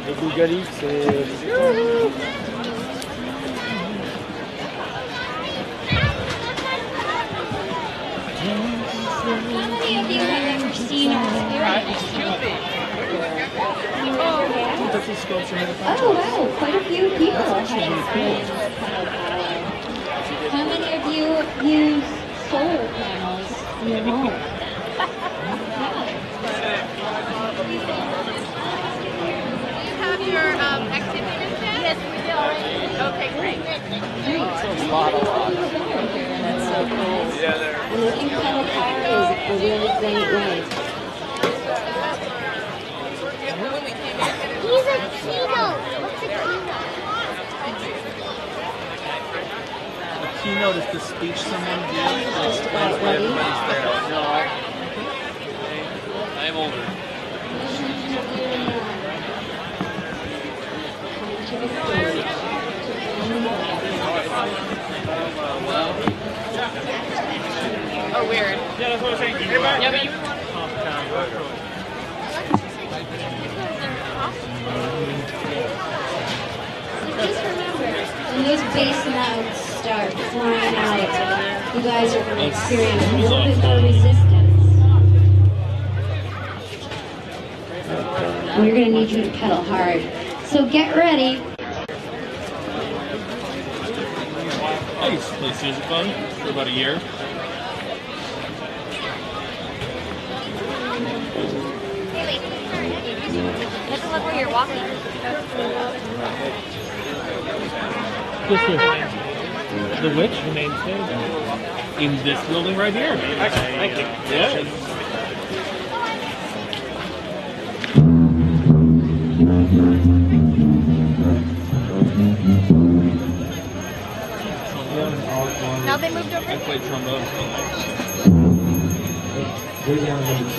Le Bulgari, c'est... How many of you have ever seen our spirit? Oh wow, quite a few people have experienced pedal power. How many of you use solar panels in your home? Have your activities yet? Yes, we do already. Okay, great. That's a lot. That's so cool. Yeah, they're... Making pedal power is a really great way. He's a keynote. What's a keynote? The keynote is the speech someone gives that explains why everybody's there. No, I'm older. Oh, weird. Yeah, that's what I'm saying. Yeah, but you... So just remember, when those bass notes start flying out, you guys are going to experience a little bit more resistance. And we're going to need you to pedal hard. So get ready. I used to play sousaphone for about a year. Doesn't look where you're walking. The which? The main stage. In this building right here. Thank you. Yeah. Now they moved over. I played trombone. Way down number 2.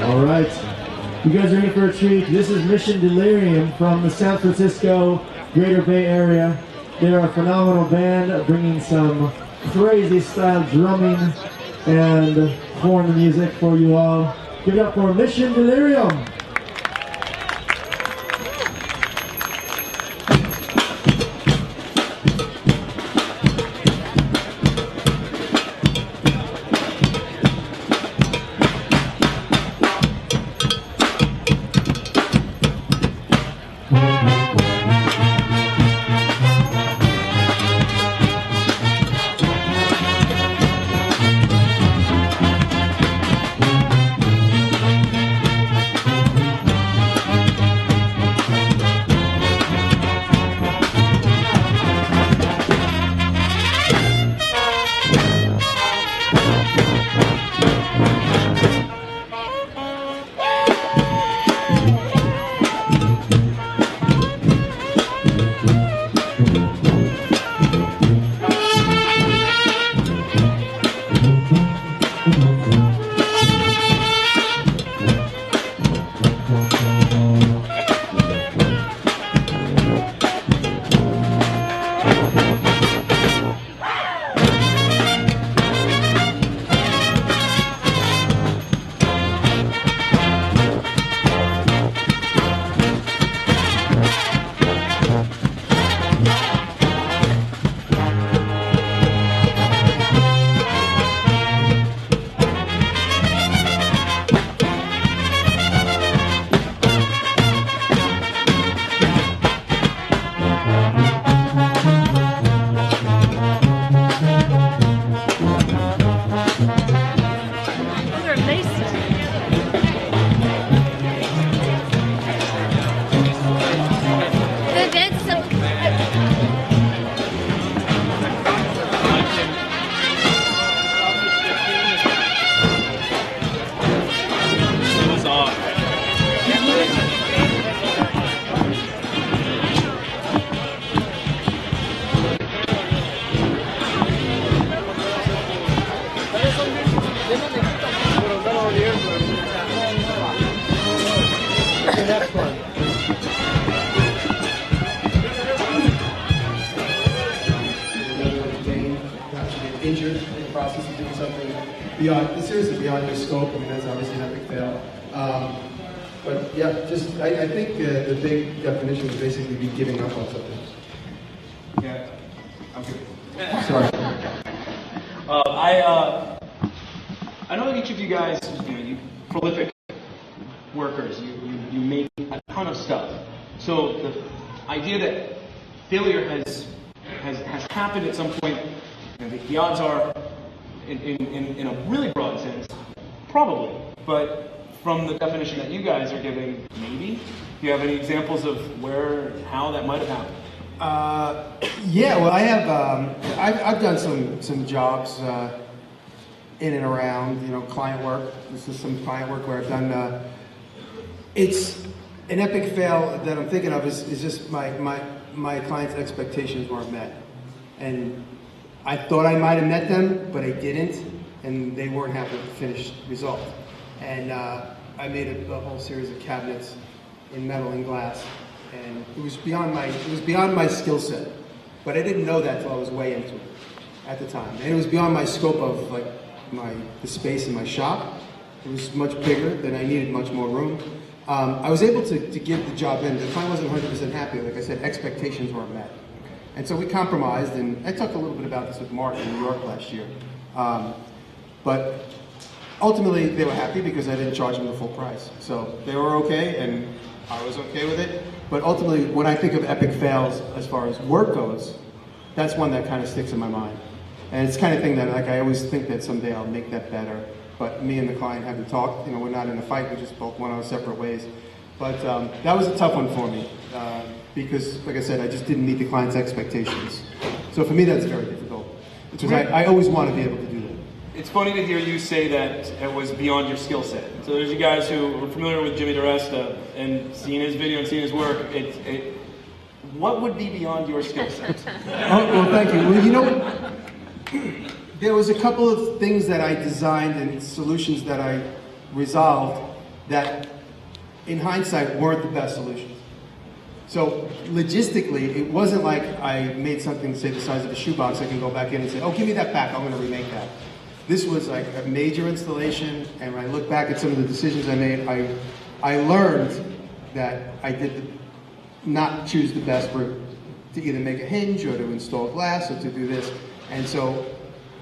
All right, you guys are in for a treat. This is Mission Delirium from the San Francisco Greater Bay Area. They're a phenomenal band bringing some crazy style drumming and horn music for you all. Give it up for Mission Delirium. the next one. Injured in the process of doing something beyond, seriously beyond your scope. I mean, that's obviously an epic fail. But yeah, just I think the big definition would basically be giving up on something. Yeah, I'm good. Sorry. I know that each of you guys, you prolific workers. You make a ton of stuff. So the idea that failure has happened at some point. The odds are, in a really broad sense, probably. But from the definition that you guys are giving, maybe. Do you have any examples of how that might have happened? Yeah, well, I have. I've done some jobs in and around, client work. This is some client work where I've done. It's an epic fail that I'm thinking of is just my client's expectations weren't met, and I thought I might have met them, but I didn't, and they weren't happy with the finished result. And I made a whole series of cabinets in metal and glass, and it was beyond my skill set. But I didn't know that till I was way into it at the time, and it was beyond my scope of the space in my shop. It was much bigger than I needed, much more room. I was able to give the job in. The client wasn't 100% happy. Like I said, expectations weren't met. And so we compromised, and I talked a little bit about this with Mark in New York last year. But ultimately, they were happy because I didn't charge them the full price. So they were okay, and I was okay with it. But ultimately, when I think of epic fails as far as work goes, that's one that kind of sticks in my mind. And it's the kind of thing that I always think that someday I'll make that better. But me and the client haven't talked. We're not in a fight. We just both went our separate ways. But that was a tough one for me. Because, like I said, I just didn't meet the client's expectations. So for me, that's very difficult. Because I always want to be able to do that. It's funny to hear you say that it was beyond your skill set. So there's you guys who are familiar with Jimmy DiResta and seeing his video and seeing his work. What would be beyond your skill set? Well, thank you. Well, you know what? There was a couple of things that I designed and solutions that I resolved that, in hindsight, weren't the best solutions. So logistically, it wasn't like I made something, say, the size of a shoebox. I can go back in and say, oh, give me that back. I'm going to remake that. This was like a major installation, and when I look back at some of the decisions I made, I learned that I did not choose the best route to either make a hinge or to install glass or to do this. And so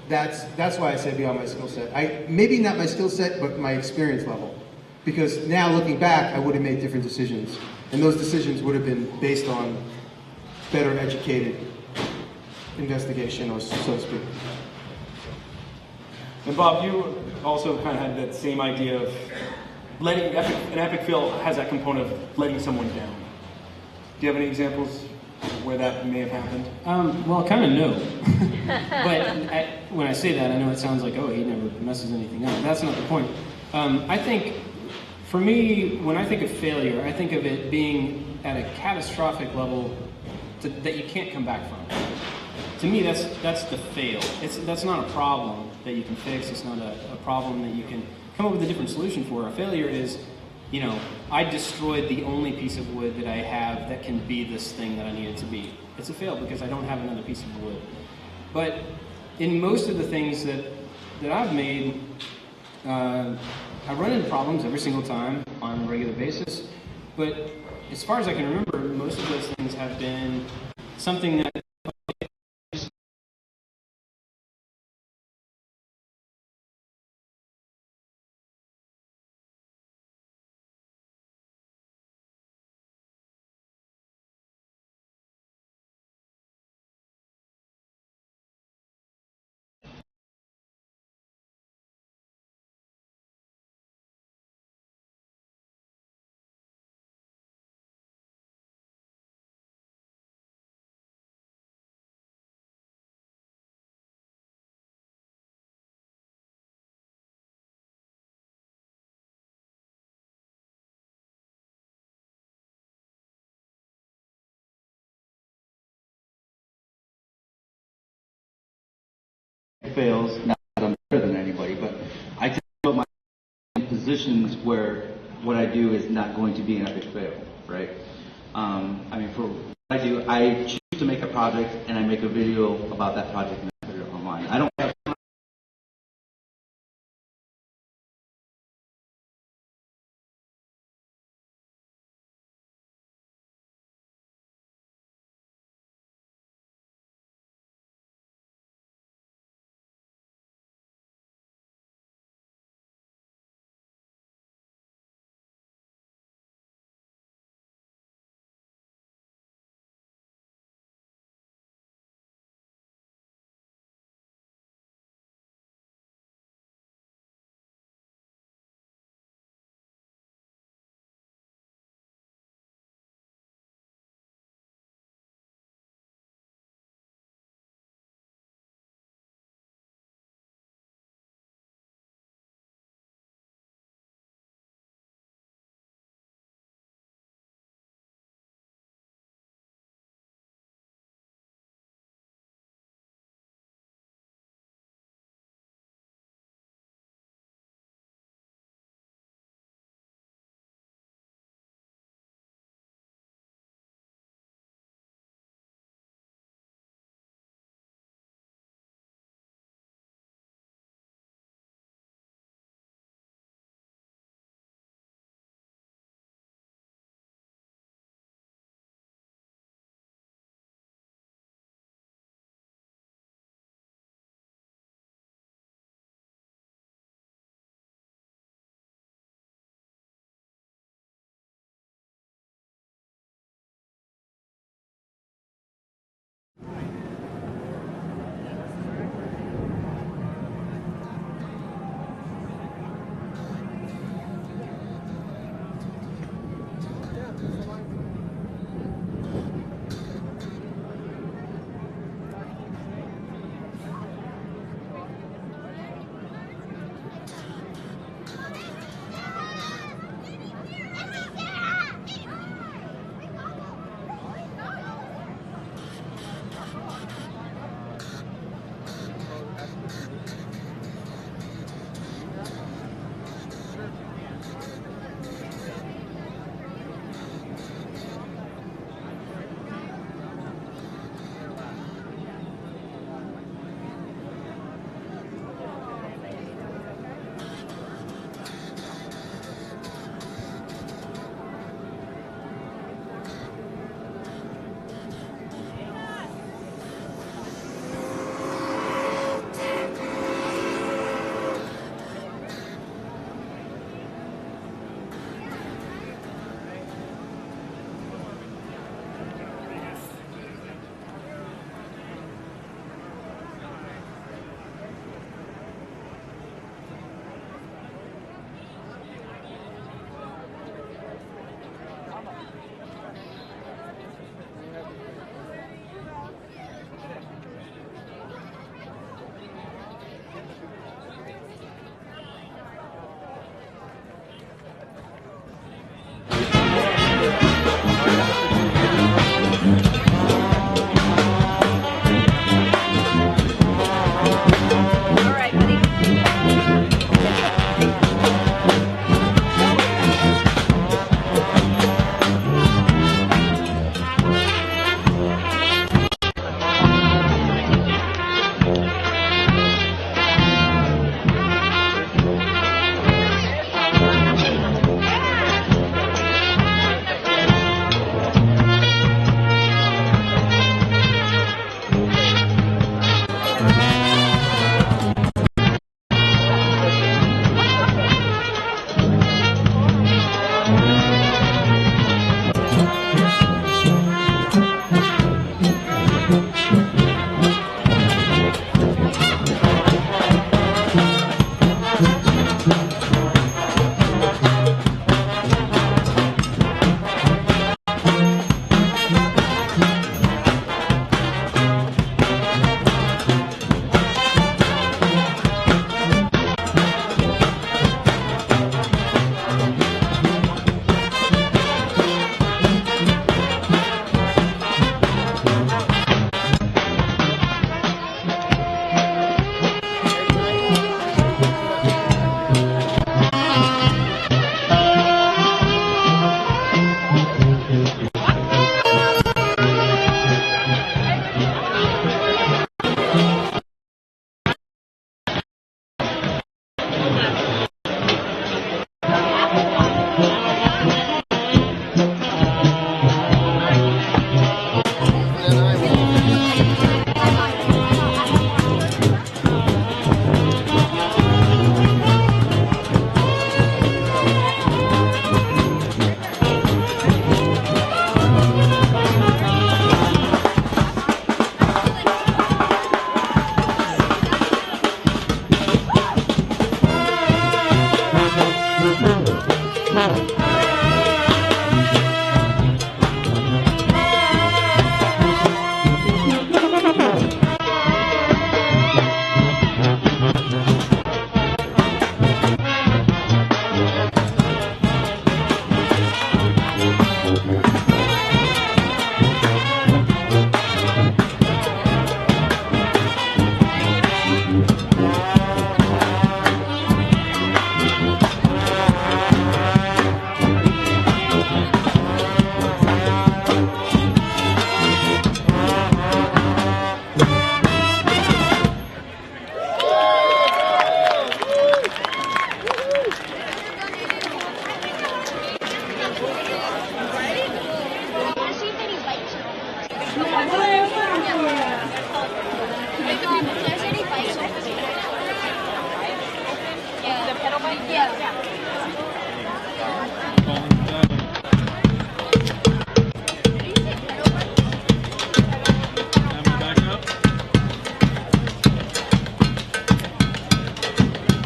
that's why I say beyond my skill set. Maybe not my skill set, but my experience level. Because now looking back, I would have made different decisions. And those decisions would have been based on better educated investigation, or so to speak. And Bob, you also kind of had that same idea of an epic fail has that component of letting someone down. Do you have any examples where that may have happened? Well, kind of no. But when I say that, I know it sounds like, oh, he never messes anything up. That's not the point. I think, for me, when I think of failure, I think of it being at a catastrophic level that you can't come back from. To me, that's the fail. That's not a problem that you can fix. It's not a problem that you can come up with a different solution for. A failure is, I destroyed the only piece of wood that I have that can be this thing that I need it to be. It's a fail because I don't have another piece of wood. But in most of the things that I've made, I run into problems every single time on a regular basis. But as far as I can remember, most of those things have been something that fails, not that I'm better than anybody, but I tend to put my in positions where what I do is not going to be an epic fail, right? I mean, for what I do, I choose to make a project and I make a video about that project and I put it online. I don't have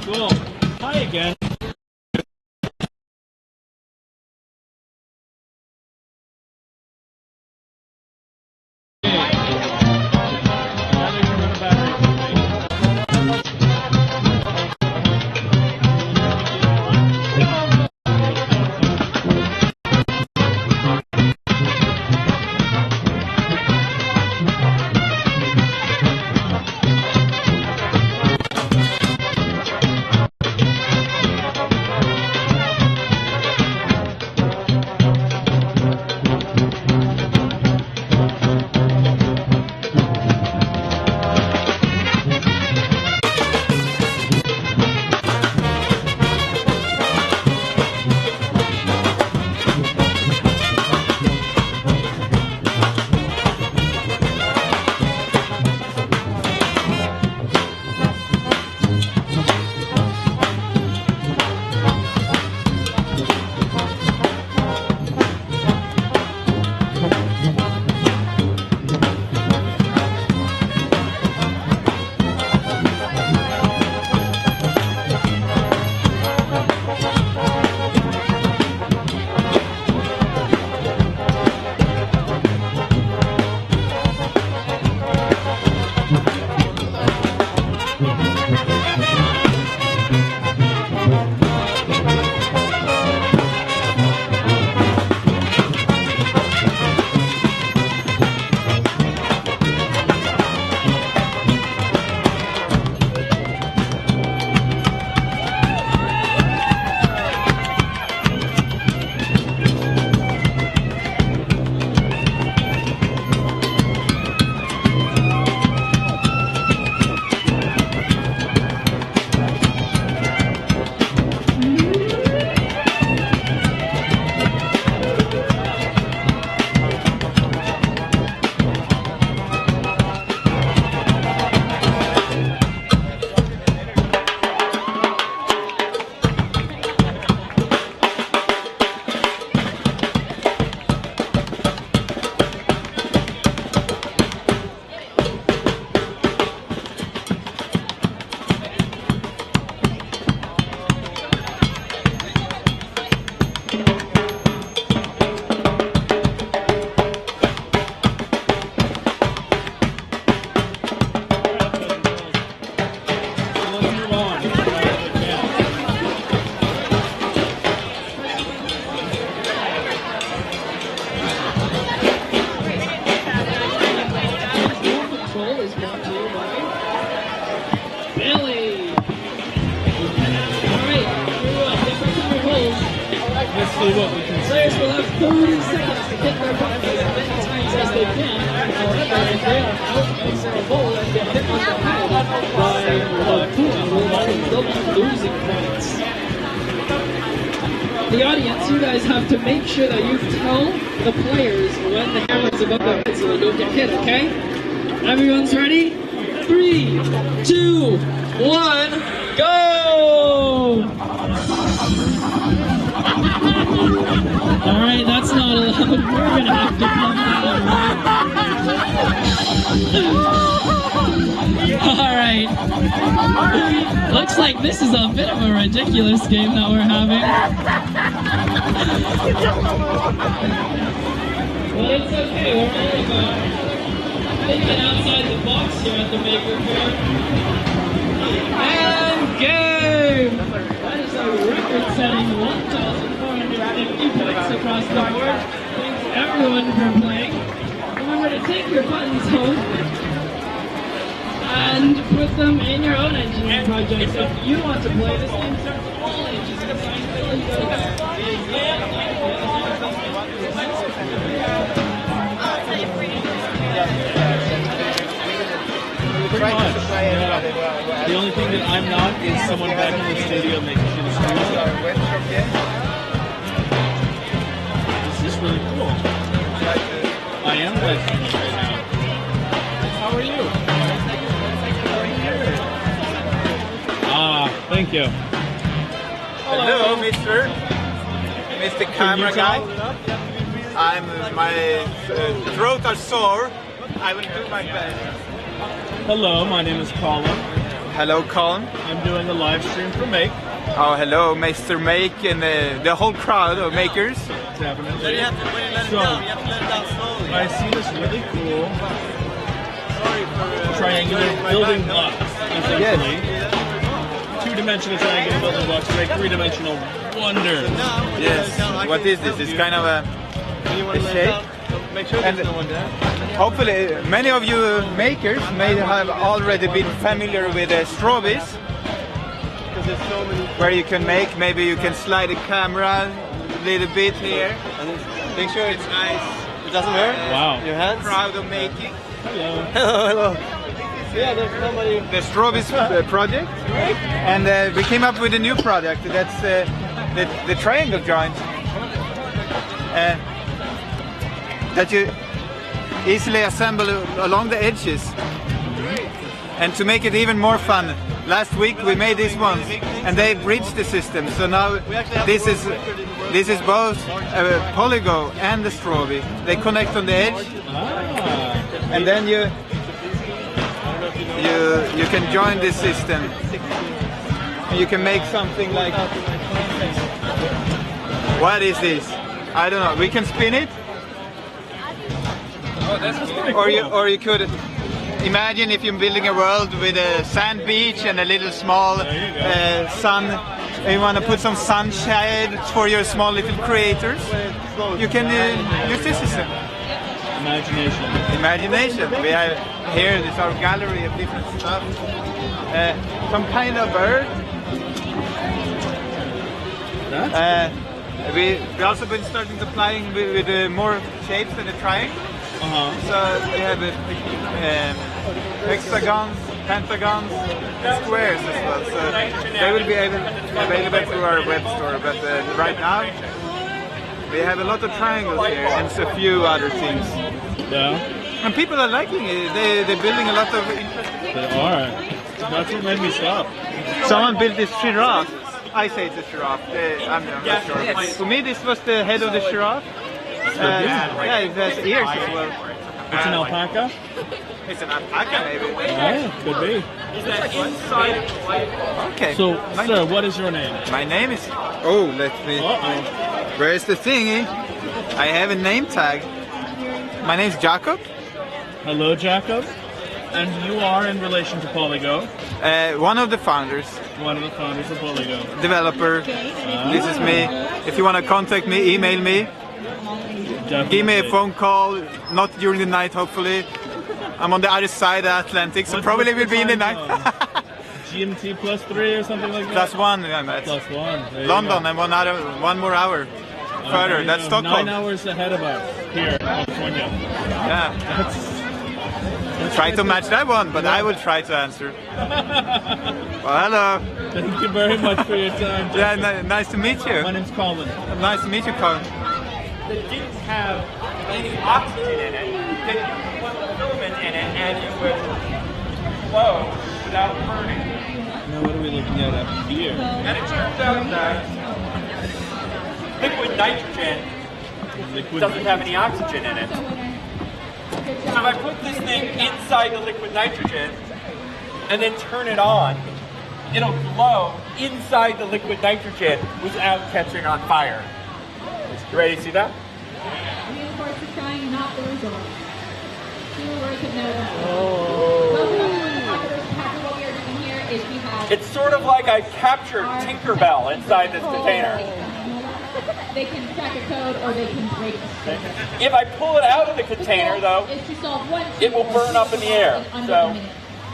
Cool. Hi again. Let's see what we can see. Players will have 30 seconds to get their buttons as many times as they can. However, if they are out, makes their goal and get hit on the head. by they'll be losing points. The audience, you guys have to make sure that you tell the players when the hammer's about to hit so they don't get hit, okay? Everyone's ready? 3, 2, 1, go! Alright, that's not allowed. We're gonna have to come Alright. Looks like this is a bit of a ridiculous game that we're having. Well, it's okay. We're only thinking outside the box here at the Maker Faire. And game! That is a record-setting 1,450 points across the board. Thanks everyone for playing. Remember to take your buttons home and put them in your own engineering projects. If you want to play, this game starts with all ages. Pretty much. Yeah. The only thing that I'm not is someone back in the studio making sure the studio's up. This is really cool. I am listening right now. How are you? Ah, thank you. Hello, Mr. Camera Guy. My throat are sore. I will do my best. Hello, my name is Colin. Hello, Colin. I'm doing a live stream for Make. Oh, hello, Mr. Make and the whole crowd of makers. Definitely. So, I see this really cool triangular building blocks, essentially. Yes. Two-dimensional triangular building blocks make three-dimensional wonder. Yes. What is this? It's kind of a shape. And hopefully, many of you makers may have already been familiar with Strobis, where you can make. Maybe you can slide the camera a little bit here. Make sure it's nice. It doesn't hurt. Wow. Your hands. Proud of making. Hello. Hello. Yeah, there's somebody. The Strobis project, and we came up with a new product. That's the triangle joint. That you easily assemble along the edges. And to make it even more fun, last week we made these ones and they bridged the system. So now this is both a polygon and a Strobe. They connect on the edge, and then you can join this system. And you can make something like, what is this? I don't know. We can spin it. Oh, that's pretty cool. Or you could imagine if you're building a world with a sand beach and a little small sun, and you want to put some sunshade for your small little creators, you can use this system. Imagination. We have here, this is our gallery of different stuff. Some kind of bird. We also been starting to playing with more shapes than a triangle. So we have hexagons, pentagons, and squares as well. So they will be available through our web store. But right now we have a lot of triangles here and a few other things. Yeah. And people are liking it. They're building a lot of interesting. They are. That's what made me stop. Someone built this giraffe. I say it's a giraffe. I'm not sure. For me, this was the head of the giraffe. Yeah, it has ears as well. It's an alpaca? It's an alpaca, maybe. Yeah, could be. Okay. So, sir, what is your name? My name is... Oh, let me... Where's the thingy? I have a name tag. My name is Jacob. Hello, Jacob. And you are in relation to Polygo? One of the founders. One of the founders of Polygo. Developer. This is me. If you want to contact me, email me. Definitely. Give me a phone call, not during the night hopefully. I'm on the other side of the Atlantic, so probably will be in the night. GMT +3 or something like that? +1 I'm at. +1. London and one more hour further, that's Stockholm. 9 hours ahead of us here in California. Yeah. try to match that one, but I will try to answer. Well, hello. Thank you very much for your time. Yeah, nice to meet you. My name's Colin. Nice to meet you, Colin. That didn't have any oxygen in it, then you put the filament in it and it would flow without burning. Now what are we looking at up here? And it turns out that liquid nitrogen doesn't have any oxygen in it. So if I put this thing inside the liquid nitrogen and then turn it on, it'll glow inside the liquid nitrogen without catching on fire. You ready to see that? Reinforce the trying, not the result. 2 words of notice. What we are doing here is we have... It's sort of like I captured Tinkerbell inside this container. They can crack a code or they can break the stick. If I pull it out of the container, though, it will burn up in the air. So,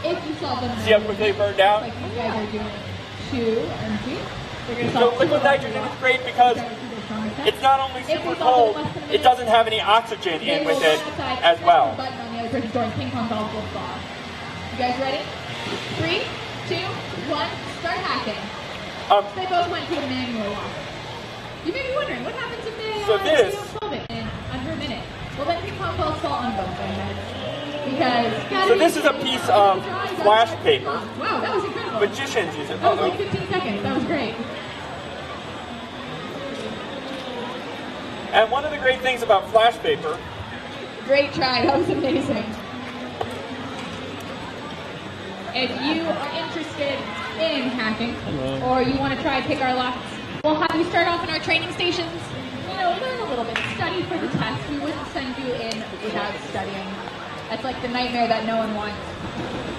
if you solve them, see how quickly it burned out? like you guys are doing 2 and 2. So liquid nitrogen is great because it's not only super cold, it doesn't have any oxygen in with it as well. Button on the other person's door and ping pong balls will fall. You guys ready? 3, 2, 1, start hacking. They both went to a manual lock. You may be wondering, what happens if they don't solve it in under a minute? Well, then ping pong balls fall on both their heads. Because... So this is a piece of flash paper. Wow, that was incredible. Magicians use it. That was like 15 seconds. That was great. And one of the great things about flash paper... Great try. That was amazing. If you are interested in hacking, or you want to try pick our locks, we'll have you start off in our training stations. You know, learn a little bit. Study for the test. We wouldn't send you in without studying. That's like the nightmare that no one wants.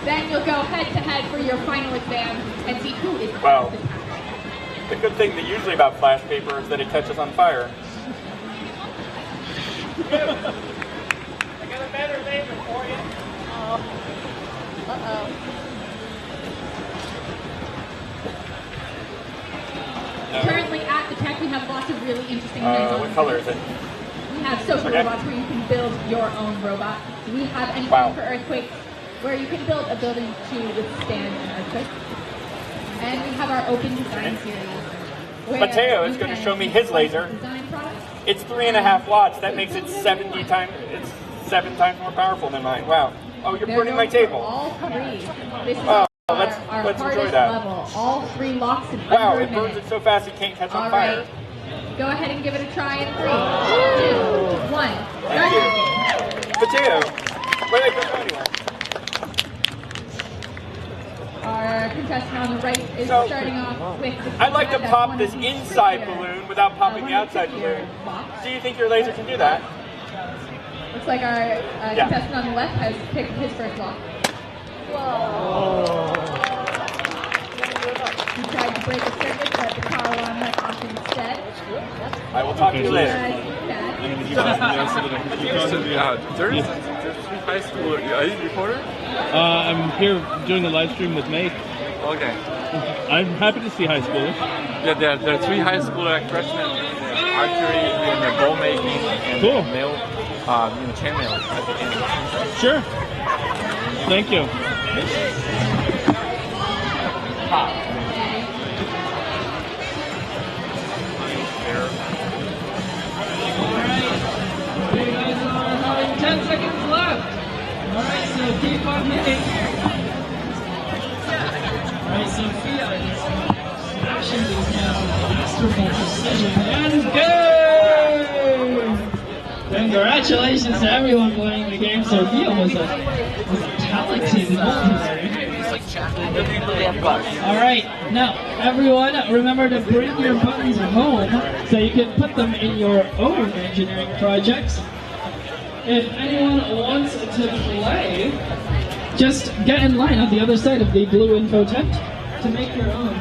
Then you'll go head-to-head for your final exam and see who is the best. The good thing that usually about flash paper is that it catches on fire. I got a better label for you. Currently at the tech, we have lots of really interesting things. What color is it? We have social robots where you can build your own robot. We have anything for earthquakes, where you can build a building to withstand an earthquake. And we have our open design series. Mateo is going to show me his laser. It's 3.5 watts. That makes it 7 times more powerful than mine. Wow. Oh, you're burning my table. All 3. This is our hardest enjoy that. level. All 3 locks in Wow, under a it burns minute. it so fast it can't catch on fire. Right. Go ahead and give it a try in 3, 2, 1. Thank you. Mateo. Wait, don't go anywhere. Our contestant on the right is starting off with the I'd like to pop this inside balloon without popping the outside balloon. Do you think your laser can do that? Looks like our contestant on the left has picked his first lock. Whoa! He tried to break a circuit, but the car alarm went off instead. I will talk to you later. There's high school. Are you a reporter? I'm here doing a live stream with Make. Okay. I'm happy to see high schoolers. Yeah, there are 3 high school freshmen in archery, in the ball making, and mail, chainmail at the end. Sure. Thank you. You guys are having 10 seconds left. Alright, so keep on hitting. Alright, Sophia is smashing these now with masterful precision. And go! Congratulations to everyone playing the game. Sophia was a talented multiplayer. Alright, now everyone remember to bring your buttons home so you can put them in your own engineering projects. If anyone wants to play, just get in line on the other side of the blue info tent to make your own.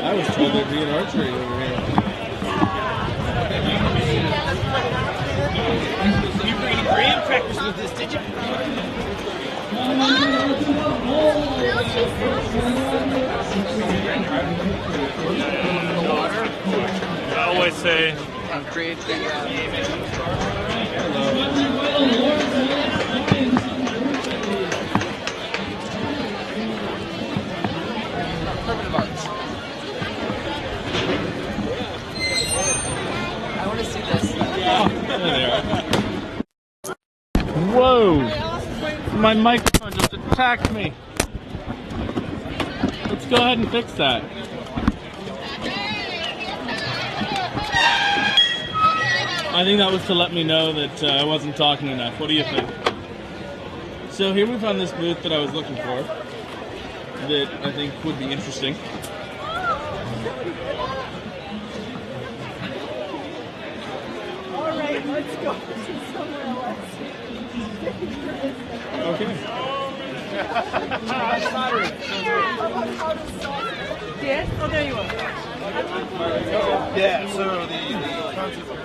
I was told there'd be an archery over here. You bring grand practice with this, did you? I always say create the affirmative arts. I want to see this. There they are. Whoa! My microphone just attacked me. Let's go ahead and fix that. I think that was to let me know that I wasn't talking enough. What do you think? So here we found this booth that I was looking for that I think would be interesting. Alright, let's go somewhere else. Okay. Yes? Oh, there you are. Yeah, so the concept was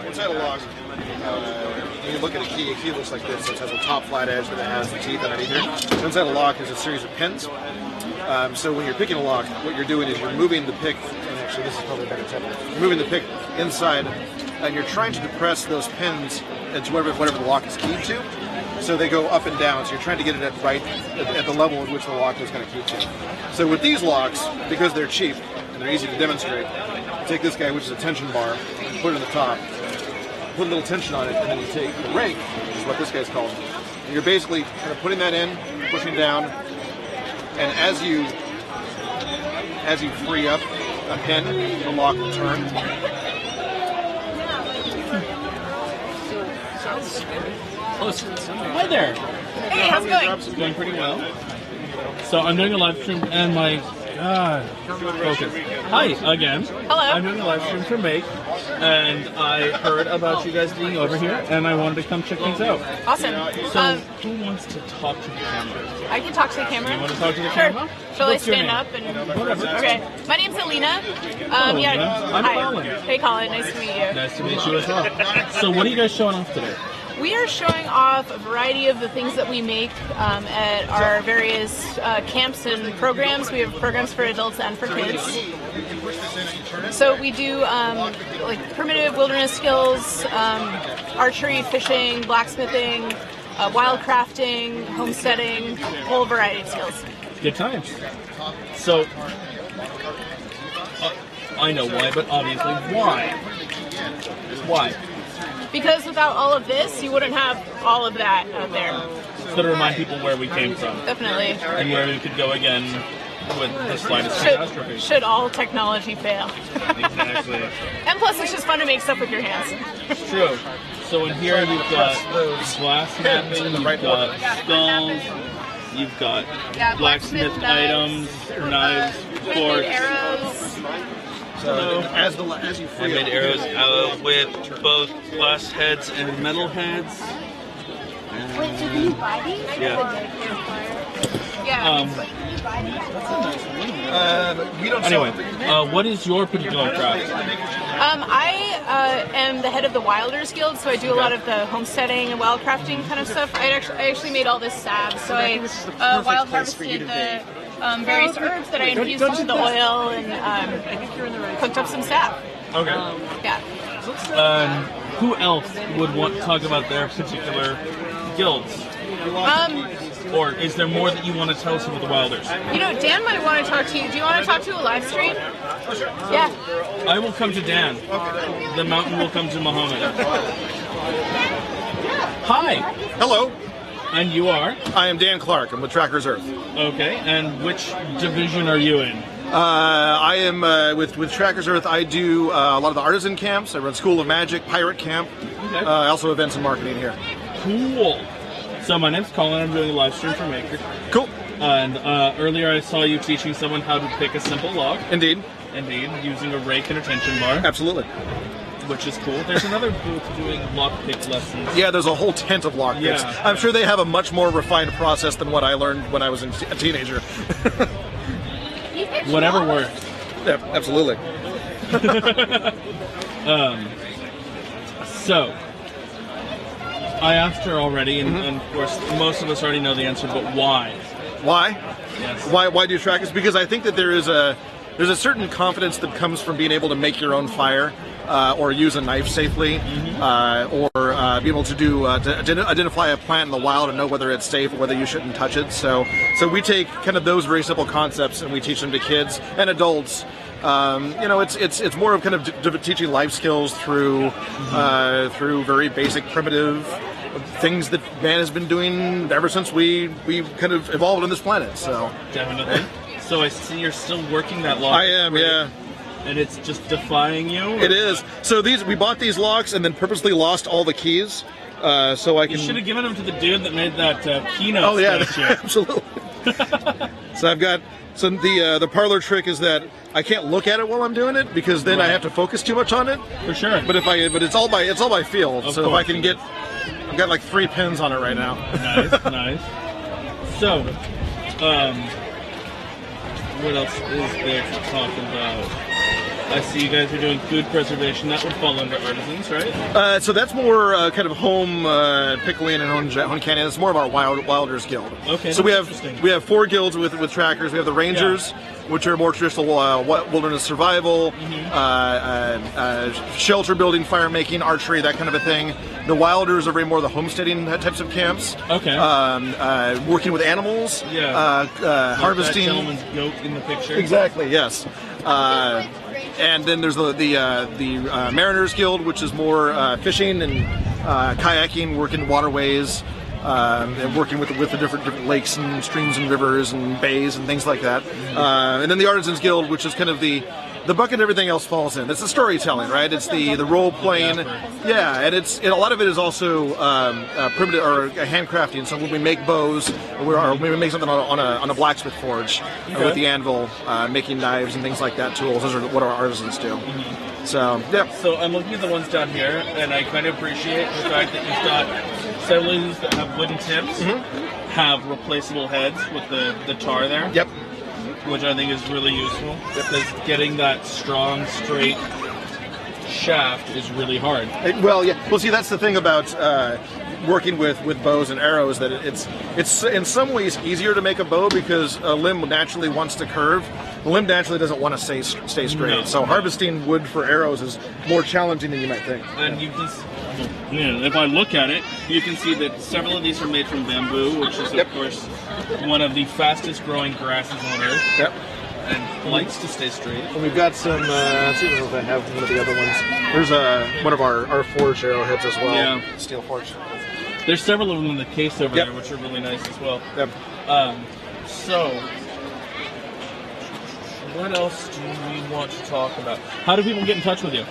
inside a log. When you look at a key looks like this. So it has a top flat edge that has the teeth underneath it. So inside a lock is a series of pins. So when you're picking a lock, what you're doing is you're moving the pick, and actually this is probably a better template. You're moving the pick inside, and you're trying to depress those pins into whatever the lock is keyed to. So they go up and down, so you're trying to get it at the level at which the lock is going to key to. So with these locks, because they're cheap and they're easy to demonstrate, you take this guy, which is a tension bar, put it on the top, put a little tension on it, and then you take the rake, which is what this guy's called, and you're basically kind of putting that in, pushing down, and as you free up a pin, the lock will turn. Hi there. Hey, how's it going? It's going pretty well. So I'm doing a live stream, and my God, focus. Hi again. Hello. I'm doing a live stream for Make, and I heard about you guys being over here, and I wanted to come check things out. Awesome. So who wants to talk to the camera? I can talk to the camera. You want to talk to the Sure. camera? Shall What's I your stand name? up and Whatever. Okay. My name's Alina. Hello, Yeah. Alina. I'm Hi. Colin. Hey, Colin. Nice to meet you. Nice to meet you as well. So what are you guys showing off today? We are showing off a variety of the things that we make at our various camps and programs. We have programs for adults and for kids. So we do like primitive wilderness skills, archery, fishing, blacksmithing, wildcrafting, homesteading, whole variety of skills. Good times. So, I know why, but obviously, why? Why? Because without all of this, you wouldn't have all of that out there. So to remind people where we came from. Definitely. And where we could go again with the slightest catastrophe. Should all technology fail. Exactly. And plus, it's just fun to make stuff with your hands. It's true. So in here you've got glass mapping, you've got skulls, you've got blacksmith items, knives, forks. Arrows. So as you free I made arrows with both glass heads and metal heads. Wait, so can you buy these? Yeah. We don't Anyway, what is your particular craft? I am the head of the Wilders Guild, so I do a lot of the homesteading and wildcrafting kind of stuff. I actually made all this salve, so I wild harvested the various herbs that I infused into the oil and cooked up some salve. Okay. Yeah. Who else would want to talk about their particular guilds? Or is there more that you want to tell us about the Wilders? You know, Dan might want to talk to you. Do you want to talk to a live stream? Yeah. I will come to Dan. The mountain will come to Muhammad. Hi. Hello. And you are? I am Dan Clark. I'm with Trackers Earth. Okay. And which division are you in? I am with Trackers Earth. I do a lot of the artisan camps. I run School of Magic, Pirate Camp. Okay. I also have events and marketing here. Cool. So my name's Colin. I'm doing a live stream for Maker. Cool. And earlier I saw you teaching someone how to pick a simple log. Indeed. Using a rake and a tension bar. Absolutely. Which is cool. There's another booth doing lockpick lessons. Yeah, there's a whole tent of lockpicks. Yeah. I'm sure they have a much more refined process than what I learned when I was a teenager. Whatever works. Yeah, absolutely. So, I asked her already, and of course, most of us already know the answer, but why? Why? Yes. Why do trackers? Because I think that there is a there's a certain confidence that comes from being able to make your own fire. Or use a knife safely, or be able to do to identify a plant in the wild and know whether it's safe or whether you shouldn't touch it. So we take kind of those very simple concepts and we teach them to kids and adults. You know, it's more of kind of teaching life skills through very basic, primitive things that man has been doing ever since we kind of evolved on this planet. So definitely. So I see you're still working that log. I am, yeah. And it's just defying you? It is. So we bought these locks and then purposely lost all the keys, so I can. You should have given them to the dude that made that keynote. Oh yeah, statue. absolutely. So I've got. So the parlor trick is that I can't look at it while I'm doing it because then I have to focus too much on it. For sure. But it's all by feel. Of so course. if I can get, I've got like 3 pins on it right now. Nice, nice. So, what else is there to talk about? I see you guys are doing food preservation. That would fall under artisans, right? So that's more kind of home pickling and home canning. It's more of our Wilders Guild. Okay. So we have 4 guilds with trackers. We have the Rangers, which are more traditional wilderness survival, shelter building, fire making, archery, that kind of a thing. The Wilders are very more the homesteading types of camps. Okay. Working with animals. Yeah. Harvesting. That gentleman's goat in the picture. Exactly. Yes. And then there's the Mariners Guild, which is more fishing and kayaking, working waterways, and working with the different lakes and streams and rivers and bays and things like that. And then the Artisans Guild, which is kind of the bucket everything else falls in. It's the storytelling, right? It's the role playing, and a lot of it is also primitive or handcrafting. So when we make bows, or we make something on a blacksmith forge with the anvil, making knives and things like that. Tools. Those are what our artisans do. So yeah. So I'm looking at the ones down here, and I kind of appreciate the fact that you've got several of these that have wooden tips, have replaceable heads with the tar there. Yep. Which I think is really useful, because getting that strong, straight shaft is really hard. Well, yeah. Well, see, that's the thing about working with bows and arrows, that it's in some ways easier to make a bow because a limb naturally wants to curve. The limb naturally doesn't want to stay straight. No. So harvesting wood for arrows is more challenging than you might think. And you can, if I look at it, you can see that several of these are made from bamboo, which is of course one of the fastest growing grasses on earth. Yep. And likes to stay straight. And we've got some, let's see if I have one of the other ones. There's one of our forged arrowheads as well. Yeah. Steel forged. There's several of them in the case over there, which are really nice as well. Yep. So, what else do we want to talk about? How do people get in touch with you?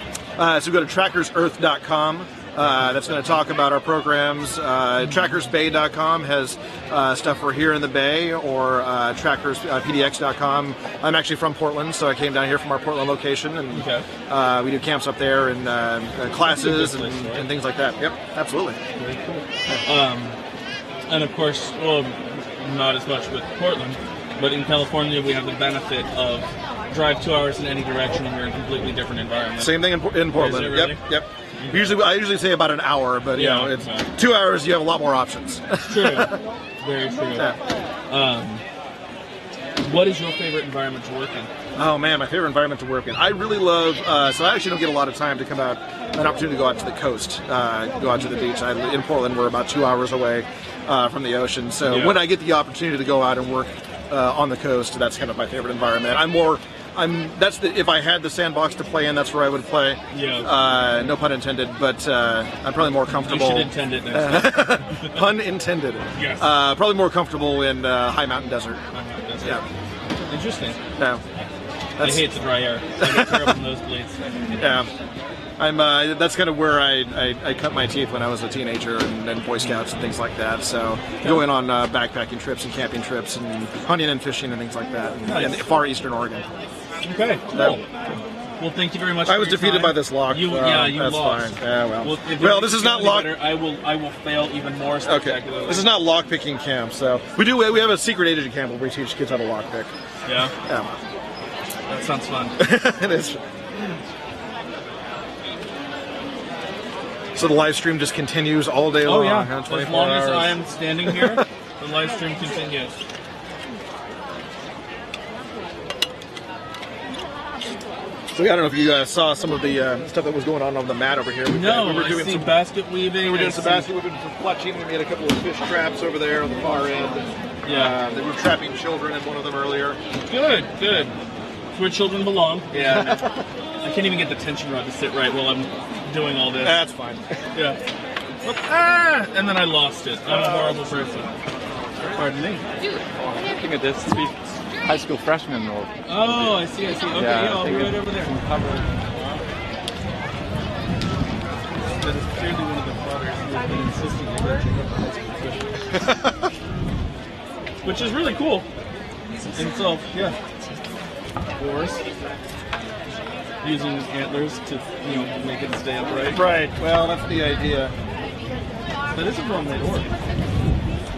So go to trackersearth.com. That's going to talk about our programs. Trackersbay.com has stuff for here in the Bay, or trackerspdx.com. I'm actually from Portland, so I came down here from our Portland location, and we do camps up there and classes and things like that. Yep, absolutely. Very cool. And of course, well, not as much with Portland, but in California we have the benefit of drive 2 hours in any direction and you're in a completely different environment. Same thing in Portland. Really? Yep. I usually say about an hour, but you know, it's 2 hours. You have a lot more options. True, very true. Yeah. What is your favorite environment to work in? Oh man, my favorite environment to work in. I really love. So I actually don't get a lot of time to come out, an opportunity to go out to the coast, go out to the beach. In Portland, we're about 2 hours away from the ocean. So when I get the opportunity to go out and work on the coast, that's kind of my favorite environment. If I had the sandbox to play in, that's where I would play. Yeah. No pun intended, but I'm probably more comfortable. You should intend it next time. Pun intended. Yes. Probably more comfortable in high mountain desert. Yeah. Interesting. Yeah. I hate the dry air. I get terrible nosebleeds. Yeah. That's kind of where I cut my teeth when I was a teenager and Boy Scouts and things like that. So going on backpacking trips and camping trips and hunting and fishing and things like that. And far eastern Oregon. Okay, cool. Well, thank you very much. I was defeated by this lock. You that's lost. Fine. Yeah, well, this is not lock. I will fail even more spectacularly. Okay. This is not lock picking camp. So we have a secret agent camp where we teach kids how to lock pick. Yeah. Yeah. That sounds fun. It is. So the live stream just continues all day long. Yeah. 24 as long hours. as I am standing here, the live stream continues. So yeah, I don't know if you saw some of the stuff that was going on the mat over here. No, we were doing I see some basket weaving. We were doing some basket weaving, some fletching. We made a couple of fish traps over there on the far end. Yeah. They were trapping children in one of them earlier. Good, good. It's where children belong. Yeah. I can't even get the tension rod to sit right while I'm doing all this. That's fine. Yeah. And then I lost it. I'm a horrible person. Pardon me. Looking at this, high school freshman role. Oh, I see. Okay, yeah, I'll be right over there. That is clearly one of the fathers who has been insisting on check out high school freshman. Which is really cool. And so, yeah. Horse. Using antlers to, make it stay upright. Right. Well, that's the idea. That is a well-made orb.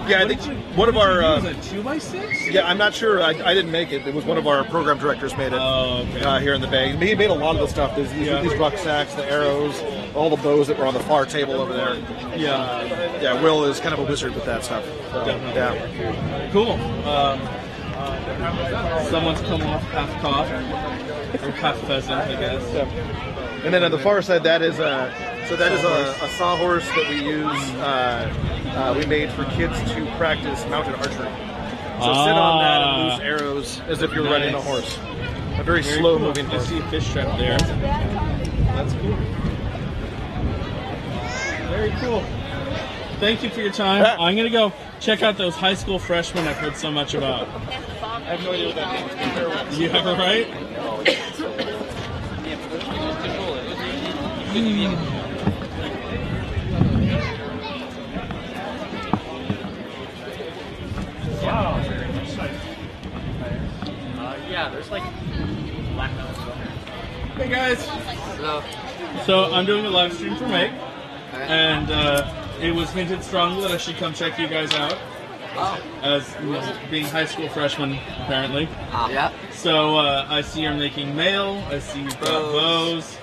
Yeah, I think one of our... a 2x6? Yeah, I'm not sure. I didn't make it. It was one of our program directors made it here in the Bay. He made a lot of the stuff. There's these rucksacks, the arrows, all the bows that were on the far table over there. Yeah, Will is kind of a wizard with that stuff. So, definitely. Yeah. Cool. Someone's come off half cock, or half pheasant, I guess. Yeah. And then on the far side, that is a sawhorse that we use. We made for kids to practice mounted archery. So sit on that and loose arrows as if you're riding a horse. A very slow-moving horse. I see a fish trap there. That's cool. Very cool. Thank you for your time. I'm going to go check out those high school freshmen I've heard so much about. I have no idea what that means. You have it right? Wow. Yeah, there's like black mountains. Hey guys. Hello. So I'm doing a live stream for Make, and it was hinted strongly that I should come check you guys out. As being high school freshmen, apparently. Yeah. So I see you're making mail. I see you've got bows.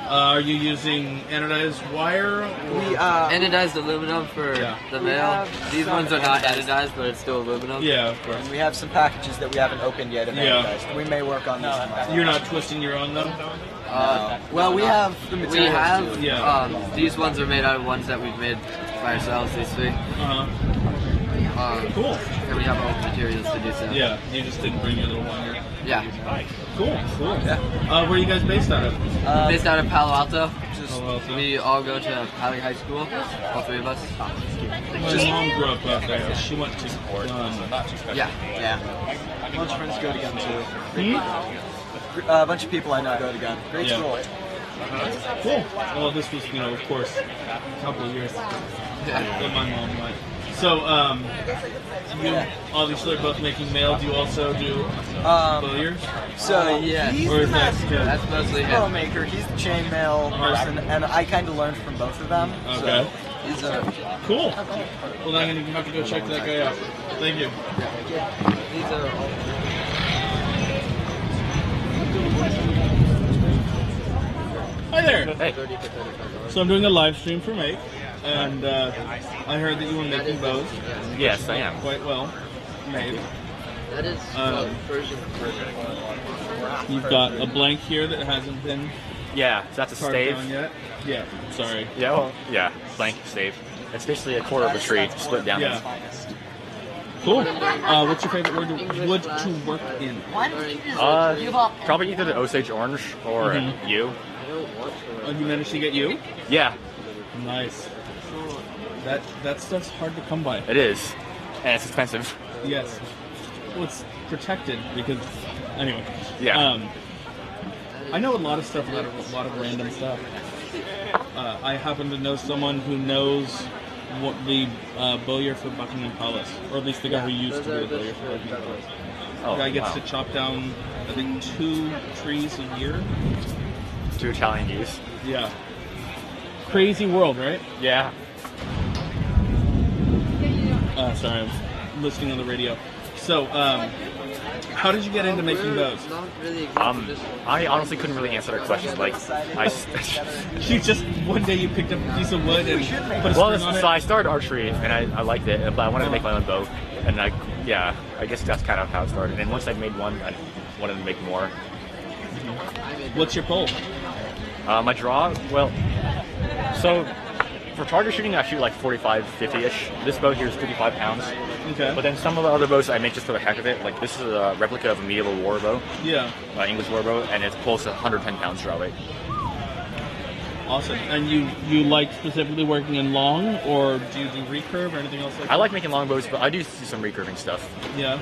Are you using anodized wire? We anodized aluminum for the mail. These ones are not anodized, but it's still aluminum. Yeah, of course. We have some packages that we haven't opened yet. Anodized. We may work on these. You're not twisting your own though? Well, we have the materials. These ones are made out of ones that we've made by ourselves. These three. Cool. And we have all the materials to do so. Yeah, you just didn't bring your little wire. Yeah. Cool. Yeah. Where are you guys based out of? Based out of Palo Alto. We all go to Pali High School. All three of us. My mom grew up out there. She went to Yeah. A bunch of friends go to gun too. A bunch of people I know go to gun. Great school. Cool. Well, this was, of course, a couple of years that my mom went. So, you obviously are both making mail. Do you also do billiards? So, yeah. Or is that's mostly him. He's maker. He's the chainmail person, and I kind of learned from both of them. Okay. So he's cool. Well, then I'm going to have to go check that guy out. Thank you. These are all... Hi there. Hey. So I'm doing a live stream for Make, and I heard that you were making bows. Yes, I am. Quite well made. That is Persian. You've got a blank here that hasn't been. Yeah, so that's a stave. Yet. Yeah. Sorry. Yeah. Well, yeah. Blank stave. It's basically a quarter of a tree split down. Yeah. Cool. What's your favorite wood to work in? Probably either the Osage Orange or yew. You managed to get yew? Yeah. Nice. That stuff's hard to come by. It is, and it's expensive. Yes. Well, it's protected because, anyway. Yeah. I know a lot of stuff about a lot of random stuff. I happen to know someone who knows what the bowyer for Buckingham Palace, or at least the guy who used to be the bowyer for Buckingham Palace. The guy gets to chop down, I think, 2 trees a year. 2 Italian yews. Yeah. Crazy world, right? Yeah. Sorry, I'm listening on the radio. So, how did you get into making bows? I honestly couldn't really answer that question. Like, you just one day you picked up a piece of wood and put a string on it? So I started archery and I liked it, but I wanted to make my own bow, and I guess that's kind of how it started. And once I made one, I wanted to make more. What's your pull? My draw, well, so for target shooting, I shoot like 45, 50-ish. This bow here is 55 pounds. Okay. But then some of the other bows I make just for the heck of it. Like this is a replica of a medieval war bow. Yeah. English war bow, and it's close to 110 pounds draw weight. Awesome. And you like specifically working in long, or do you do recurve or anything else like that? I like making long bows, but I do some recurving stuff. Yeah.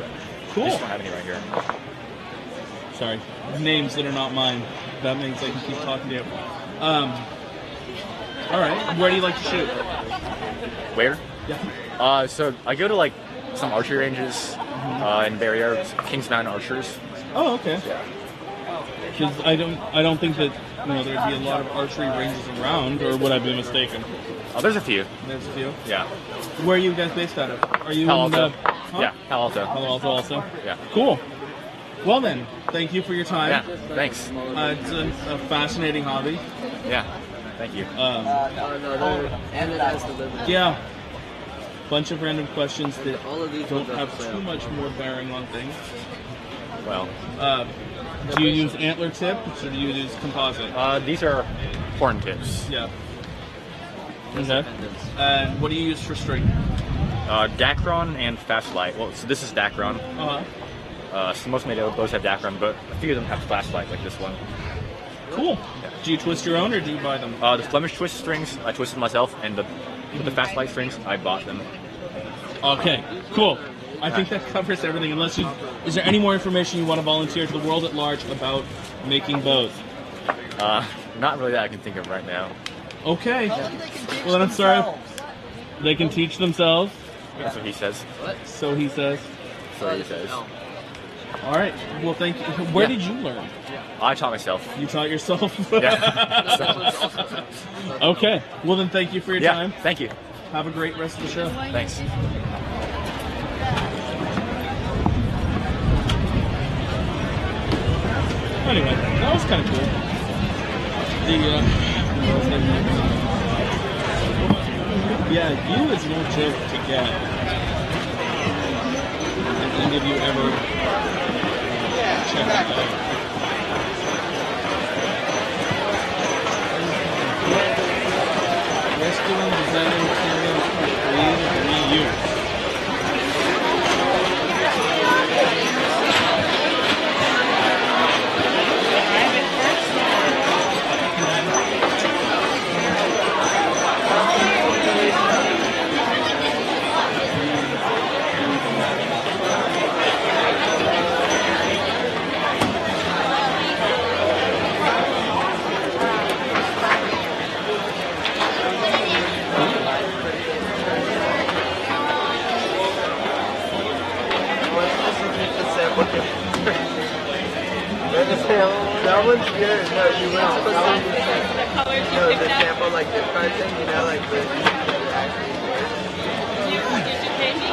Cool. I just don't have any right here. Sorry. Names that are not mine. That means I can keep talking to you. All right. Where do you like to shoot? Where? Yeah. So I go to like some archery ranges in Bay Area, Kings Mountain Archers. Oh, okay. Yeah. Because I don't think that there'd be a lot of archery ranges around, or would I be mistaken? Oh, there's a few. There's a few. Yeah. Where are you guys based out of? Are you Palo in Alto. Huh? Yeah, Palo Alto. Palo Alto also. Yeah. Cool. Well then, thank you for your time. Yeah. Thanks. It's a fascinating hobby. Yeah. Thank you. And it has delivered. Yeah. Bunch of random questions that all of these don't ones have up for too much more bearing on things. Well. Do you use antler tips or do you use composite? These are horn tips. Yeah. Okay. And what do you use for string? Dacron and Fast Light. Well, so this is Dacron. So most made bows have Dacron, but a few of them have Fast Light, like this one. Cool. Yeah. Do you twist your own or do you buy them? The Flemish twist strings, I twisted myself, and the Fast Light strings, I bought them. Okay, cool. I think that covers everything. Unless is there any more information you want to volunteer to the world at large about making bows? Not really that I can think of right now. Okay. Well, then I'm sorry. They can teach themselves. That's what he says. So he says. So he says. All right. Well, thank you. Where did you learn? I taught myself. You taught yourself? Yeah. Okay. Well, then thank you for your time. Thank you. Have a great rest of the show. Thanks. Anyway, that was kind of cool. Yeah, you is no joke to get. If any of you ever check it out. Rescuing, designing, materials, creative, reuse. That one's good. No, you weren't supposed to do the sample, like the person, like the actually Did you pay me?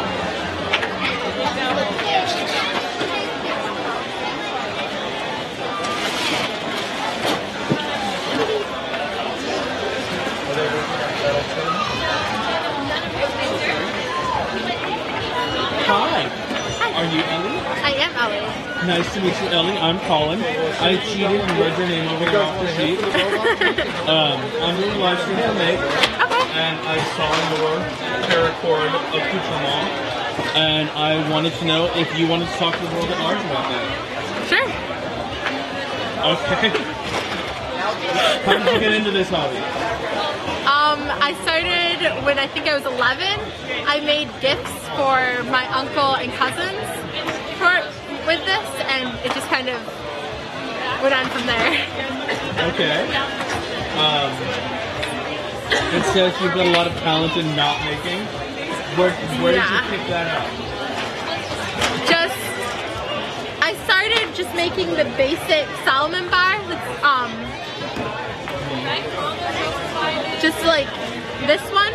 Hi. Are you Ellie? I am Ellie. Nice to meet you, Ellie. I'm Colin. I cheated and read your name over there off the sheet. I'm doing a live stream for Make. And I saw your paracord accoutrement. And I wanted to know if you wanted to talk to the world at large about that. Sure. Okay. How did you get into this hobby? I started when I think I was 11. I made gifts for my uncle and cousins with this, and it just kind of went on from there. Okay. It says you've got a lot of talent in knot making. Where did you pick that up? I started just making the basic Solomon bar. Just like this one.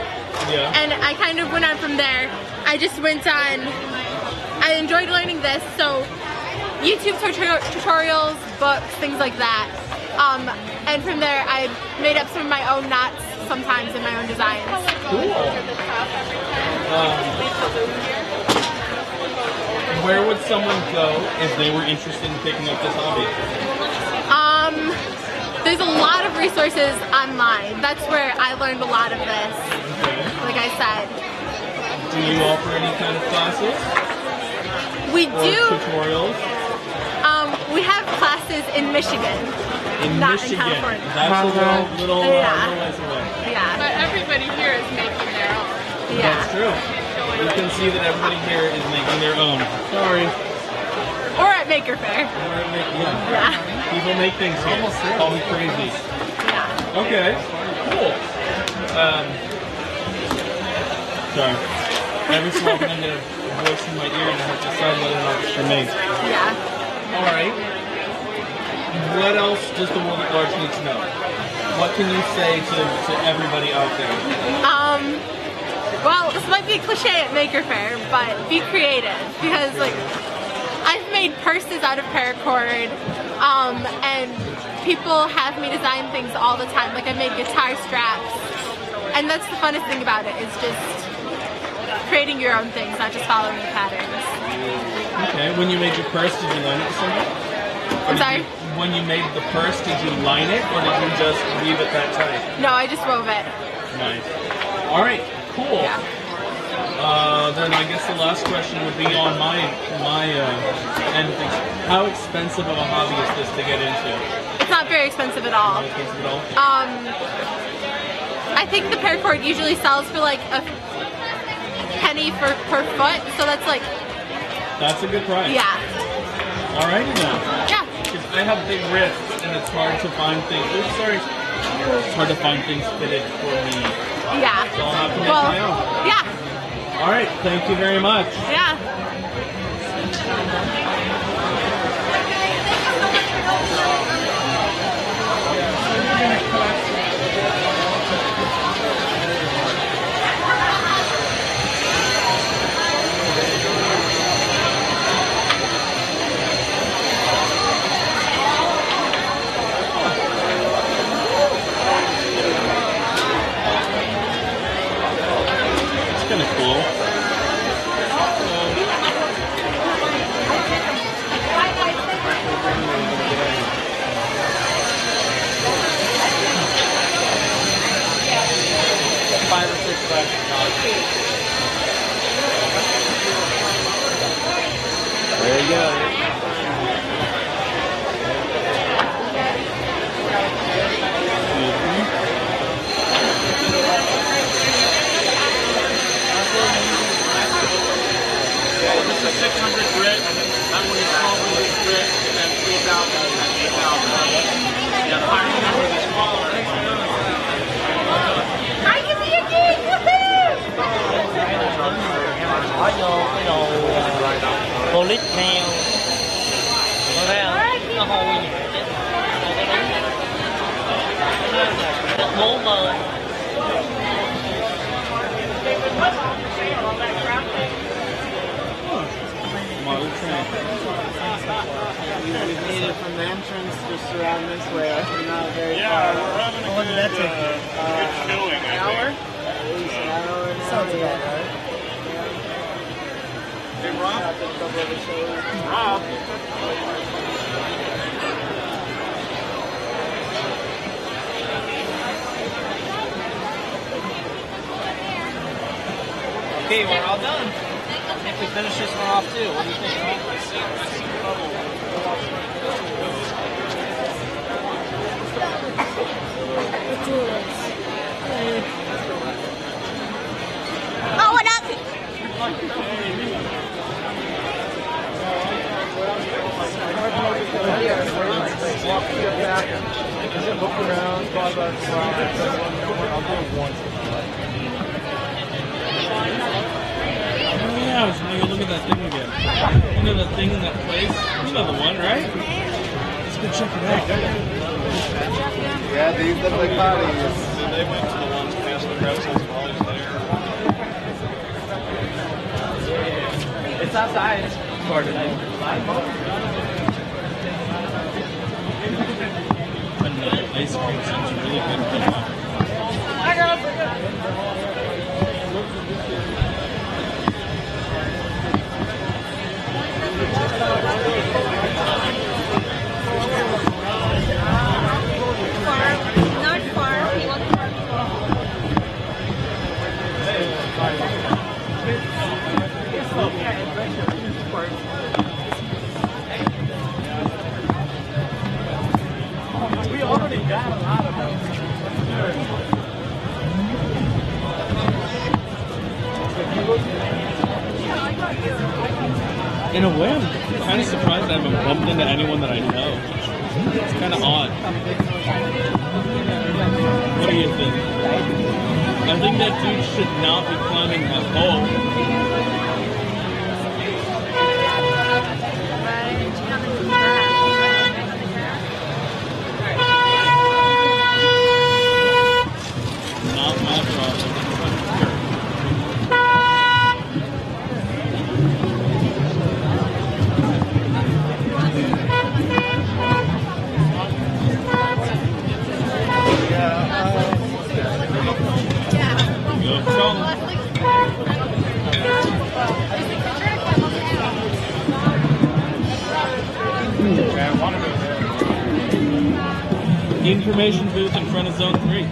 Yeah. And I kind of went on from there. I just went on, I enjoyed learning this, so YouTube tutorials, books, things like that. And from there I made up some of my own knots sometimes in my own designs. Cool. Where would someone go if they were interested in picking up this hobby? There's a lot of resources online. That's where I learned a lot of this, like I said. Do you offer any kind of classes? We or do. Tutorials? We have classes in Michigan. In not Michigan. in California. That's a little Yeah. ways away. Yeah. But everybody here is making their own. Yeah. That's true. You can see that everybody here is making their own. Sorry. Or at Maker Faire. Yeah. People make things here. Call me crazy. Yeah. Okay. Cool. Sorry. Every so often I'm going to voice in my ear and I have to decide whether or not it's for me. Yeah. All right. What else does the world at large need to know? What can you say to everybody out there? Well, this might be a cliche at Maker Faire, but be creative, because like I've made purses out of paracord, and people have me design things all the time. Like I make guitar straps, and that's the funnest thing about it, is just creating your own things, not just following the patterns. Okay. When you made your purse, did you line it with something? I'm sorry? When you made the purse, did you line it, or did you just leave it that tight? No, I just wove it. Nice. All right. Cool. Yeah. Then I guess the last question would be on my end of things. How expensive of a hobby is this to get into? It's not very expensive at all. Not expensive at all? I think the paracord usually sells for like a penny per foot, so that's like... That's a good price. Yeah. Alrighty then. Yeah. I have big wrists and it's hard to find things. Oops, sorry. It's hard to find things fitted for me. Yeah. So I'll have to make my own. Yeah. Alright, thank you very much. Yeah. Kind of cool. $5 or $6. There you go. This is 600 grit, that one is 12 grit, and then 3,000 and 8,000. Yeah, I remember the smaller. I can be a kid! I know, police mail. We made it from the entrance just around this way. We're not very far. Yeah, we're having a How long did that take you? good showing, An hour? At least an hour and a half. Sounds about right. Hey, Rob? A couple of the shows. Rob? Okay, we're all done. I think we finish this one off too. What do you think? Oh, what up? Look around, talk about the I'll do it once. Oh yeah, so now look at that thing again. You know that thing in that place? You know the one, right? Let's go check it out. Yeah, these look like bodies. They went to the ones past the pretzels while I was there. It's outside. For tonight. Another ice cream sounds really good right now. Hi, girls. We already got a lot of them. In a way, I'm kind of surprised I haven't bumped into anyone that I know. It's kind of odd. What do you think? I think that dude should not be climbing that pole. Not my problem. Information booth in front of Zone 3.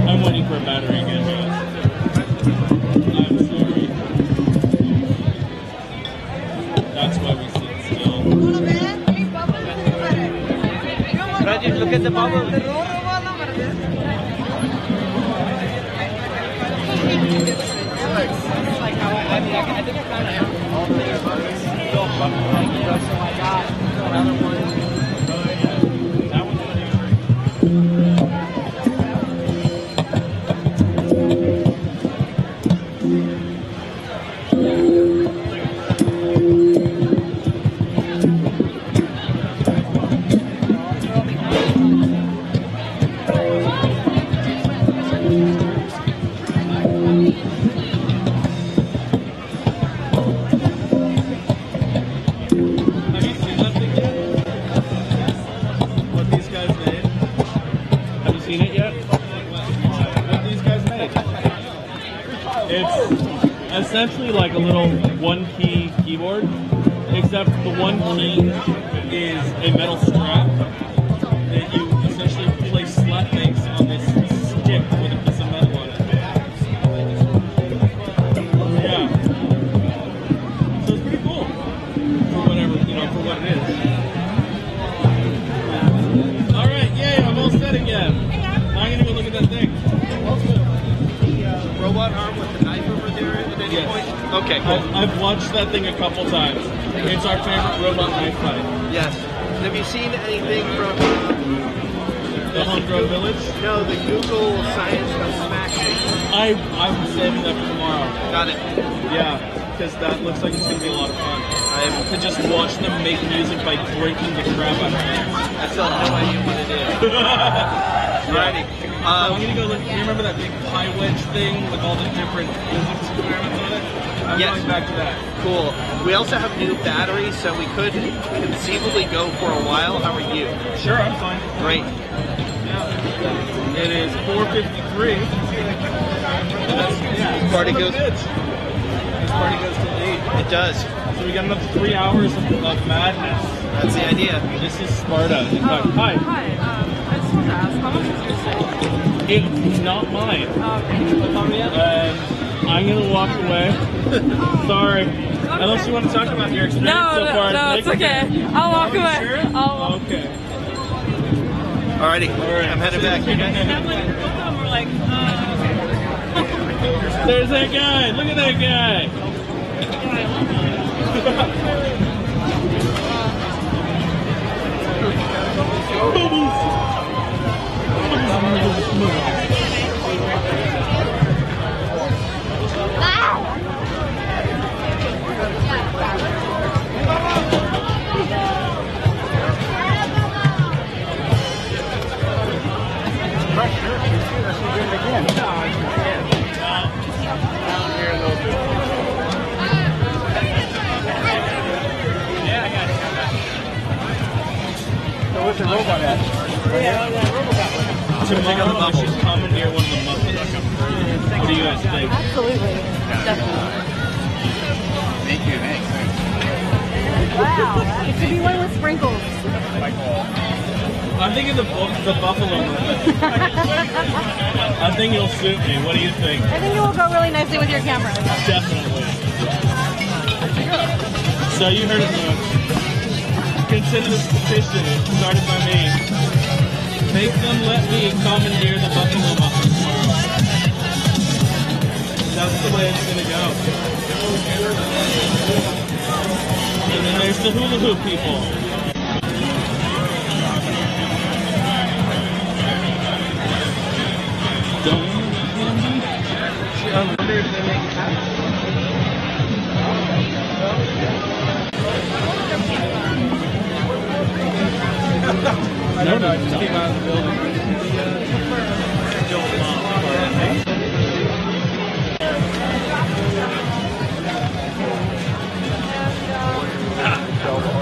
I'm waiting for a battery again, guys. I'm sorry. That's why we sit still. Rajit, look at the bubble. Like how I think I found all the buttons. So I got another one. That one's essentially like a little one-key keyboard, except the one key is a metal strap that you essentially place slap things on this stick with a piece of metal on it. Yeah. So it's pretty cool for whatever, for what it is. All right, yay, I'm all set again. Now I'm gonna go look at that thing. the robot arm with the knife over there at any point? Okay, cool. I've watched that thing a couple times. It's our favorite robot knife fight. Yes. Have you seen anything from the Homegrown Village? No, the Google Science Smash. I was saving that for tomorrow. Got it. Yeah, because that looks like it's going to be a lot of fun. To just watch them make music by breaking the crap out of things. I still have no idea what it is. Alrighty. I'm going to go look. You remember that big pie wedge thing with all the different physics experiments on it? I'm going back to that. Cool. We also have new batteries, so we could conceivably go for a while. How are you? Sure, I'm fine. Great. It is 4:53. This party goes. This party goes till 8. It does. So we got another 3 hours of madness. That's the idea. This is Sparta. Hi. Hi. I just wanted to ask, how much is your stay? It's not mine. Okay. I'm gonna walk away. Sorry. Okay. Unless you want to talk about your experience so far. No, it's okay. I'll walk away. Sure? Okay. Alrighty. All right. I'm headed back. You guys? Both of them were like, There's that guy. Look at that guy. So what's the robot at? To make on the bubbles, commandeer one of the muscles. What do you guys think? Absolutely. Definitely. Thank you, thanks. Wow. It could be one with sprinkles. I'm thinking the buffalo movement. I think it'll suit me. What do you think? I think it will go really nicely with your camera. Definitely. So you heard it, folks. Consider this petition started by me. Make them let me commandeer the buffalo muscle. That's the way it's gonna go. And then there's the hula hoop people. I don't know, I just came out of the building.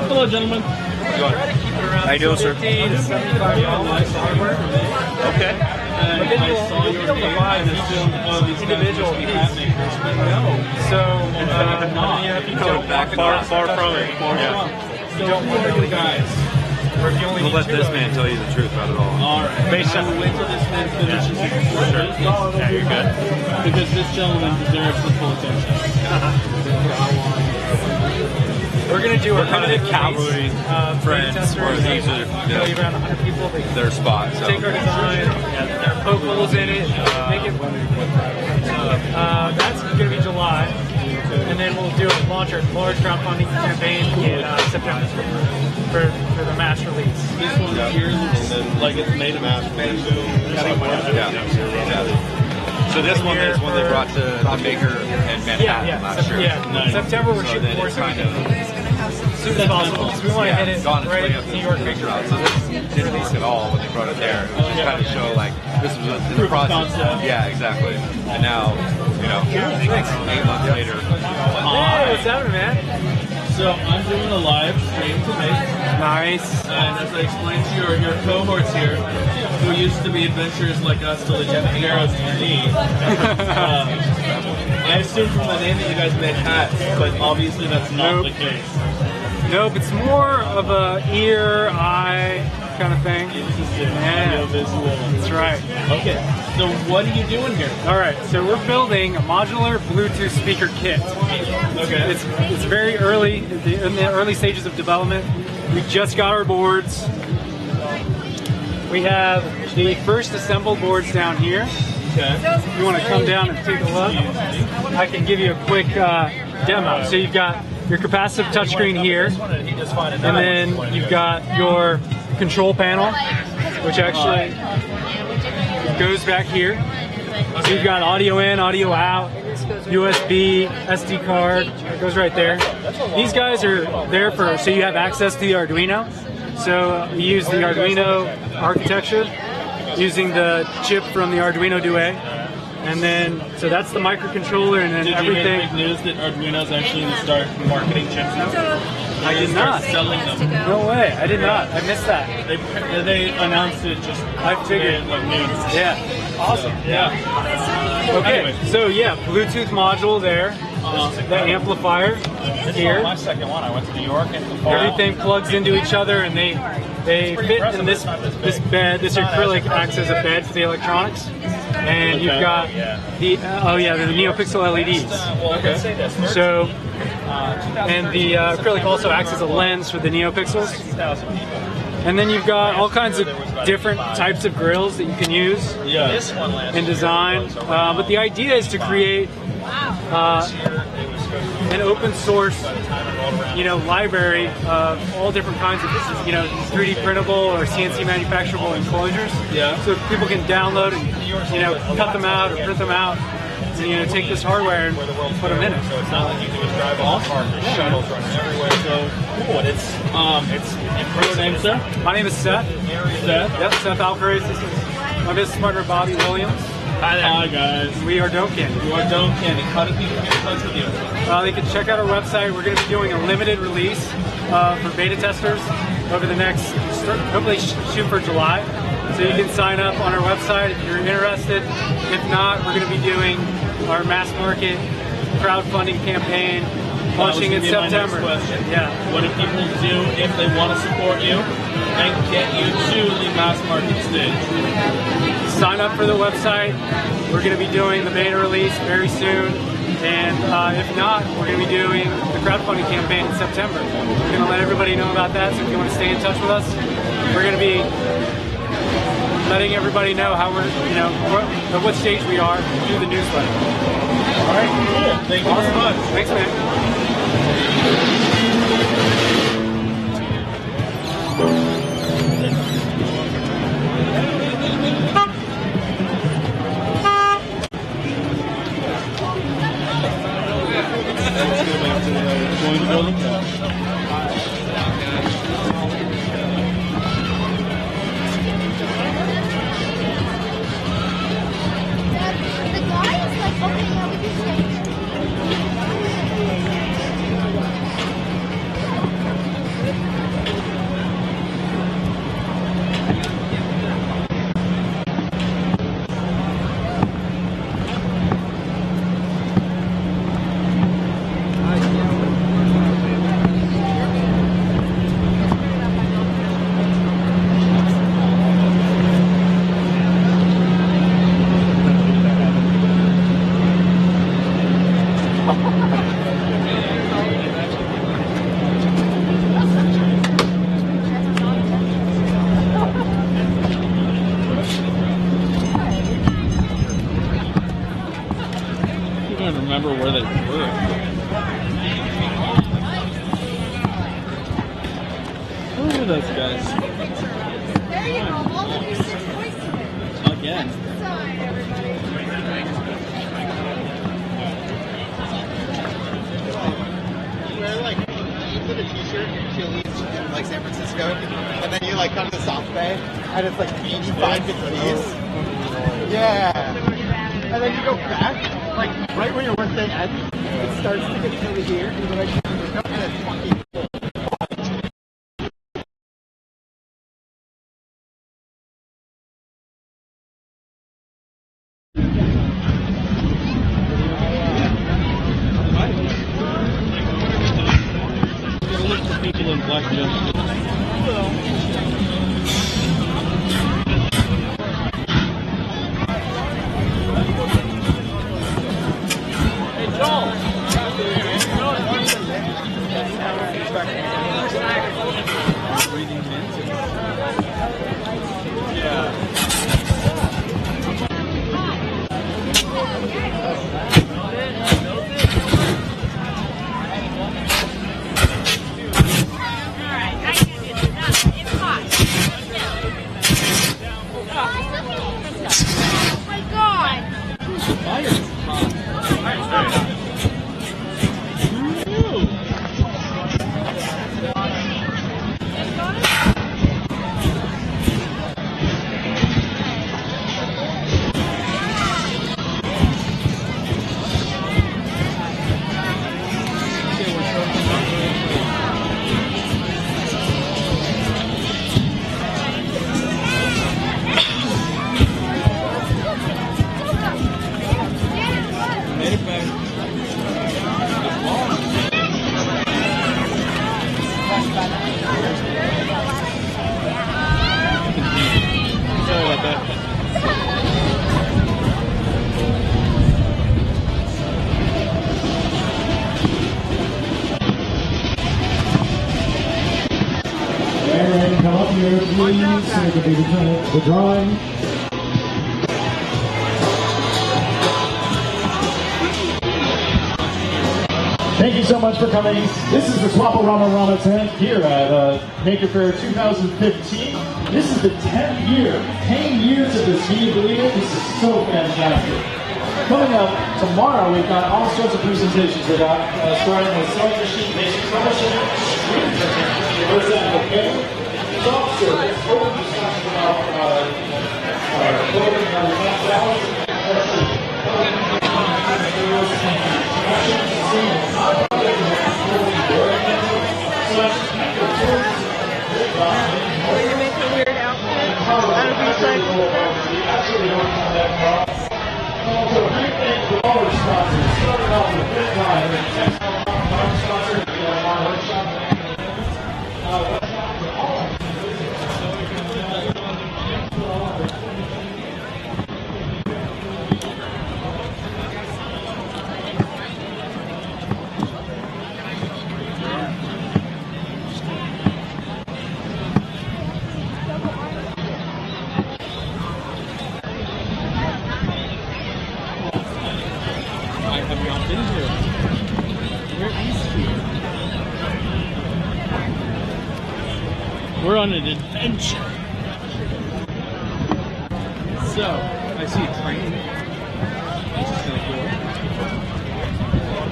Hello, gentlemen. How you doing, sir? Okay. And I saw your game and assumed, oh, these individuals be hat makers. So, Far from it. So who are you guys? We'll let this man tell you the truth about it all. Alright. Wait till this man finishes his business. Yeah, you're good. Because this gentleman deserves the full attention. we're going to do We're kind of the cavalry friends, where these are around 100 people. their spots. So. Take our design, poke holes in it, make it. That's going to be July, and then we'll do a large crowdfunding campaign in September for the mass release. This one here looks like it's made of mass. So this one is one they brought to the Maker in Manhattan last year. Yeah, nice. September we're shooting for kind of soon as possible. So we want to hit it right at New York Maker out. So this didn't work at all when they brought it there. It was kind of show like this was the process. Yeah, exactly. And now, 8 months later. Hey, what's happening, man? So I'm doing a live stream today. Nice. And as I explained to your cohorts here, who used to be adventurers like us to Lieutenant Heroes to me, I assume from the name that you guys made hats, but obviously that's not the case. Nope, it's more of a ear, eye kind of thing. Yeah. Visual. That's right. Okay, so what are you doing here? All right, so we're building a modular Bluetooth speaker kit. Okay. It's very early, in the early stages of development. We just got our boards. We have the first assembled boards down here. Okay. You want to come down and take a look? I can give you a quick demo. So you've got your capacitive touchscreen here, and then you've got your control panel, which actually goes back here. So you've got audio in, audio out, USB, SD card, it goes right there. These guys are there so you have access to the Arduino. So we use the Arduino architecture using the chip from the Arduino Duet. And then, so that's the microcontroller, and then everything. Did you hear the news that Arduino's actually going to start marketing chips now? I did not. Selling them. No way, I did not. I missed that. They announced it just I figured. Yeah. Awesome. Yeah. Okay, Anyway. so yeah, Bluetooth module there. The amplifier here. My second one. I went to New York and Everything plugs into each other, and they fit in this bed. This acrylic acts as a bed for the electronics. And you've got the NeoPixel LEDs. Okay. So, and the acrylic also acts as a lens for the NeoPixels. And then you've got all kinds of different types of grills that you can use and design. But the idea is to create an open source, library of all different kinds of, 3D printable or CNC manufacturable enclosures. Yeah. So people can download and, cut them out or print them out. And, take this hardware and put them in it. So it's not like you can just drive off shuttles running everywhere. So cool. And it's your name, sir? My name is Seth. Seth? Yep, Seth Alcaraz. This is my business partner, Bobby Williams. Hi there. Hi guys. We are Dome Candy. We are Dome Candy. How do people get in touch with you? They can check out our website. We're going to be doing a limited release for beta testers over the next, hopefully shoot for July. So you can sign up on our website if you're interested. If not, we're going to be doing our mass market crowdfunding campaign launching in September. Yeah. What do people do if they want to support you and get you to the mass market stage? Sign up for the website. We're going to be doing the beta release very soon. And if not, we're going to be doing the crowdfunding campaign in September. We're going to let everybody know about that. So if you want to stay in touch with us, we're going to be letting everybody know how we're, at what stage we are through the newsletter. All right, cool. Thank you very much. Thanks, man. Going to building? I don't remember where they were. Look at those guys. There you go. All of your 6 points today. Again. Sorry, everybody. Wear like you put a t-shirt in Chili's in like San Francisco, and then you like come to South Bay, and it's like 85 degrees. Yeah. And then you go back, like right where your workday ends, it starts to get chilly here, and you're like, and it's fucking cold. Look for people in black jumpsuits. Hey, Joel. chair, please, so we can do the drawing. Thank you so much for coming. This is the Swap-A-Rama Rama tent here at Maker Faire 2015. This is the 10th year. 10 years of this. Can you believe it? This is so fantastic. Coming up tomorrow, we've got all sorts of presentations. We've got starting with sewing machine, basic troubleshooting, screen printing, reverse repair, soft service, open discussion about clothing and textiles, Way to make a weird outfit out of recycled stuff. Also, a big thank you to all our sponsors. Starting off with Big Time, and Textile sponsor, the workshop. We're on an adventure. So, I see a train. This is kind of cool.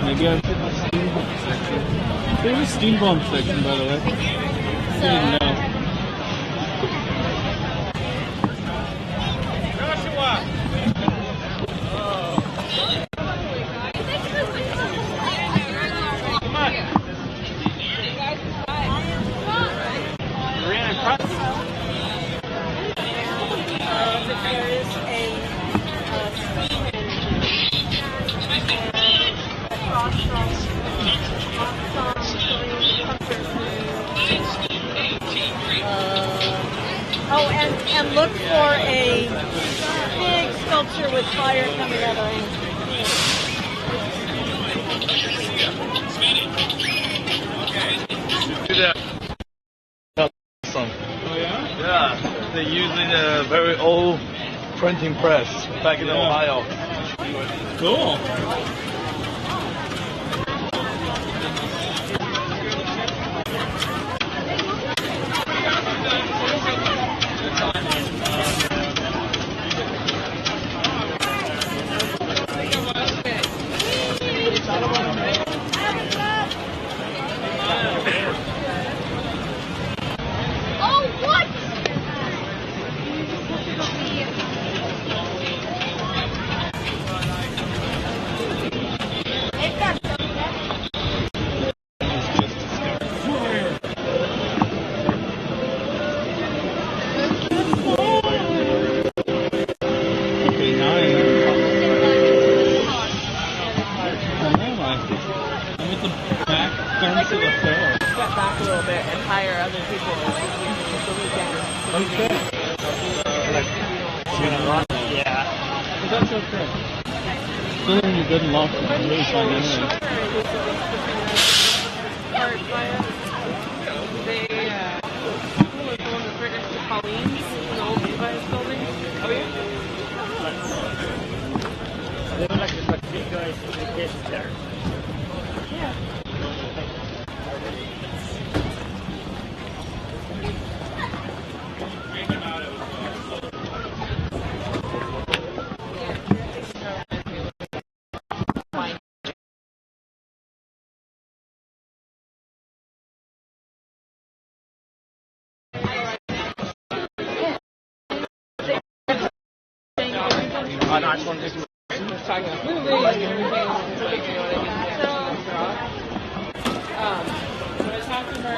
Maybe I'm in the steampunk section. There's a steampunk section, by the way. I didn't know. Oh, and look for a big sculpture with fire coming out of it. Do that. Awesome. Oh yeah? Yeah, they're using a very old printing press back in Ohio. Cool. Oh, what? Step back a little bit and hire other people the weekend. Okay. Yeah. But that's okay. Still in a good luck. I'm really fine anyway. They, people are going to British to Colleen's, an old Levi's building. Oh, yeah? They were like the big guys with the kids there. Yeah. Oh, no, I just want to do some Talking about movies and everything. So I was talking to her.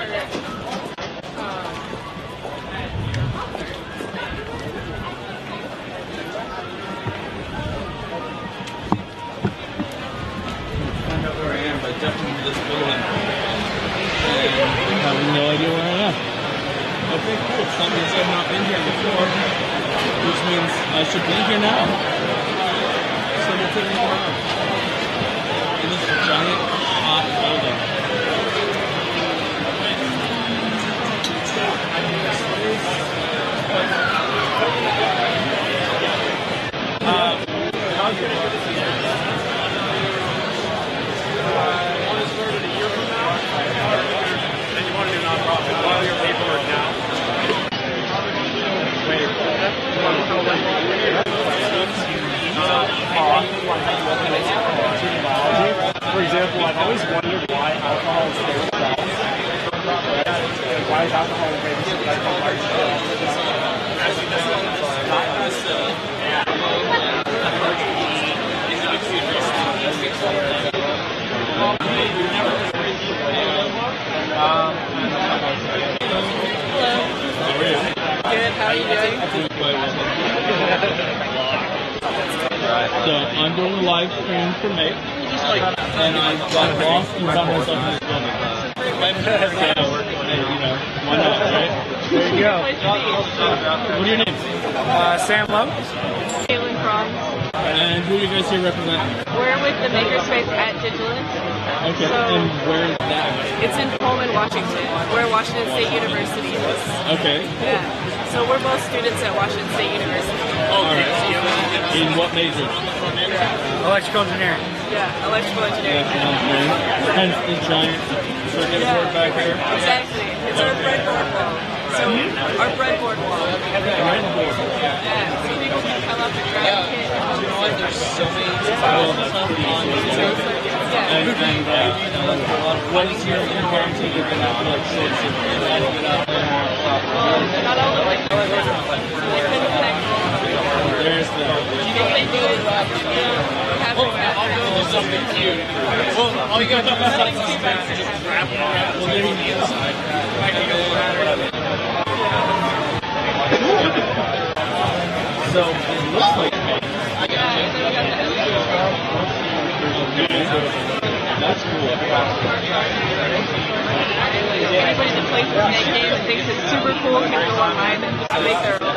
Find out where I am by jumping into this building. And having no idea where I am. Okay, cool. That means I've not been here before. Which means I should be here now. Someone take me around. In this giant, hot building. Want to start it a year from now? And you want to do nonprofit? File your paperwork now. Wait. For example, I've always wondered why alcohol is very strong. Why is alcohol very Good, how are you doing? So I'm doing a live stream for May, and I got lost and found myself in this building. So, you know, why not, right? There you go. What are your names? Sam Love. Caitlin Cron. And who are you guys here representing? We're with the Makerspace at Digiland. Okay, So, and where is that? it's in Pullman, Washington, where Washington State University is. Okay. Yeah. So we're both students at Washington State University. In what major? Electrical engineering. Yeah, electrical engineering. Hence the giant circuit board back here. Exactly. It's our breadboard wall. So our breadboard wall. Breadboard. Yeah. So people can come up and grab a kit. There's so many files. And what is your guarantee you're going to have like six and Not all of like there's the I'll build something cute. Well, all you gotta do is just wrap it around. Well, maybe the inside. So it looks like that's cool. Anybody that plays this Make game and thinks it's super cool can go online and just make their own.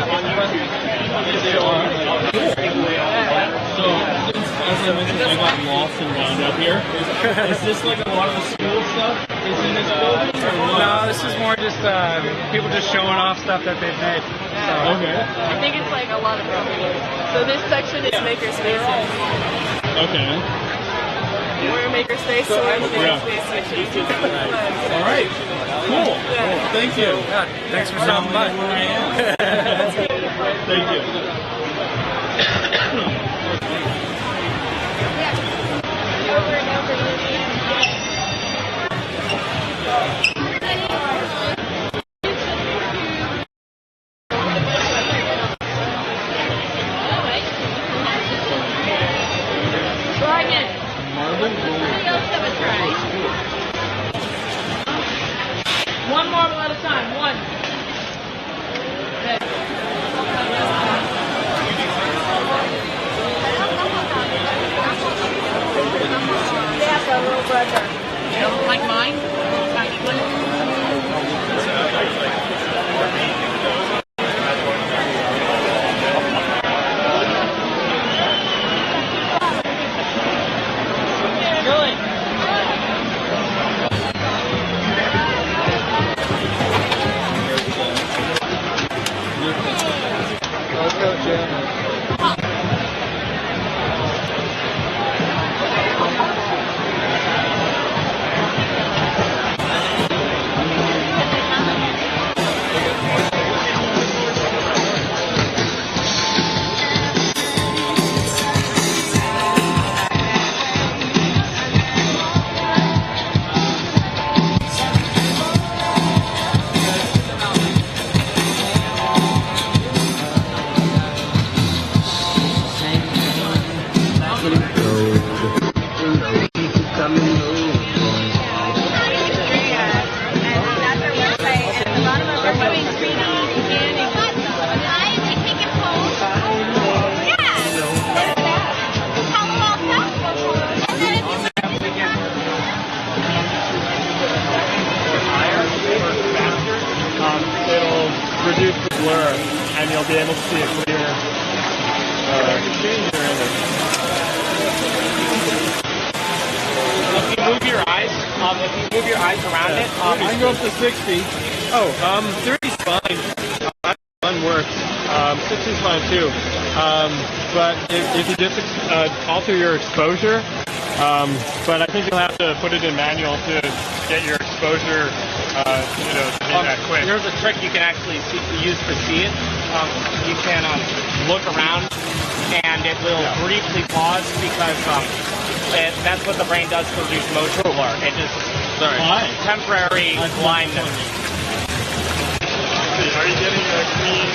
So, as I mentioned, I got lost and wound up here. Is this like a lot of the school stuff? Is in this building? No, this is more just people just showing off stuff that they've made. So. Okay. I think it's like a lot of companies. So this section is Makerspaces. Okay. We're a Makerspace, so we're in the Makerspace section. All right. Cool. Well, thank you. Thanks for stopping by. Where I am. Thank you. Over and over again. Try again. Somebody else have a try. One marble at a time. One. Okay. Yeah, a little brother. You don't like mine? Tiny one? Let's go, Jim. It'll reduce the blur, and you'll be able to see a clearer If you move your eyes, around it, I can go up to 60. Oh, 30's fine. One works. 60's fine too. But if you just alter your exposure, but I think you'll have to put it in manual to get your exposure, to be that quick. There's a trick you can actually use to see it. You can look around, and it will briefly pause because that's what the brain does to reduce motion blur. It just temporary blindness. Are you getting a clean?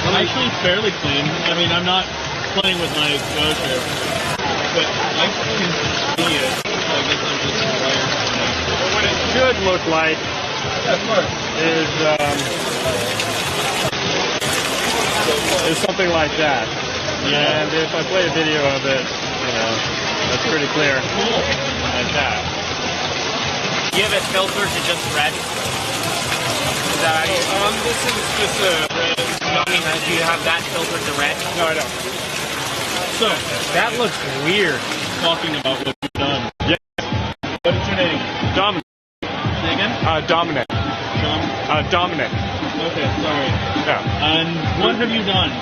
Actually, fairly clean. I mean, I'm not playing with my exposure, but I can see it. I guess I'm just wired. What it should look like is something like that. Yeah. And if I play a video of it, that's pretty clear. Like that. Do you have it filtered to just red? Is that how you? This is just a red. No, I mean, do you have that filtered to red? No, I don't. So, that looks weird. Talking about what you've done. Yeah. What is your name? Dominic. Say again? Dominic. Dominic. Okay, sorry. Yeah. And what have you done?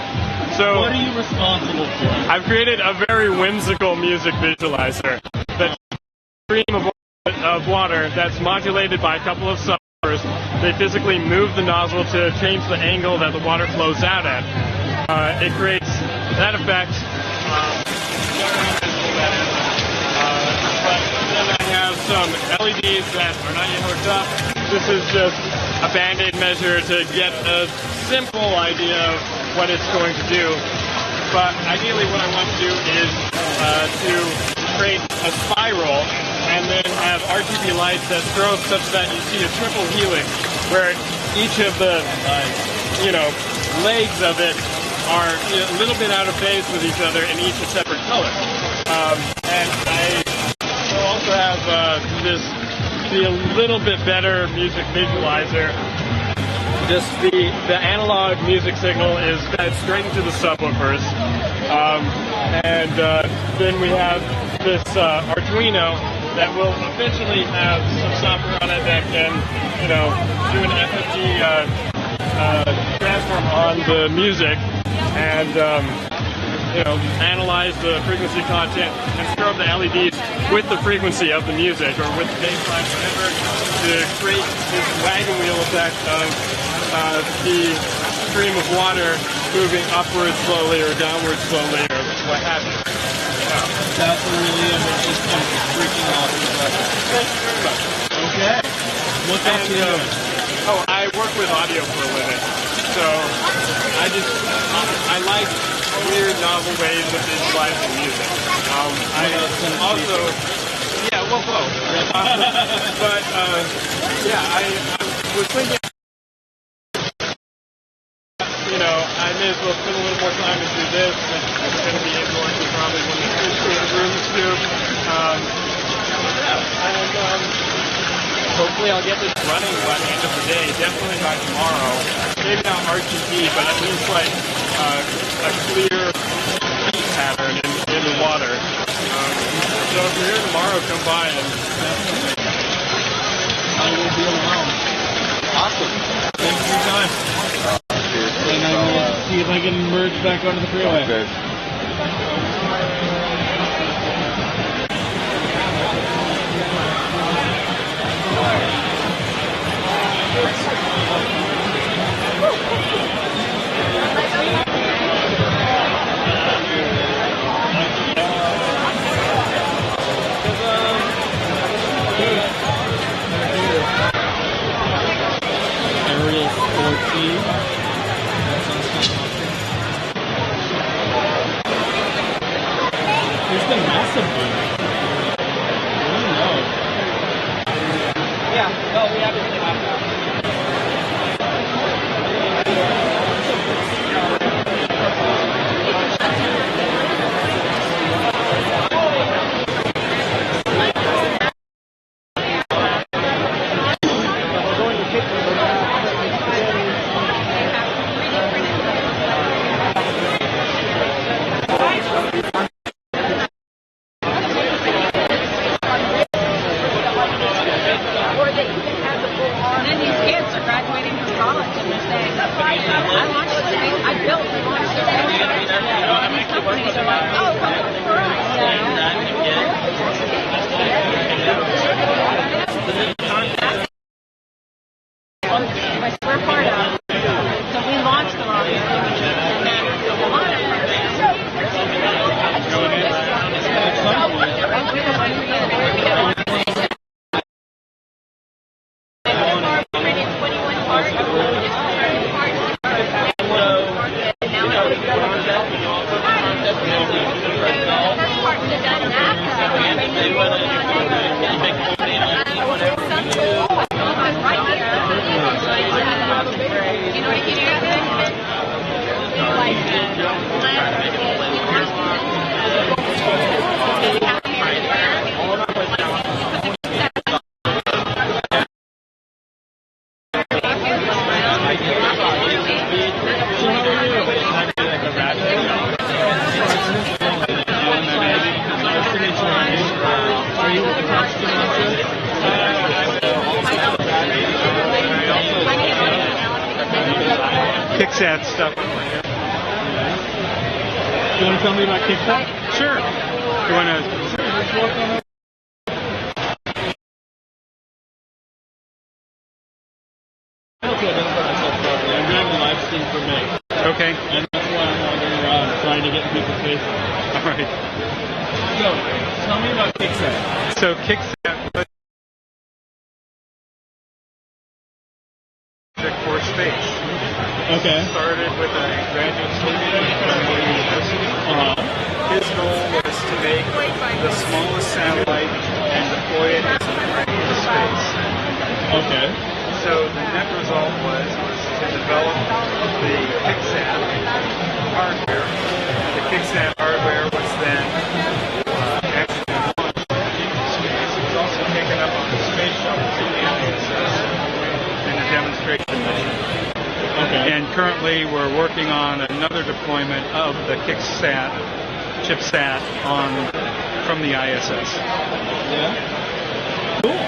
So, what are you responsible for? I've created a very whimsical music visualizer that stream of water that's modulated by a couple of subwoofers. They physically move the nozzle to change the angle that the water flows out at. It creates that effect. But then I have some LEDs that are not yet hooked up. This is just a band-aid measure to get a simple idea of what it's going to do. But ideally what I want to do is to create a spiral and then have RGB lights that strobe such that you see a triple helix where each of the legs of it are a little bit out of phase with each other and each a separate color. And I will also have this be a little bit better music visualizer. Just the analog music signal is fed straight into the subwoofers. And then we have this Arduino that will eventually have some software on it that can, do an FFT transform on the music and, analyze the frequency content and strobe the LEDs with the frequency of the music or with the baseline, whatever, to create this wagon wheel effect of the stream of water moving upwards slowly or downwards slowly or what have you. That's really interesting. Freaking awesome. Thank you very much. Okay. What else are you doing? I work with audio for a living. So I like weird novel ways of visualizing music. I also, well, both. But I was thinking, I may as well spend a little more time and do this. It's going to be indoors and probably when the kids go to the rooms too. Hopefully I'll get this running by the end of the day. Definitely by tomorrow. Maybe not RGB, but at least like a clear beat pattern in the water. So if you're here tomorrow, come by and I will be around. Awesome. Thanks for your time. And I will see if I can merge back onto the freeway. Okay. Aerial 14. There's the massive one. I don't know. Yeah, no, we actually have that. that stuff. Do you want to tell me about Kickstart? Sure. You want to? I'm doing a live stream for May. Okay. And that's why I'm wandering around trying to get in people's faces. All right. So, tell me about Kickstart. So Kickstart was for space. Okay. Started with a graduate student from the university. His goal was to make the smallest satellite and deploy it into space. Okay. So the net result was to develop the KickSat hardware. The KickSat hardware was then actually launched into space. It was also taken up on the space shuttle to the ISS in a demonstration mission. Okay. And currently we're working on another deployment of the KickSat chipsat from the ISS. Yeah. Cool.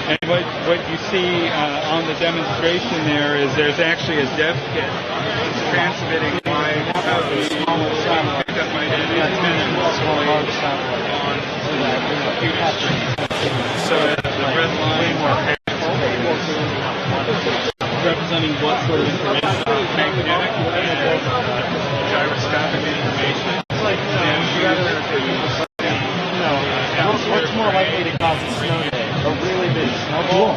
And what you see on the demonstration there is there's actually a dev kit transmitting live the smallest satellite that might end in 10 and large satellite on the computer screen. So the red line representing what sort of information? Magnetic and gyroscopic information. What's more likely to cause a snow day? A really big snowball?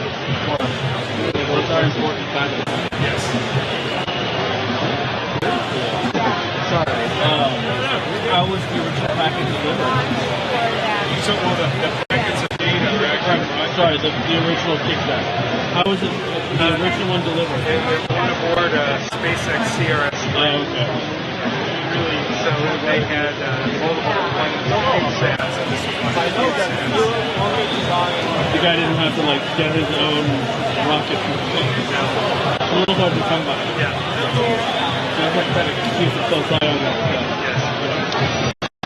What's our important factor? Yes. Sorry. How was the original package delivered? So, well, the packets of data are actually... Sorry, the original Kickstart. How was it, the original one delivered? It went aboard a SpaceX CRS. Oh, okay. Really, so they had multiple deployments of KickSats, and this was one of the KickSats. The guy didn't have to, like, get his own rocket from space. It's a little hard to come by. Yeah. So I've got to keep a close eye on that stuff. Yes.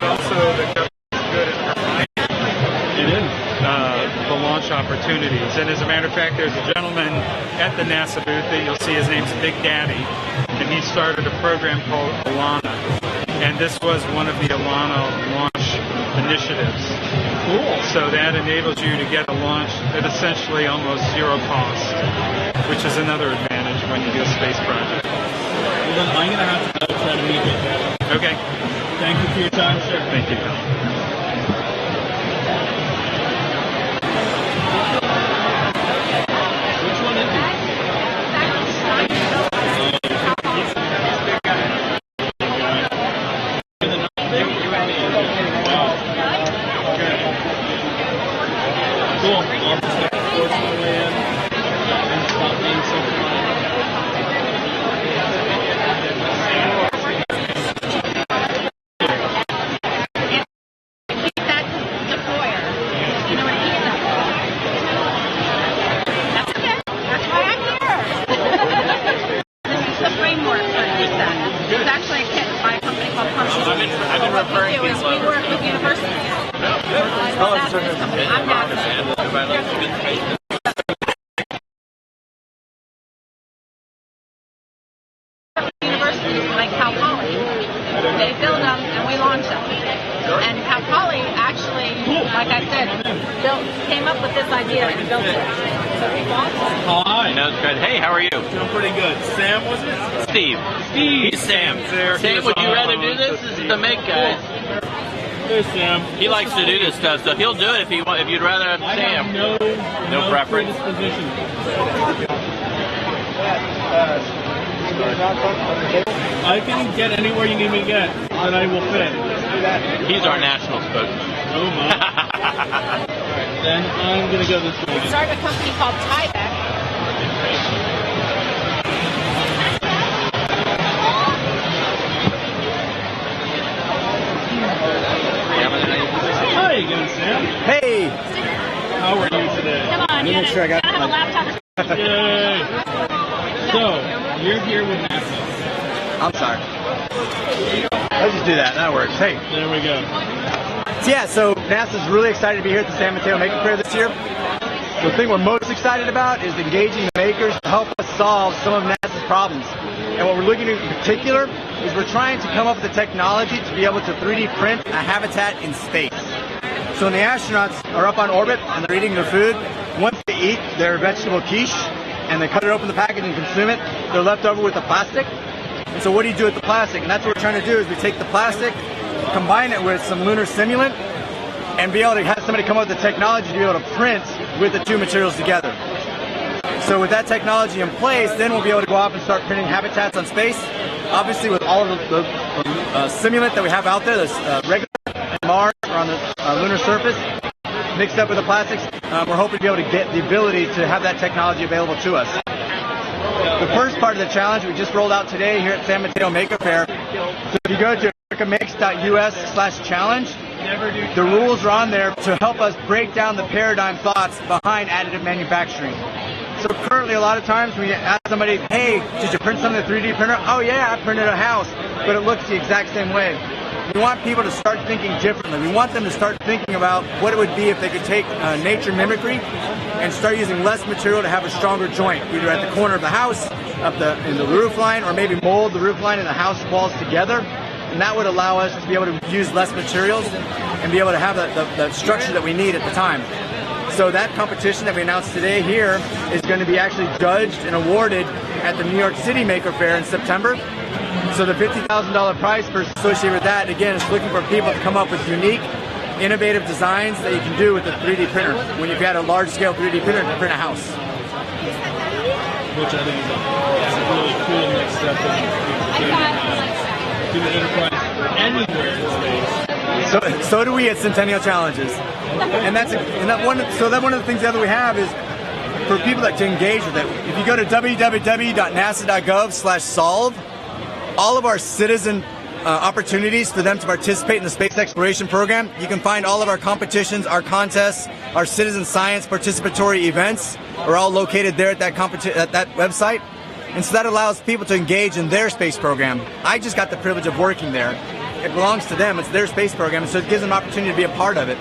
Also, the government is good at providing the launch opportunities. And as a matter of fact, there's a gentleman at the NASA booth that you'll see, his name's Big Daddy, and he started a program called Alana. And this was one of the Alana launch initiatives. Cool. So that enables you to get a launch at essentially almost zero cost, which is another advantage when you do a space project. Well, then I'm going to have to try to meet with you. Okay. Thank you for your time, sir. Thank you. Which one is it? Cool. I'll just get the force my way in and stop being so I've been referring to we work with universities. I'm universities like Cal Poly. They build them and we launch them. And Cal Poly actually, like I said, came up with this idea and built it. So we launched it. Hi. No, it's good. Hey, how are you? Doing pretty good. Sam, was it? Steve. He's Sam. Sam, would you rather do this? This is the make guy. There's Sam. He likes to do this stuff, so he'll do it if you'd rather have Sam. No preference. predisposition. I can get anywhere you need me to get, and I will fit. He's our national spokesman. Oh my. Alright, then I'm gonna go this way. We started a company called Tyvek. How are you doing, Sam? Hey! How are you today? Come on, Let me make sure I got gotta have a laptop. Yay! So, you're here with NASA. I'm sorry. Let's just do that. That works. Hey. There we go. So NASA's really excited to be here at the San Mateo Maker Faire this year. The thing we're most excited about is engaging the makers to help us solve some of NASA's problems. And what we're looking at in particular is we're trying to come up with the technology to be able to 3D print a habitat in space. So when the astronauts are up on orbit and they're eating their food, once they eat their vegetable quiche and they cut it open the package and consume it, they're left over with the plastic. And so what do you do with the plastic? And that's what we're trying to do is we take the plastic, combine it with some lunar simulant, and be able to have somebody come up with the technology to be able to print with the two materials together. So with that technology in place, then we'll be able to go off and start printing habitats on space. Obviously with all of the simulant that we have out there, there's regular Mars or on the lunar surface, mixed up with the plastics, we're hoping to be able to get the ability to have that technology available to us. The first part of the challenge we just rolled out today here at San Mateo Maker Faire. So if you go to americamakes.us/challenge, the rules are on there to help us break down the paradigm thoughts behind additive manufacturing. So currently a lot of times when you ask somebody, hey, did you print something with a 3D printer? Oh yeah, I printed a house, but it looks the exact same way. We want people to start thinking differently. We want them to start thinking about what it would be if they could take nature mimicry and start using less material to have a stronger joint, either at the corner of the house, in the roof line, or maybe mold the roof line and the house walls together. And that would allow us to be able to use less materials and be able to have the structure that we need at the time. So that competition that we announced today here is going to be actually judged and awarded at the New York City Maker Faire in September. So the $50,000 prize purse associated with that, again, is looking for people to come up with unique, innovative designs that you can do with a 3D printer when you've got a large-scale 3D printer to print a house. Which I think is a really cool next step to the enterprise anywhere in space. So do we at Centennial Challenges. And one of the things that we have is for people that to engage with it. If you go to www.nasa.gov/solve, all of our citizen opportunities for them to participate in the space exploration program, you can find all of our competitions, our contests, our citizen science participatory events are all located there at that website. And so that allows people to engage in their space program. I just got the privilege of working there. It belongs to them. It's their space program, so it gives them an opportunity to be a part of it.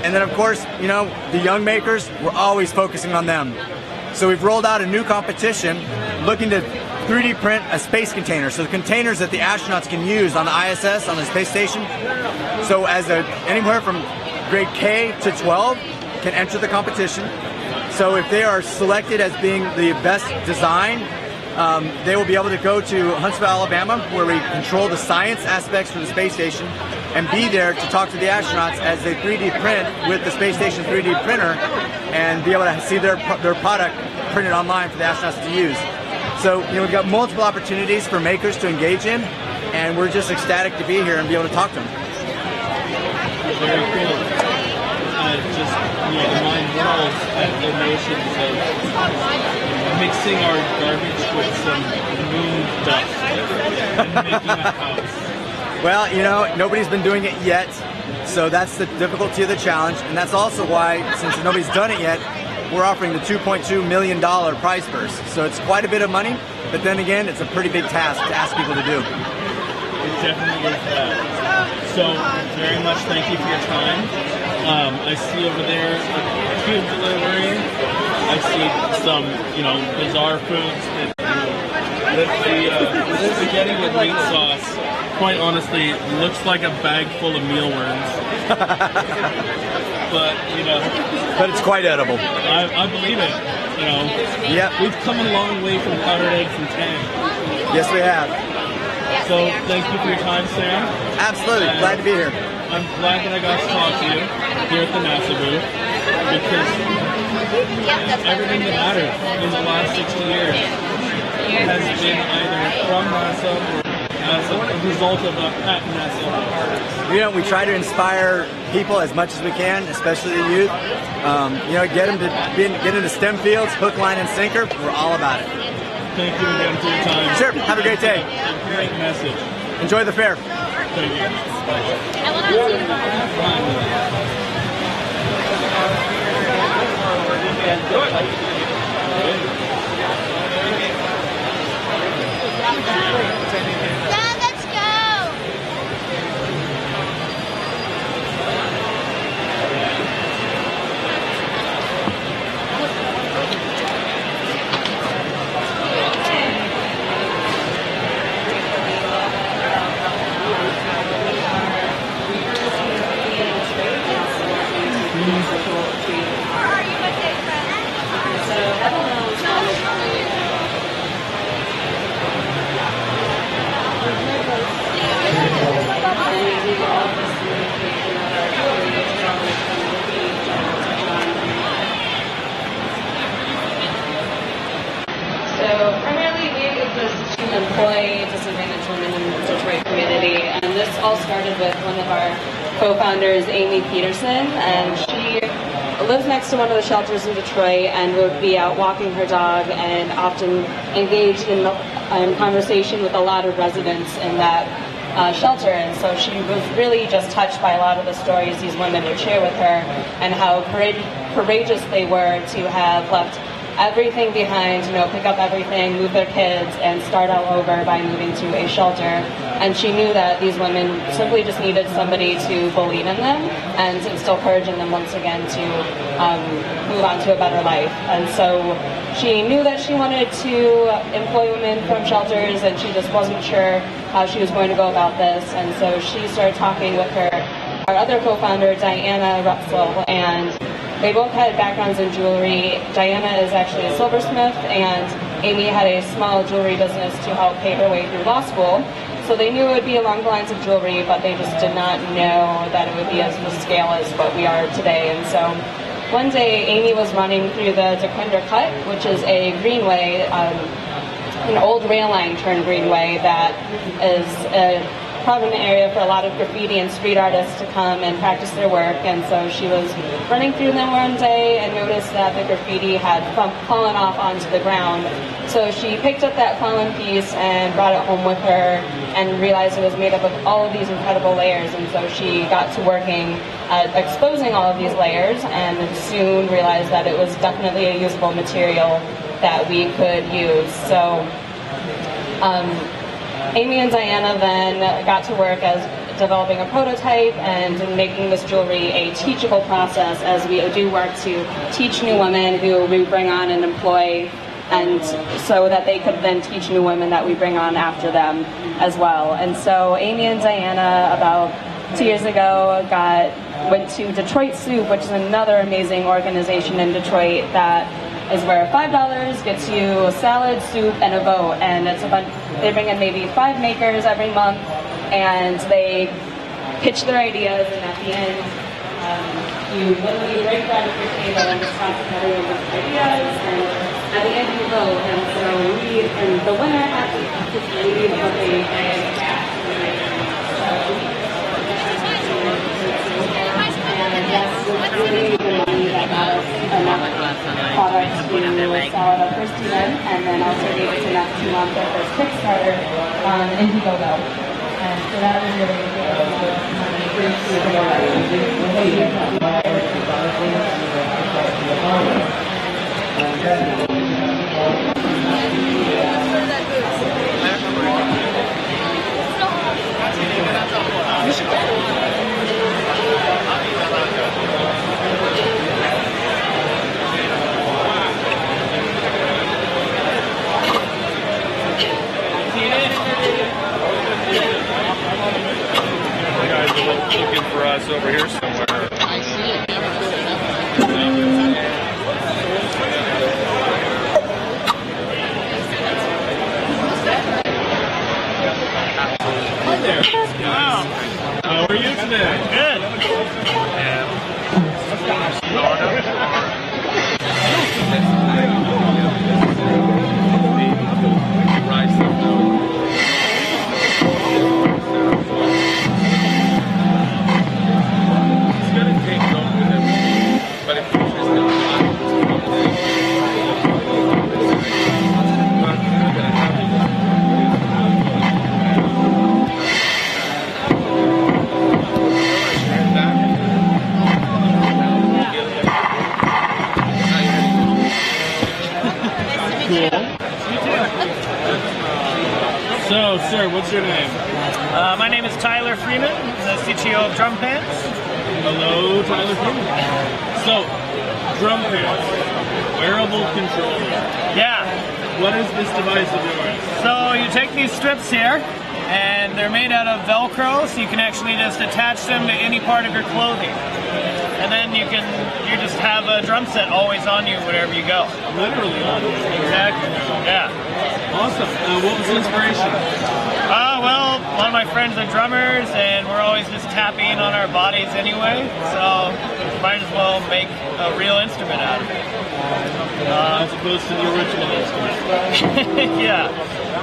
And then, of course, you know, the young makers, we're always focusing on them. So we've rolled out a new competition looking to 3D print a space container. So the containers that the astronauts can use on the ISS, on the space station. So anywhere from grade K to 12 can enter the competition. So if they are selected as being the best design, they will be able to go to Huntsville, Alabama, where we control the science aspects for the space station, and be there to talk to the astronauts as they 3D print with the space station 3D printer, and be able to see their product printed online for the astronauts to use. So, you know, we've got multiple opportunities for makers to engage in, and we're just ecstatic to be here and be able to talk to them. Very cool. Just, you know, the mind whirls at the notions of mixing our garbage with some moon dust and making a house. Well, you know, nobody's been doing it yet, so that's the difficulty of the challenge, and that's also why, since nobody's done it yet, we're offering the $2.2 million prize purse. So it's quite a bit of money, but then again, it's a pretty big task to ask people to do. It definitely is that. So, very much thank you for your time. I see over there a food delivery. I see some, you know, bizarre foods. The spaghetti with meat sauce, quite honestly, looks like a bag full of mealworms. But, you know. But it's quite edible. I believe it. You know. Yep. We've come a long way from powdered eggs and tang. Yes, we have. So, thank you for your time, Sam. Absolutely. Glad to be here. I'm glad that I got to talk to you here at the NASA booth, because everything that mattered in the last 60 years has been either from NASA or as a result of at NASA. You know, we try to inspire people as much as we can, especially the youth. You know, get them to get into STEM fields, hook, line, and sinker. We're all about it. Thank you again for your time. Sure. Have a great day. Great message. Enjoy the fair. Thank you. Let's go. all started with one of our co-founders, Amy Peterson, and she lives next to one of the shelters in Detroit and would be out walking her dog and often engaged in conversation with a lot of residents in that shelter. And so she was really just touched by a lot of the stories these women would share with her and how courageous they were to have left everything behind, pick up everything, move their kids, and start all over by moving to a shelter. And she knew that these women simply just needed somebody to believe in them and to instill courage in them once again to move on to a better life. And so she knew that she wanted to employ women from shelters, and she just wasn't sure how she was going to go about this. And so she started talking with our other co-founder, Diana Rupsel, and they both had backgrounds in jewelry. Diana is actually a silversmith, and Amy had a small jewelry business to help pay her way through law school. So they knew it would be along the lines of jewelry, but they just did not know that it would be as the scale as what we are today. And so one day, Amy was running through the DeQuinder Cut, which is a greenway, an old rail line turned greenway that is a prominent area for a lot of graffiti and street artists to come and practice their work. And so she was running through them one day and noticed that the graffiti had fallen off onto the ground. So she picked up that fallen piece and brought it home with her and realized it was made up of all of these incredible layers. And so she got to working at exposing all of these layers and soon realized that it was definitely a usable material that we could use. So Amy and Diana then got to work as developing a prototype and making this jewelry a teachable process, as we do work to teach new women who we bring on and employ, and so that they could then teach new women that we bring on after them as well. And so Amy and Diana, about 2 years ago, went to Detroit Soup, which is another amazing organization in Detroit that is where $5 gets you a salad, soup, and a vote. And it's they bring in maybe 5 makers every month, and they pitch their ideas, and at the end, you literally break that at your table and discuss everyone's ideas, and at the end you vote. And so the winner has to leave with a cash. And that's really the money that got us enough product to sell at our first event, and then also gave us enough to launch our first Kickstarter on Indiegogo. And so that was really looking for us over here somewhere. I see it. Hi there. Wow. How are you today? Good. So, sir, what's your name? My name is Tyler Freeman, the CTO of Drum Pants. Hello, Tyler Freeman. So, Drum Pants, wearable controller. Yeah. What is this device of yours? So you take these strips here, and they're made out of Velcro, so you can actually just attach them to any part of your clothing. And then you just have a drum set always on you wherever you go. Literally on you. Exactly. Yeah. Awesome. What was the inspiration? Well, one of my friends are drummers, and we're always just tapping on our bodies anyway, so might as well make a real instrument out of it. As opposed to the original instrument. Yeah.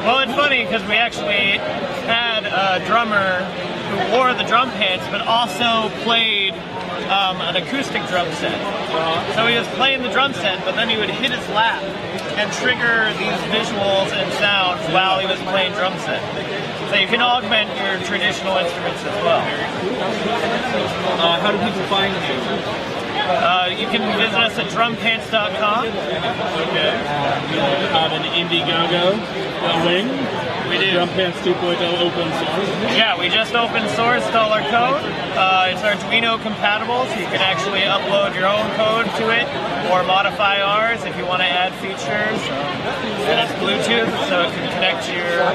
Well, it's funny because we actually had a drummer who wore the drum pants, but also played an acoustic drum set. So he was playing the drum set, but then he would hit his lap and trigger these visuals and sounds while he was playing drum set. So you can augment your traditional instruments as well. How do people find you? You can visit us at drumpants.com. Okay. Have an Indiegogo wing. We do. Drum Pants 2.0 open source. Yeah, we just open sourced all our code. It's Arduino compatible, so you can actually upload your own code to it or modify ours if you want to add features. And it's Bluetooth, so it can connect to your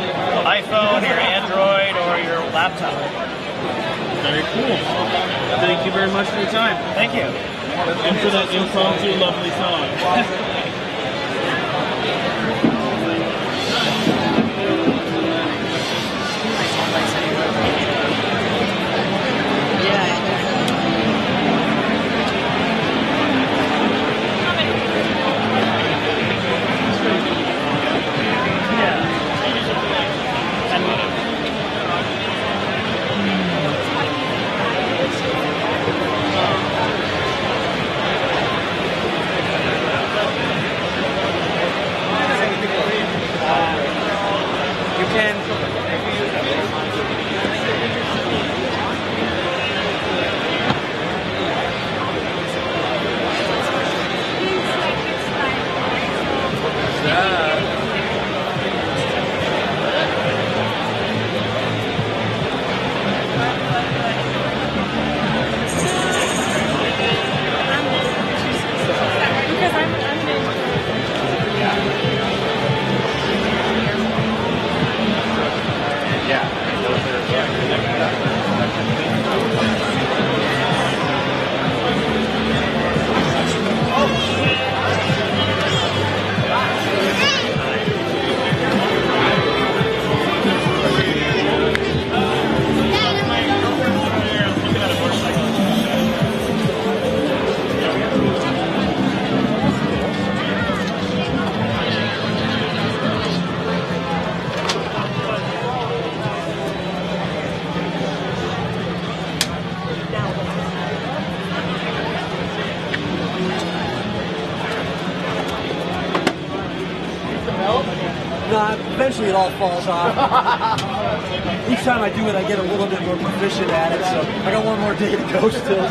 iPhone, your Android, or your laptop. Very cool. Thank you very much for your time. Thank you. And for that impromptu lovely song. No, eventually it all falls off. Each time I do it, I get a little bit more proficient at it, so I got one more day to go still.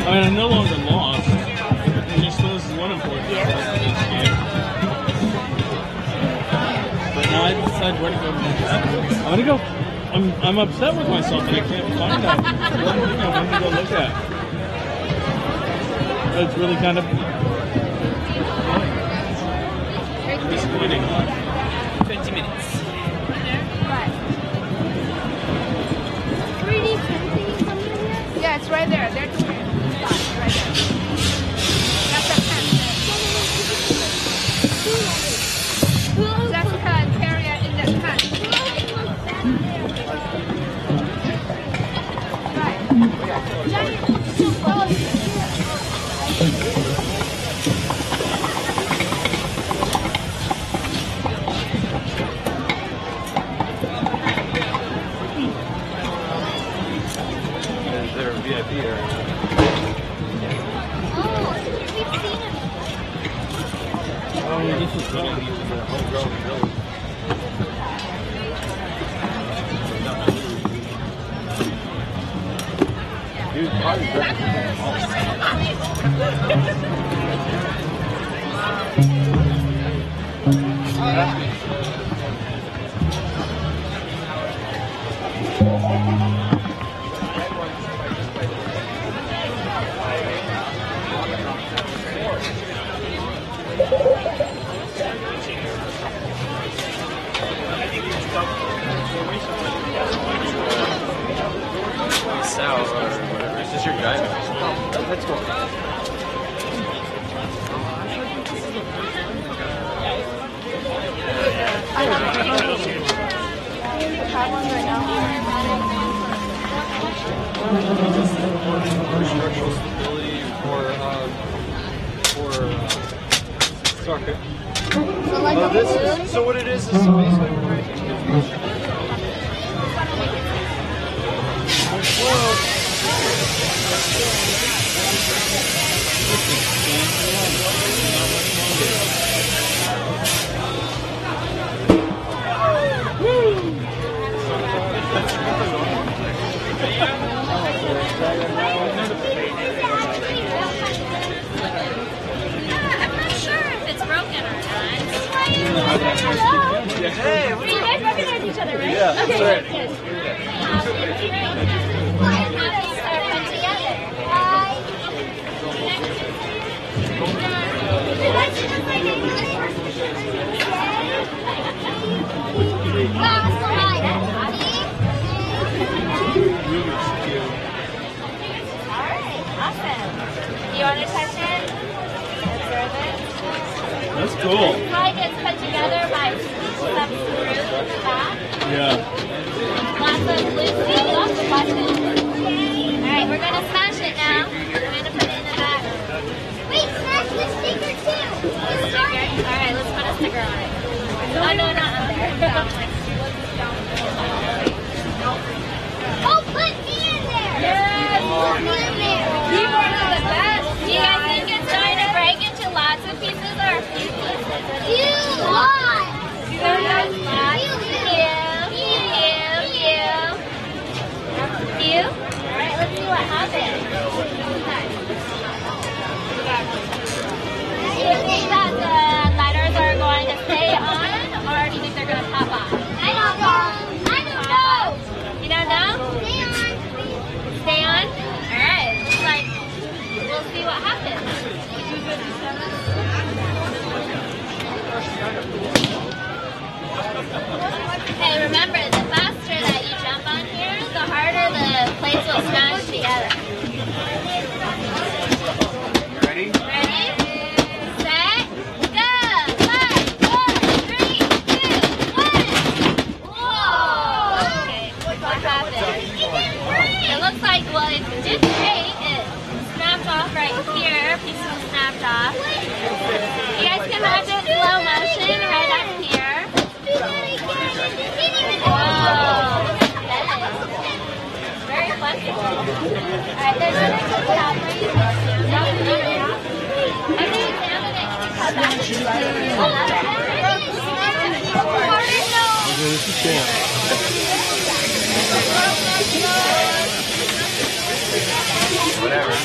I mean, I'm no longer lost. I just know this is one important aspect of each game. But now I decide where to go next. I'm gonna go. I'm upset with myself that I can't find that one thing I wanted to go look at. it's really kind of disappointing. 20 minutes. 3D printing something here? Yeah, it's right there. They're doing it. It's right there. That's the pen. Jessica and Terry are in the pen. Is there a VIP area? Oh, this is really neat for a homegrown village. Dude, probably better South or whatever. It's just your driving. That's cool. Structural stability for socket. So what it is basically I'm not sure if it's broken or not. Hey, So you guys recognize each other, right? Yeah, Okay, that's right. good. How do you start them together? Hi. Awesome. You want to touch it? Observe it? That's cool. Slide gets put together by some screws in the back. Yeah. Lots of loose seals off the button. Alright, we're going to smash it now. We're going to put it in the back. Wait, smash the sticker too. Alright, let's put a sticker on it. Oh, no, not on there. Oh, put me in there. Yes, put me in there. You are the best. Do you guys think it's going to break into lots of pieces or a few pieces? Lots. Few. Alright, let's see what happens. Do you think that the lighters are going to stay on, or do you think they're going to pop off? I don't know. You don't know? Stay on. Stay on? Alright, looks like we'll see what happens. Hey, remember, the faster that you jump on here, the harder the plates will smash together. ready? Ready? Set, go! 5, 4, 3, 2, 1. Whoa! Okay, what happened? It looks like, well, it did break. It snapped off right here. Pieces snapped off. You guys can watch it slow motion right up here. Whoa! Very flexible. Alright, there's another top where you can examine it. Can you cut back? This is cool. Whatever.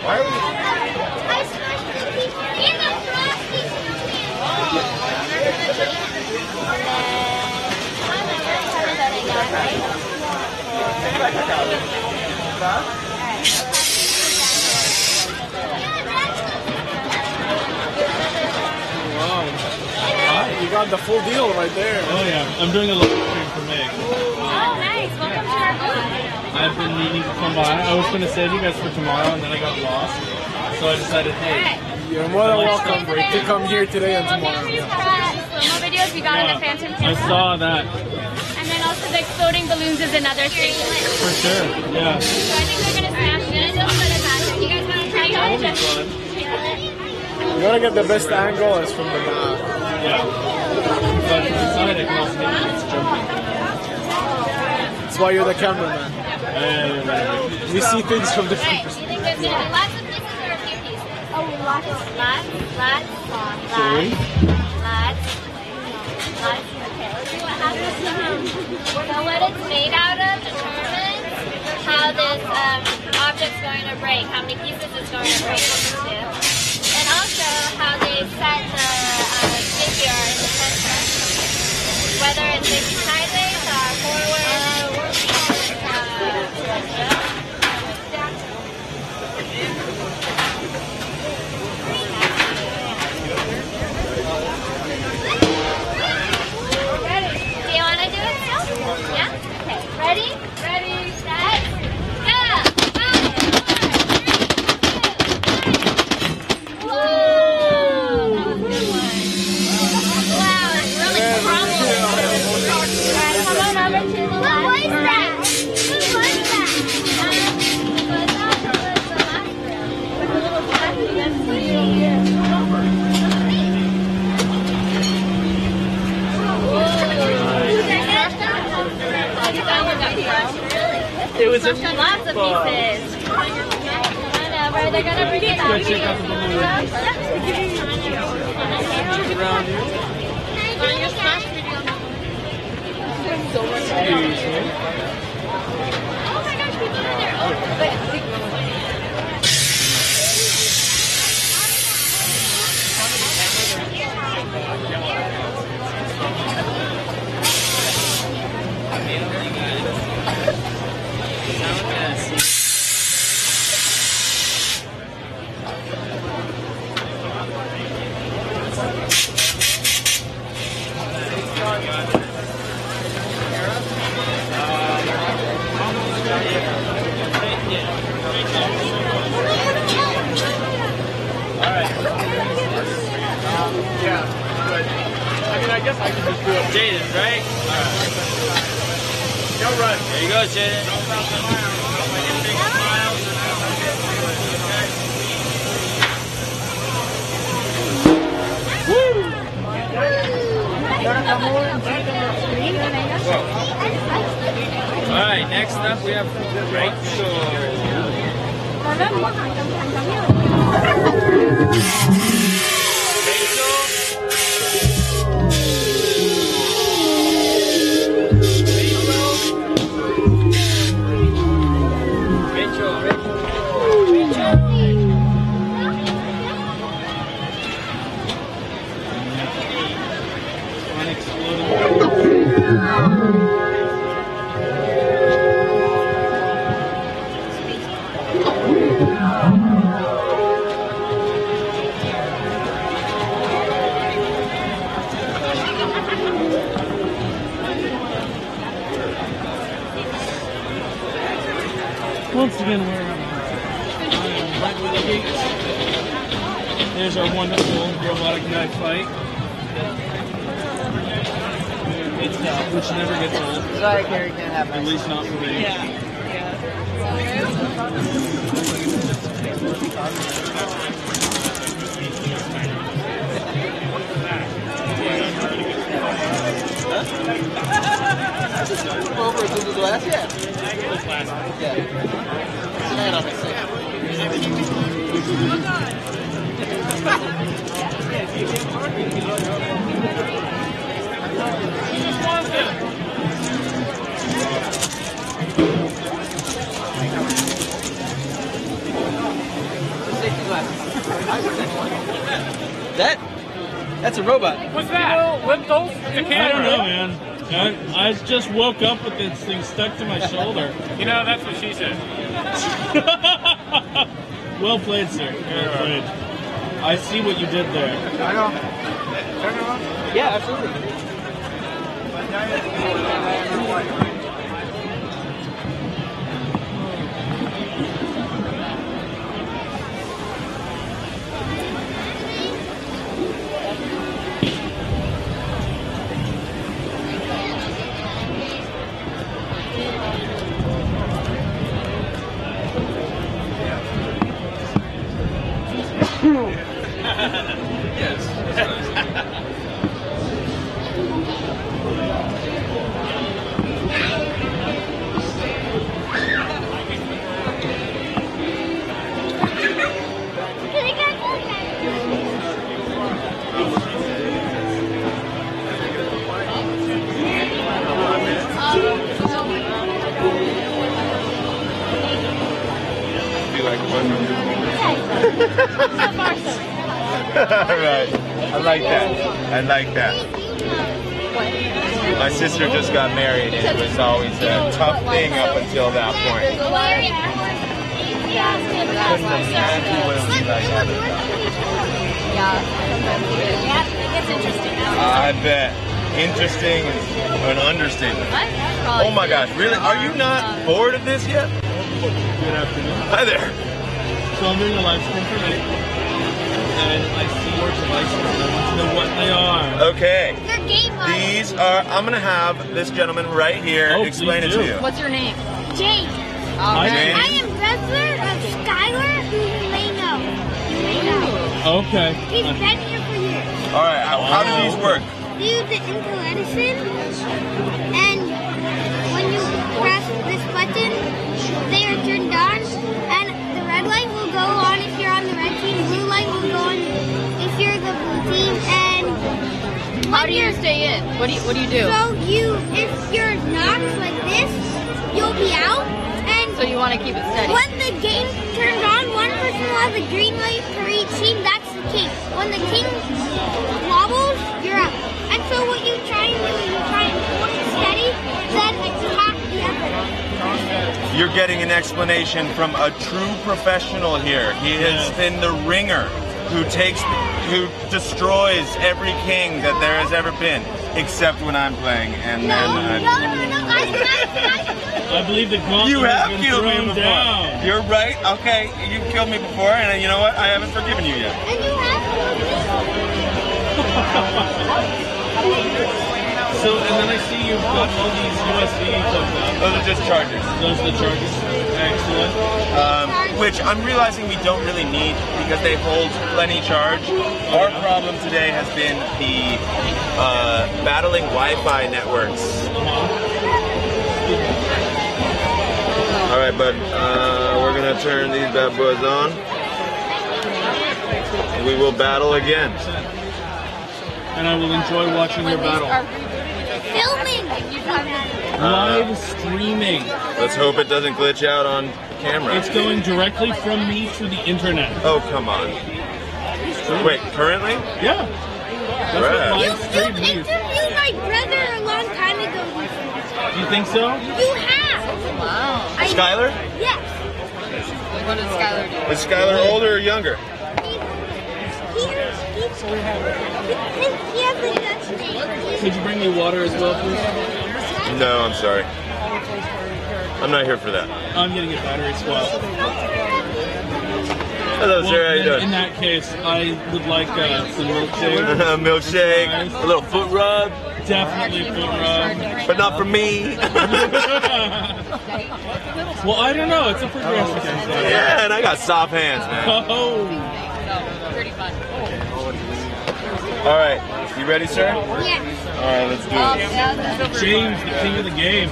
Why are we? I smashed the piece in the frosty snowman. Wow. You got the full deal right there. Oh yeah, I'm doing a live stream for Meg. Oh, nice. Welcome to our booth. I've been meaning to come by. I was going to save you guys for tomorrow, and then I got lost. So I decided, hey. You're more than welcome to come here today and tomorrow. Slow-mo videos we got in the Phantom I saw that. And then also the exploding balloons is another thing. For sure, yeah. So I think we're going to smash this. You guys want to try it? You gotta get the best angle is from the back. Yeah. But inside I can also get kids jumping. That's why you're the cameraman. We see things from different Do you think there's going to be lots of pieces or a few pieces? Oh, lots. Lots. Okay, let's see what happens. So what it's made out of determines how this object's going to break, how many pieces it's going to break into. And also how they set the figure in the center. Whether it's facing sideways or forward. Do you want to do it still? Yeah? Okay. Ready? Ready, set, go! 5, 4, 3, 2, 1. Whoa! That was a good one. Wow, it's really crumbled. Alright, come on over to the left. What was that? What was that? It was lots of pieces. Whatever, they're gonna bring it out Oh my gosh, people are there. I guess I can just do it. Jaden, right? Go run. There you go, Jaden. Alright, next up we have Once again, we're right with the gates. There's our wonderful robotic knife fight. Which never gets old. Sorry, Carrie, can't have At least not for me. Over to the glass, yeah. Tonight on That's a robot. What's that? Lift those? I don't know, man. I just woke up with this thing stuck to my shoulder. You know, that's what she said. Well played, sir. Well played. I see what you did there. Yeah, absolutely. Alright. I like that. I like that. My sister just got married and it was always a tough thing up until that point. Couldn't imagine what it would be like having I bet. Interesting and an understatement. Oh my gosh, really? Are you not bored of this yet? Good afternoon. Hi there. So I'm doing a live stream tonight, and I see your devices, and I want to know what they are. Okay. These are, I'm going to have this gentleman right here explain it to you. What's your name? Jake. James. I am brother of Skylar, who you may know. Okay. He's been here for years. Alright, how do these work? Do the Intel Edison, and when you press this button, they are turned on, and the red light will go on if you're on the red team, blue light will go on if you're the blue team, and how do you stay in? What do you do? So if you're knocked like this, you'll be out, and so you want to keep it steady. When the game turns on, one person will have a green light for each team. That's the king. When the king wobbles, you're out. And so what you try and do is you try and hold it steady, then attack the other. You're getting an explanation from a true professional here. He has been the ringer who destroys every king that there has ever been, except when I'm playing. And No, I believe the gauntlet You have has been killed me thrown before. down. You're right. Okay, you've killed me before, and you know what? I haven't forgiven you yet. And you have So, and then I see you've got all these USB plugged up. Those are just chargers. Those are the chargers. Excellent. Which I'm realizing we don't really need because they hold plenty charge. Our problem today has been the battling Wi-Fi networks. All right, bud. We're gonna turn these bad boys on. We will battle again. And I will enjoy watching your battle. filming. Live streaming. Let's hope it doesn't glitch out on camera. It's going directly from me to the internet. Oh, come on. Wait, currently? Yeah. That's Right. what You live stream means. interviewed my brother a long time ago. Do you think so? You have. Wow. Skylar? Yes. What did Skylar do? Is Skylar older or younger? He has a Dutch name. Could you bring me water as well, please? No, I'm sorry. I'm not here for that. I'm getting a battery swap. Hello, sir. How you then doing? in that case, I would like some milkshake. Milkshake, a little foot rub. Definitely foot rub. But not for me. Well, I don't know. It's a progressive thing. Yeah, and I got soft hands, man. Oh. Pretty fun. All right. You ready, sir? Yes. All right, let's do it. James, the king of the game.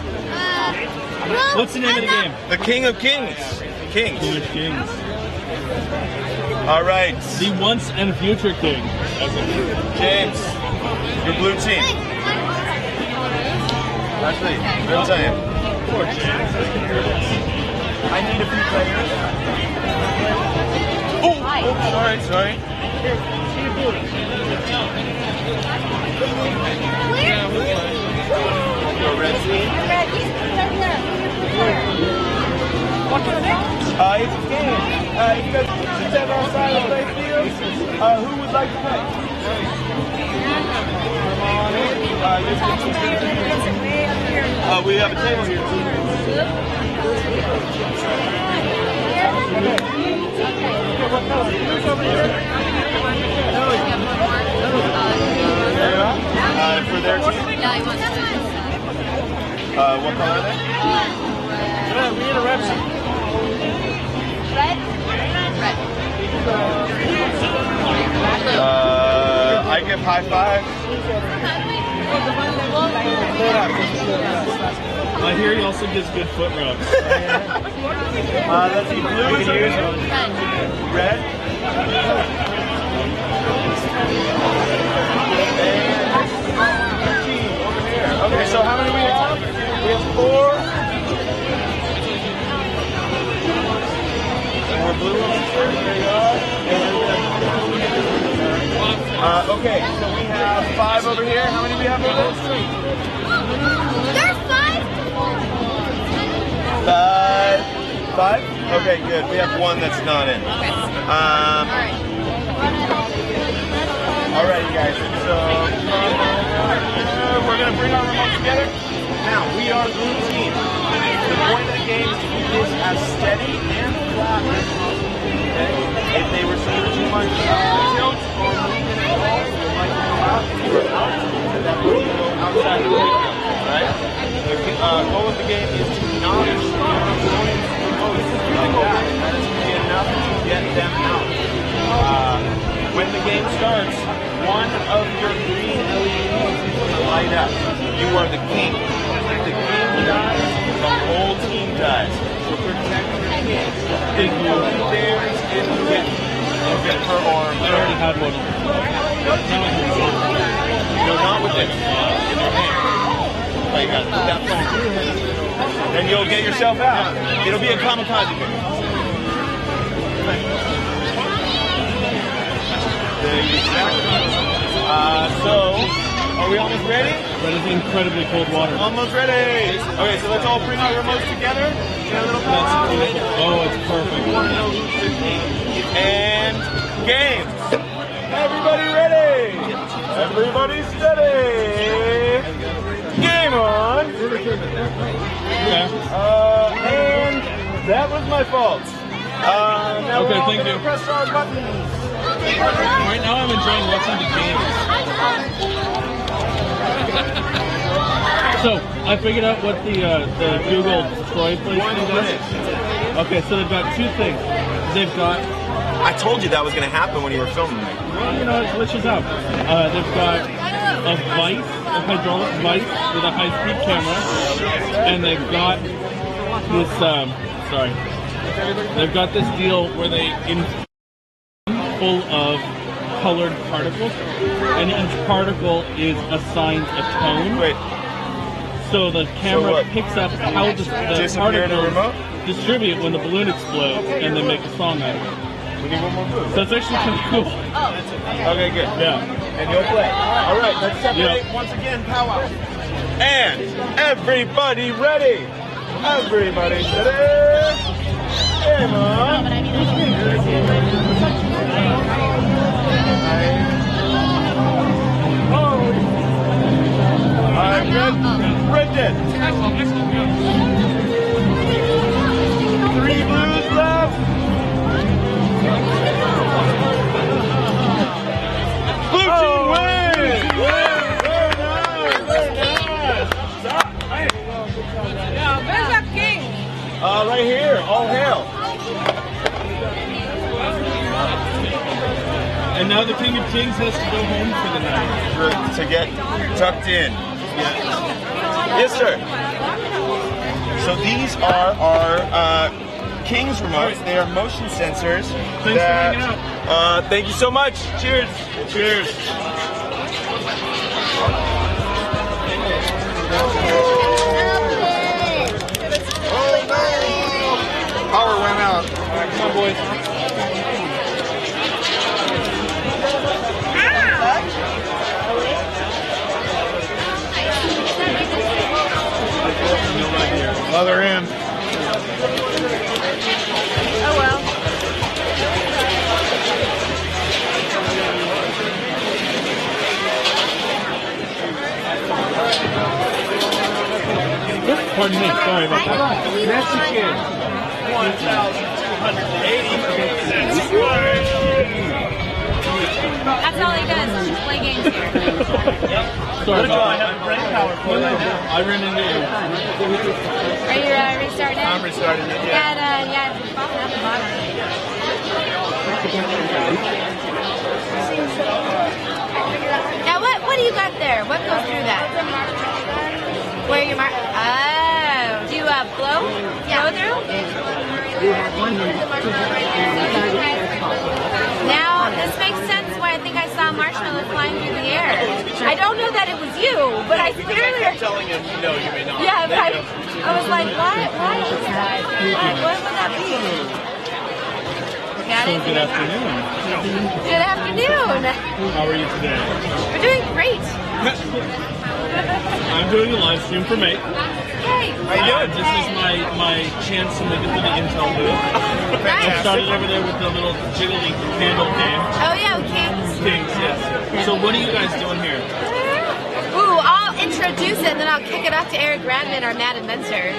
What's the name of the game? The King of Kings. Kings. King of Kings. All right. The once and future king. James, your blue team. Actually, real time. Poor James. I need a few players. Oh, sorry. Where? It's a game. You guys sit outside and play fields. Who would like to play? Come on in. We have a table here. For their team? What color are they? We need a red. Red? I give high five. I hear he also gives good foot rubs. Let's see, blue is red. Okay, so how many do we have? We have 4. And we're blue over here. There you are. Okay, so we have 5 over here. How many do we have over there? There's 5. 5? Okay, good. We have 1 that's not in. Alright, you guys. So we're going to bring our remote together. Now, we are blue team. The point of the game is to keep this as steady and flat as possible. Okay? If they receive too much tilt or movement at all, they might go out. If you're out, that will go outside the playground. Alright? The goal of the game is to not your opponent's remote like that. That is going to be enough to get them out. When the game starts, one of your green LEDs is going to light up. You are the king. If the king dies, the whole team dies. So protect your king. If you theirs, if you get her arm. I already had one. No, not with this. In your hand. Oh, you got to put that phone through him. Then you'll get yourself out. It'll be a kamikaze game. So, are we almost ready? That is incredibly cold water. Almost ready. Okay, so let's all bring our remotes together. Get a little power. Oh, it's perfect. And game. Everybody ready? Everybody steady. Game on. Okay. And that was my fault. Now Okay, we're all thank gonna you. press our buttons. Right now I'm enjoying watching the games. So, I figured out what the Google Troy placement is. Okay, so they've got 2 things. They've got... I told you that was going to happen when you were filming me. Well, you know, it glitches out. They've got a vice, a hydraulic vice with a high-speed camera, and they've got this, they've got this deal where they full of colored particles, and each particle is assigned a tone. Wait. So the camera picks up how the particles distribute when the balloon explodes, and then make a song out of it. We need one more move. So it's actually kind of cool. Okay, good. Yeah. And you'll play. All right, let's separate once again. Powwow. And everybody ready? Everybody ready? Come on. I'm Brendan. 3 blues left. Blue team wins! Very nice! Where's that king? Right here. All hail. And now the King of Kings has to go home for the night. To get tucked in. Yes, sir. So these are our King's remotes. They are motion sensors. Thanks for hanging out. Thank you so much. Cheers. Cheers. Oh no! Power went out. All right, come on, boys. Other end. Sorry about that. Mexican. 1,280. That's all he does, play games here. Sorry about I have brain power for right now. I ran into you. Are you restarting it? I'm restarting it, yeah. Yeah, it's popping up the bottom. Now what do you got there? What goes through that? Where your mark? Oh, do you blow? Yeah. Blow through? Now this makes sense why I think I saw marshmallows flying through the air. I don't know that it was you, but I clearly I'm telling you, you know you may not. yeah, but I was like, why is that? What would that be? Got it? Good afternoon. Good afternoon. How are you today? We're doing great. I'm doing a live stream for Mate. Yay. How you doing? This is my chance to make it to the Intel booth. I started over there with the little jiggly candle game. Oh yeah, Kings. Kings, yes. So what are you guys doing here? Ooh, I'll introduce it and then I'll kick it off to Eric Radman, our mad inventor.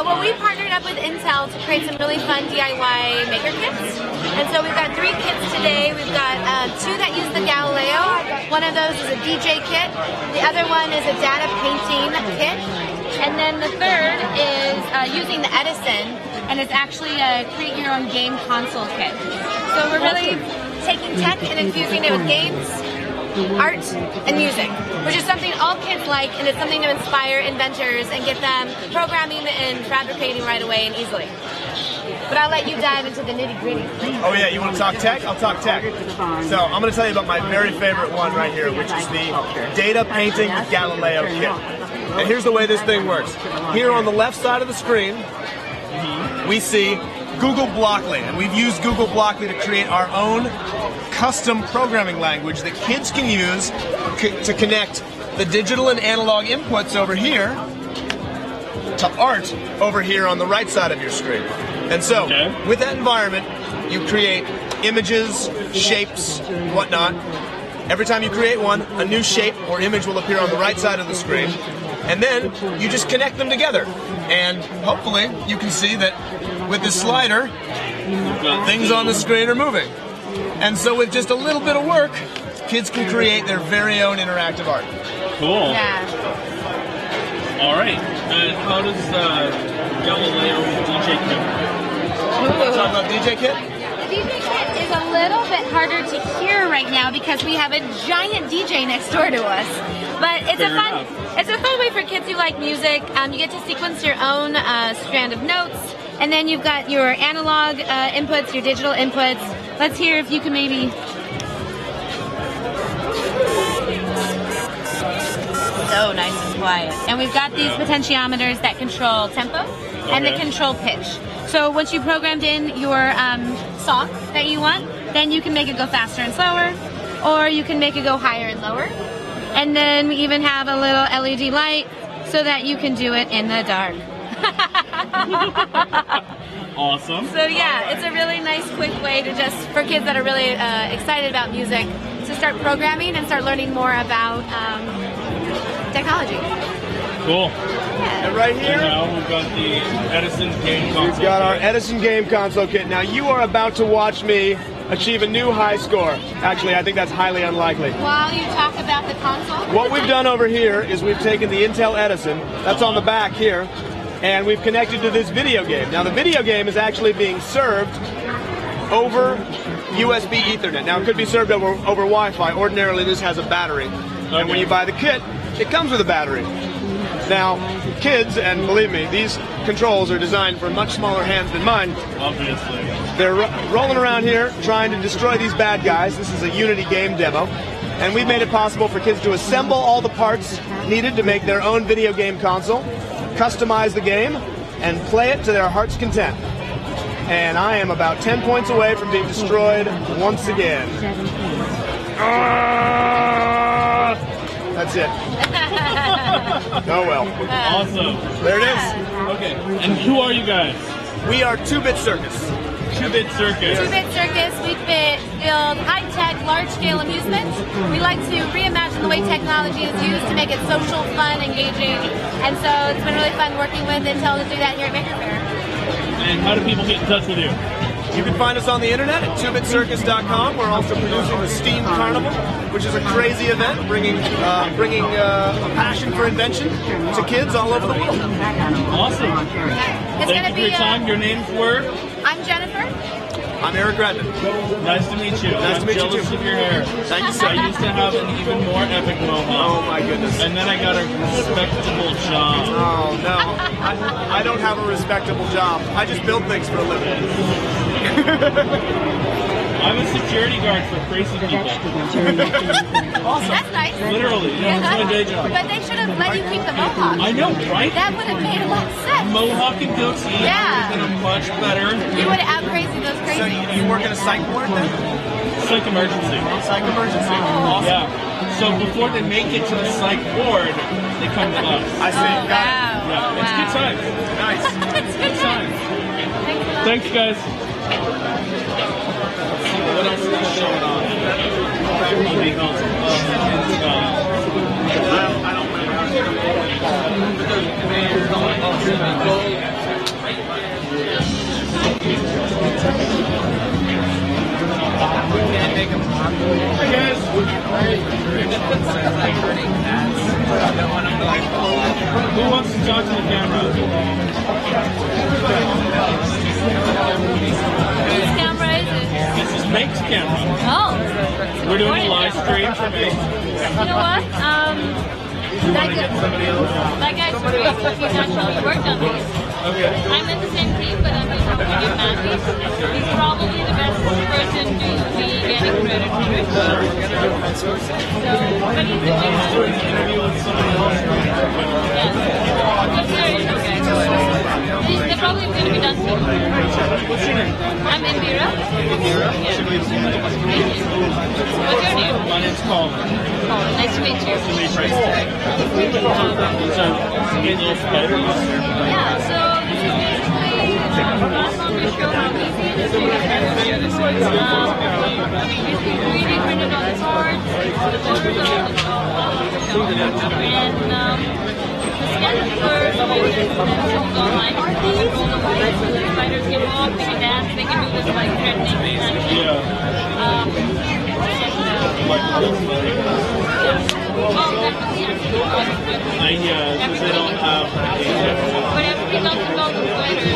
Well, we partnered up with Intel to create some really fun DIY maker kits. And so we've got 3 kits today. We've got 2 that use the Galileo. One of those is a DJ kit. The other one is a data painting kit. And then the third is using the Edison, and it's actually a create your own game console kit. So we're really taking tech and infusing it with games, art, and music, which is something all kids like, and it's something to inspire inventors and get them programming and fabricating right away and easily. But I'll let you dive into the nitty-gritty. Oh yeah, you want to talk tech? I'll talk tech. So I'm going to tell you about my very favorite one right here, which is the Data Painting with Galileo kit. And here's the way this thing works. Here on the left side of the screen, we see Google Blockly, and we've used Google Blockly to create our own custom programming language that kids can use to connect the digital and analog inputs over here to art over here on the right side of your screen. And so, with that environment, you create images, shapes, whatnot. Every time you create one, a new shape or image will appear on the right side of the screen. And then you just connect them together. And hopefully you can see that with this slider, things on the screen are moving. And so with just a little bit of work, kids can create their very own interactive art. Cool. Yeah. All right. How does Galileo DJ Kit work? Talk about DJ Kit? DJ Kit is a little bit harder to hear right now because we have a giant DJ next door to us. But it's a fun way for kids who like music. You get to sequence your own strand of notes, and then you've got your analog inputs, your digital inputs. Let's hear if you can maybe. So nice and quiet. And we've got these potentiometers that control tempo and that control pitch. So once you programmed in your song that you want, then you can make it go faster and slower, or you can make it go higher and lower. And then we even have a little LED light so that you can do it in the dark. Awesome. So yeah, it's a really nice, quick way to just, for kids that are really excited about music, to start programming and start learning more about technology. Cool. And right here, and now we've got the Edison game console. We've got our Edison game console kit. Now you are about to watch me achieve a new high score. Actually, I think that's highly unlikely. While you talk about the console? What we've done over here is we've taken the Intel Edison, that's on the back here, and we've connected to this video game. Now the video game is actually being served over USB Ethernet. Now it could be served over Wi-Fi. Ordinarily this has a battery. And when you buy the kit, it comes with a battery. Now, kids, and believe me, these controls are designed for much smaller hands than mine. Obviously. They're rolling around here trying to destroy these bad guys. This is a Unity game demo. And we've made it possible for kids to assemble all the parts needed to make their own video game console, customize the game, and play it to their heart's content. And I am about 10 points away from being destroyed once again. That's it. Oh well. Awesome. There it is. Okay. And who are you guys? We are 2-Bit Circus. Two-Bit Circus. Two-Bit Circus, we build high-tech, large-scale amusements. We like to reimagine the way technology is used to make it social, fun, engaging, and so it's been really fun working with Intel to do that here at Maker Faire. And how do people get in touch with you? You can find us on the internet at twobitcircus.com. We're also producing the Steam Carnival, which is a crazy event bringing a passion for invention to kids all over the world. Awesome. Thank you for your time. Your names were? I'm Jennifer. I'm Eric Redmond. Nice to meet you. Nice to meet you too. I'm jealous of your hair. Thank you, sir. I used to have an even more epic mohawk. Oh my goodness. And then I got a respectable job. Oh no, I don't have a respectable job. I just build things for a living. I'm a security guard for crazy people. Awesome. That's nice. Literally, it's my day job. But they should have let you keep the mohawk. I know, right? That would have made a lot of sense. Mohawk and goatee Yeah. would have been much better. You would have crazy those crazy. So you work in a psych ward then? Psych emergency. Psych emergency. Awesome. Yeah. So before they make it to the psych ward, they come to us. I see. Got it. Yeah, it's good times. Nice. It's good times. Thanks, guys. What else is showing on? I don't Hey guys. Who wants to talk to the camera? Whose camera is it? This is Make's camera. Oh. We're doing a live stream for Make. You know what? That guy's great. He's actually worked on these. Okay. I'm in the same team, but I'm in Matthews. He's probably the best person to be getting credit for it. So, but he's the best. Interview with somebody else. Yes. But there is okay. They're probably going to be done soon. What's your name? I'm Indira. Indira? Yes. What's your name? My name's Colin. Colin. Nice to meet you. Nice to meet you. So, getting little spiders. Yeah, so this is basically last on the show how easy it is to get better. It's 3D printed on the card, the borders are on the and the scan first, and then it's online. You control the lights, so the spiders can walk, they can dance, they can do this like threatening animation. Because they don't have but everybody talks about the spiders.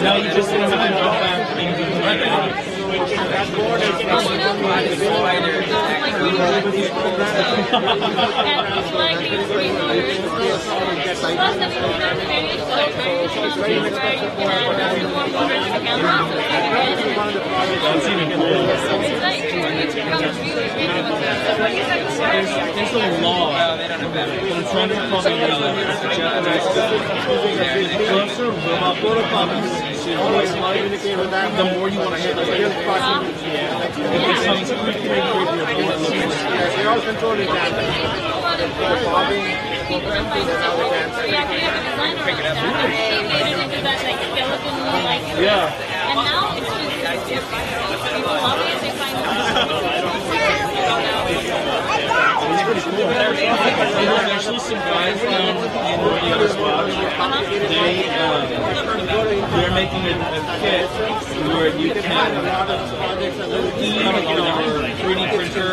Now you just don't have to go back and do like these green orders. Plus, I mean, there's various options where you can add more motors to the camera. That's even cooler. It's like, it becomes really There's a law. I'm trying to recall the the more you want to hit, it becomes They're all controlled in tandem. Yeah. And now it's just people love it. They find There's actually some guys down in the other spot. They're making a kit where you can kind of like our 3D printer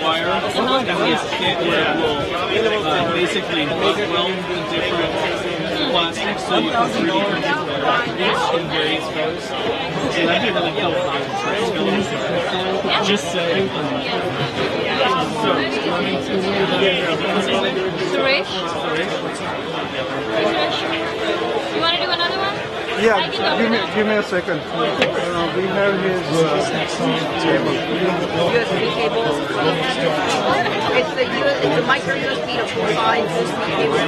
wire, and this kit where it will basically weld the different plastics so you can 3D print parts in various colors. So that'd be really cool. Just saying. Suresh? You want to do another one? Yeah, give me a second. We have his table. USB cables. It's a micro USB to 4.5 USB cable.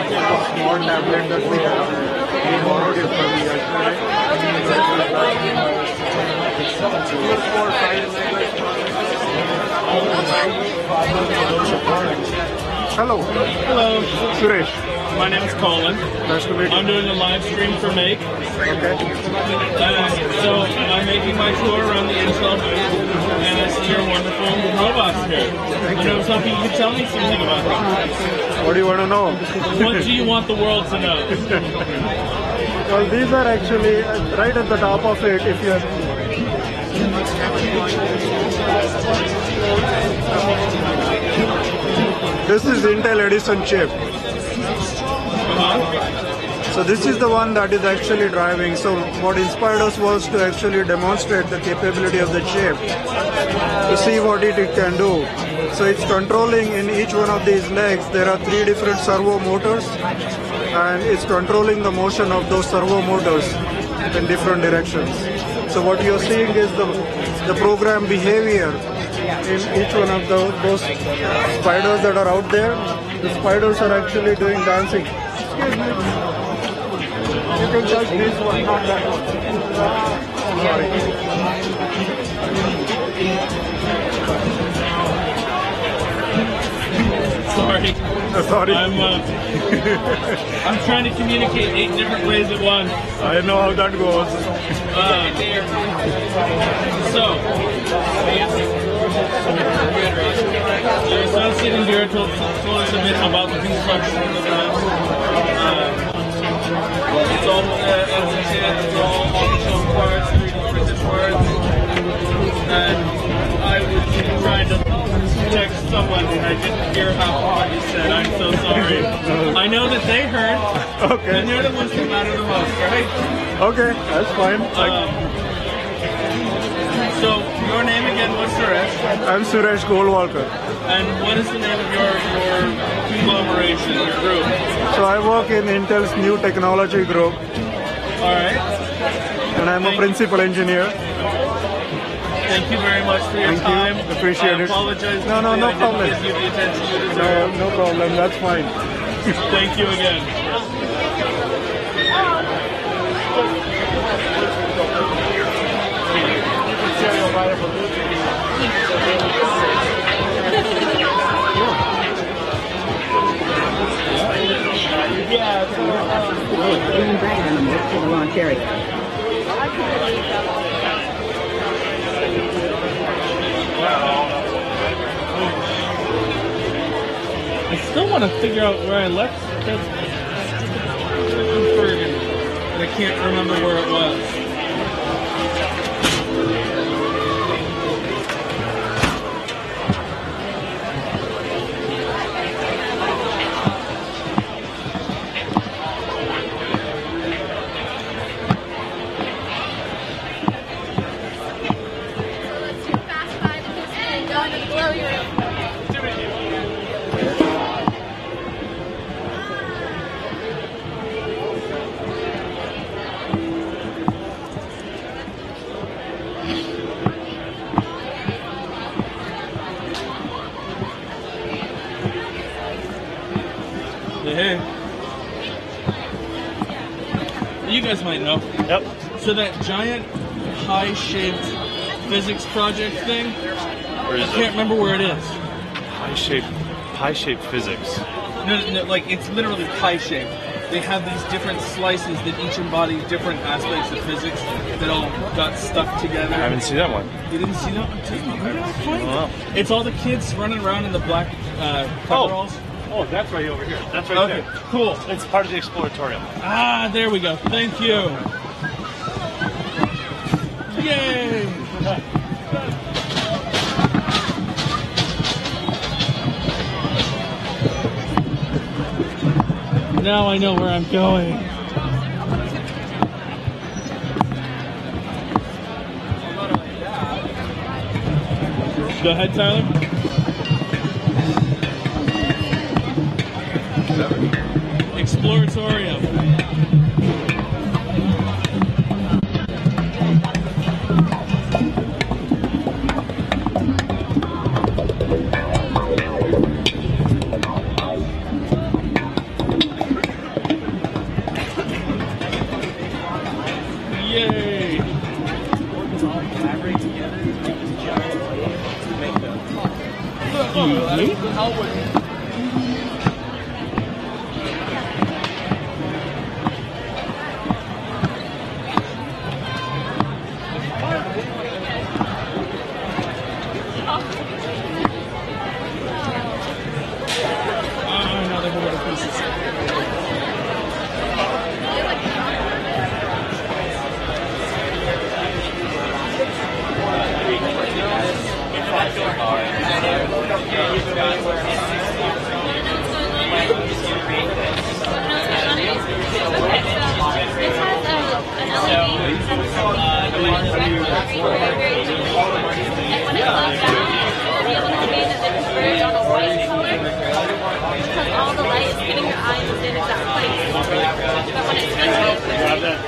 Small tablet that we have. We ordered it from Hello. Hello. Suresh. My name is Colin. Nice to meet you. I'm doing a live stream for Make. Okay. So I'm making my tour around the install booth, and I see your wonderful robots here. And I was hoping you could tell me something about them. What do you want to know? What do you want the world to know? Well, these are actually right at the top of it. If you this is Intel Edison chip. So this is the one that is actually driving. So what inspired us was to actually demonstrate the capability of the chip to see what it can do. So it's controlling in each one of these legs. There are 3 different servo motors, and it's controlling the motion of those servo motors in different directions. So what you're seeing is the program behavior in each one of those spiders that are out there. The spiders are actually doing dancing. Excuse me. You can touch this one, not that one. Sorry. Sorry. I'm trying to communicate 8 different ways at once. I know how that goes. So the associate engineer told us a bit about the construction of the house. It's all, as you said, it's all off-the-shelf parts, 3D printed parts, and I was trying to text someone and I didn't hear half of what you said. I'm so sorry. I know that they heard. Okay. And they're the ones that matter the most, right? Okay, that's fine. So, your name again was Suresh? I'm Suresh Goldwalker. And what is the name of your conglomeration, your group? So I work in Intel's new technology group. Alright. And I'm a principal engineer. Thank you very much for your time. Thank you. Appreciate it. I apologize. No problem. Give you the attention you deserve. No problem. That's fine. Thank you again. Even bread animals for the lawn cherry. I still want to figure out where I left that Bergen. I can't remember where it was. Hey. You guys might know. Yep. So that giant pie-shaped physics project thing, Where is I can't remember where it is. Pie-shaped physics. No, like it's literally pie-shaped. They have these different slices that each embody different aspects of physics that all got stuck together. I haven't seen that one. You didn't see that one? I don't know. It's all the kids running around in the black coveralls. Oh, that's right over here. That's right there. Cool. It's part of the exploratorium. Ah, there we go. Thank you. Yay! Now I know where I'm going. Go ahead, Tyler. Exploratorium. Yay!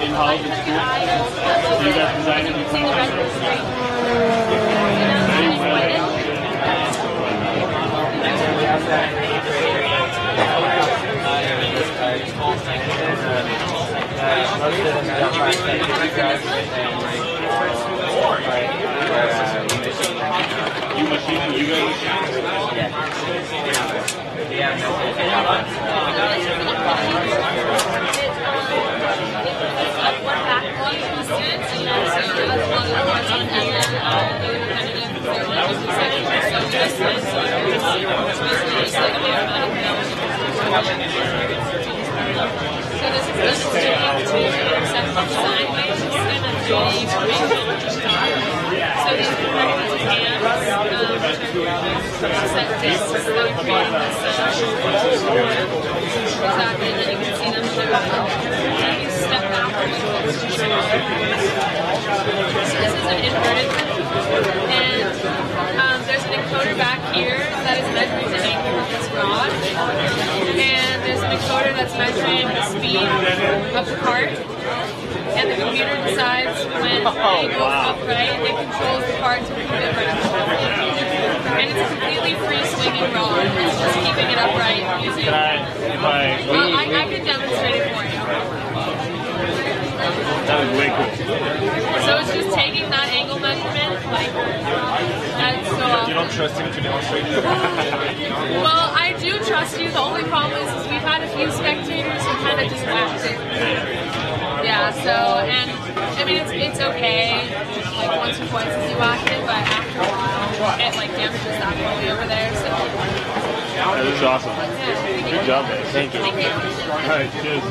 in college and school? So you guys designed it? There's an encoder back here that is measuring the angle of this rod, and there's an encoder that's measuring the speed of the cart, and the computer decides when the angle is upright, it controls the cart to move it right. And it's a completely free swinging rod, it's just keeping it upright using... I can demonstrate it for you. That was way cool. So it's just taking that angle measurement, like, that's so awesome. You don't trust him to demonstrate? Well, I do trust you. The only problem is we've had a few spectators who kind of just whacked it. Yeah, so, and, I mean, it's okay, like, once or twice as you whack it, but after a while, it, like, damages that fully over there, so. That looks awesome. Good job, guys. Thank you. Thank you. All right, cheers.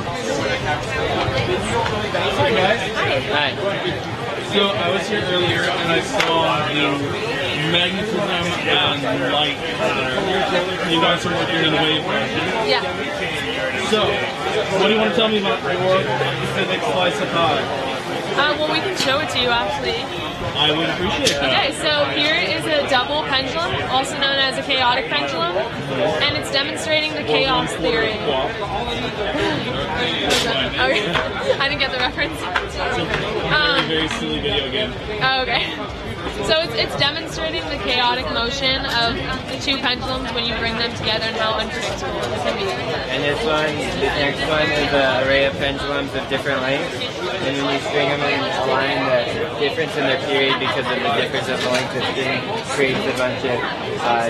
Hi, guys. Hi. So I was here earlier and I saw the magnetism and light. You guys are working in the wave version. Yeah. So, what do you want to tell me about your specific slice of pie? Well, we can show it to you, actually. I would appreciate that. Okay, so here is a double pendulum, also known as a chaotic pendulum, and it's demonstrating the chaos theory. Okay. I didn't get the reference. It's a very silly video game. Oh, okay. So it's demonstrating the chaotic motion of the two pendulums when you bring them together and how unpredictable it can be. And this next one is an array of pendulums of different lengths. And when you string them in a line, the difference in their period because of the difference of the length of string creates a bunch of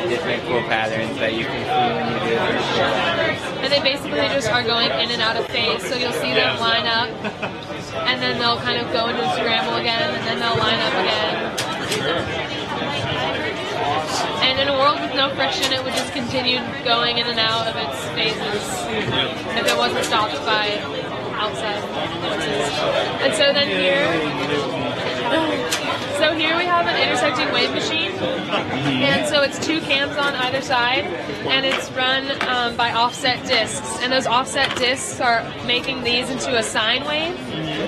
different cool patterns that you can see when you do it. And they basically just are going in and out of phase. So you'll see them line up, and then they'll kind of go into a scramble again, and then they'll line up again. And in a world with no friction, it would just continue going in and out of its phases if it wasn't stopped by outside forces. And so then here we have an intersecting wave machine, and so it's two cams on either side, and it's run by offset discs, and those offset discs are making these into a sine wave,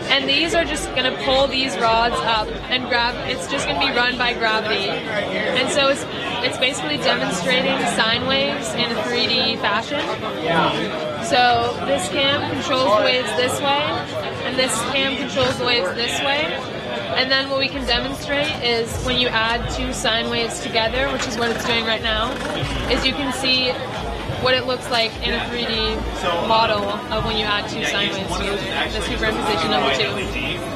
and these are just going to pull these rods up and it's just going to be run by gravity, and so it's basically demonstrating sine waves in a 3D fashion. So this cam controls the waves this way, and this cam controls the waves this way. And then what we can demonstrate is when you add two sine waves together, which is what it's doing right now, is you can see what it looks like in a 3D model of when you add two sine waves together, the superimposition of the two.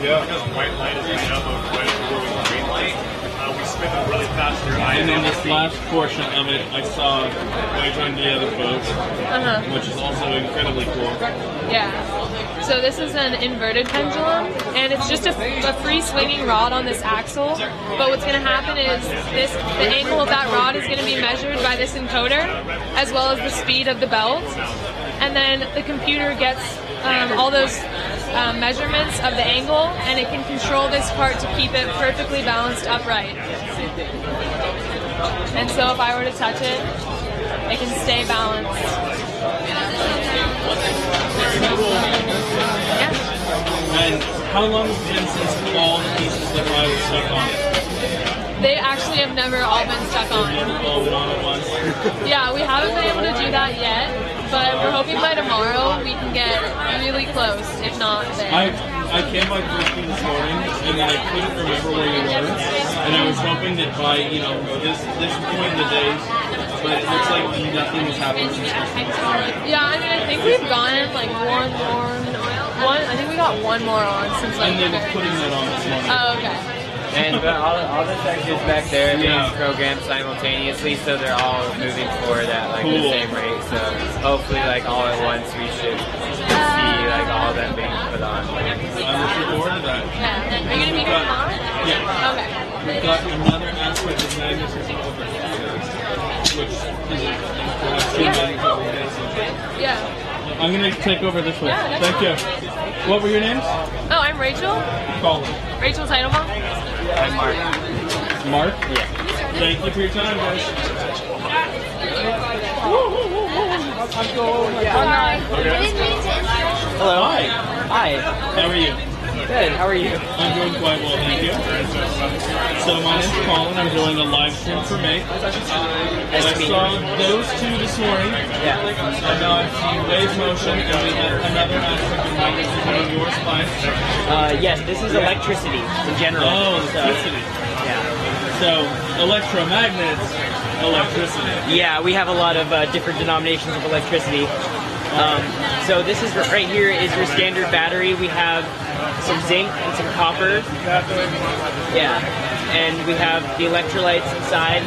Yeah. Because white light is made up of green light. We spin them really fast through eyes. And then this last portion of it, I saw right on the other boat, which is also incredibly cool. Yeah. So this is an inverted pendulum, and it's just a free swinging rod on this axle. But what's going to happen is the angle of that rod is going to be measured by this encoder, as well as the speed of the belt. And then the computer gets all those measurements of the angle, and it can control this part to keep it perfectly balanced upright. And so if I were to touch it, it can stay balanced. And how long has it been since all the pieces of the pie were stuck on it? They actually have never all been stuck on. All been on at once? Yeah, we haven't been able to do that yet, but we're hoping by tomorrow we can get really close, if not there. I came by first thing this morning, and then I couldn't remember where you were, and I was hoping that by, you know, this point in the day, but it looks like nothing has happened since Christmas. Yeah, I mean, I think we've gotten like one more. I think we got one more on since like. And then putting that on this morning. Oh, okay. And all the sections back there are being programmed simultaneously, so they're all moving forward at like the same rate. So hopefully, like all at once, we should see like all of them being put on. I'm looking forward to that. Yeah. Are you gonna be here tomorrow? Yeah. Okay. We've got another aspect of magnetism over here, which is Yeah. I'm gonna take over this way. Thank you. What were your names? Oh, I'm Rachel. Colin. Rachel Teitelbaum. I'm Mark. Mark? Yeah. Thank you for your time, guys. Hello. Hi. Hi. How are you? Good. How are you? I'm doing quite well, thank you. So my name's Colin. I'm doing a live stream for May. I saw those two this morning. Yeah. And now I've seen Waves Motion, and we have another aspect of magnetism on your spine. Yes, this is electricity in general. Oh, electricity. So electromagnets, electricity. Yeah, we have a lot of different denominations of electricity. So this is right here is your standard battery. We have some zinc and some copper. Yeah, and we have the electrolytes inside,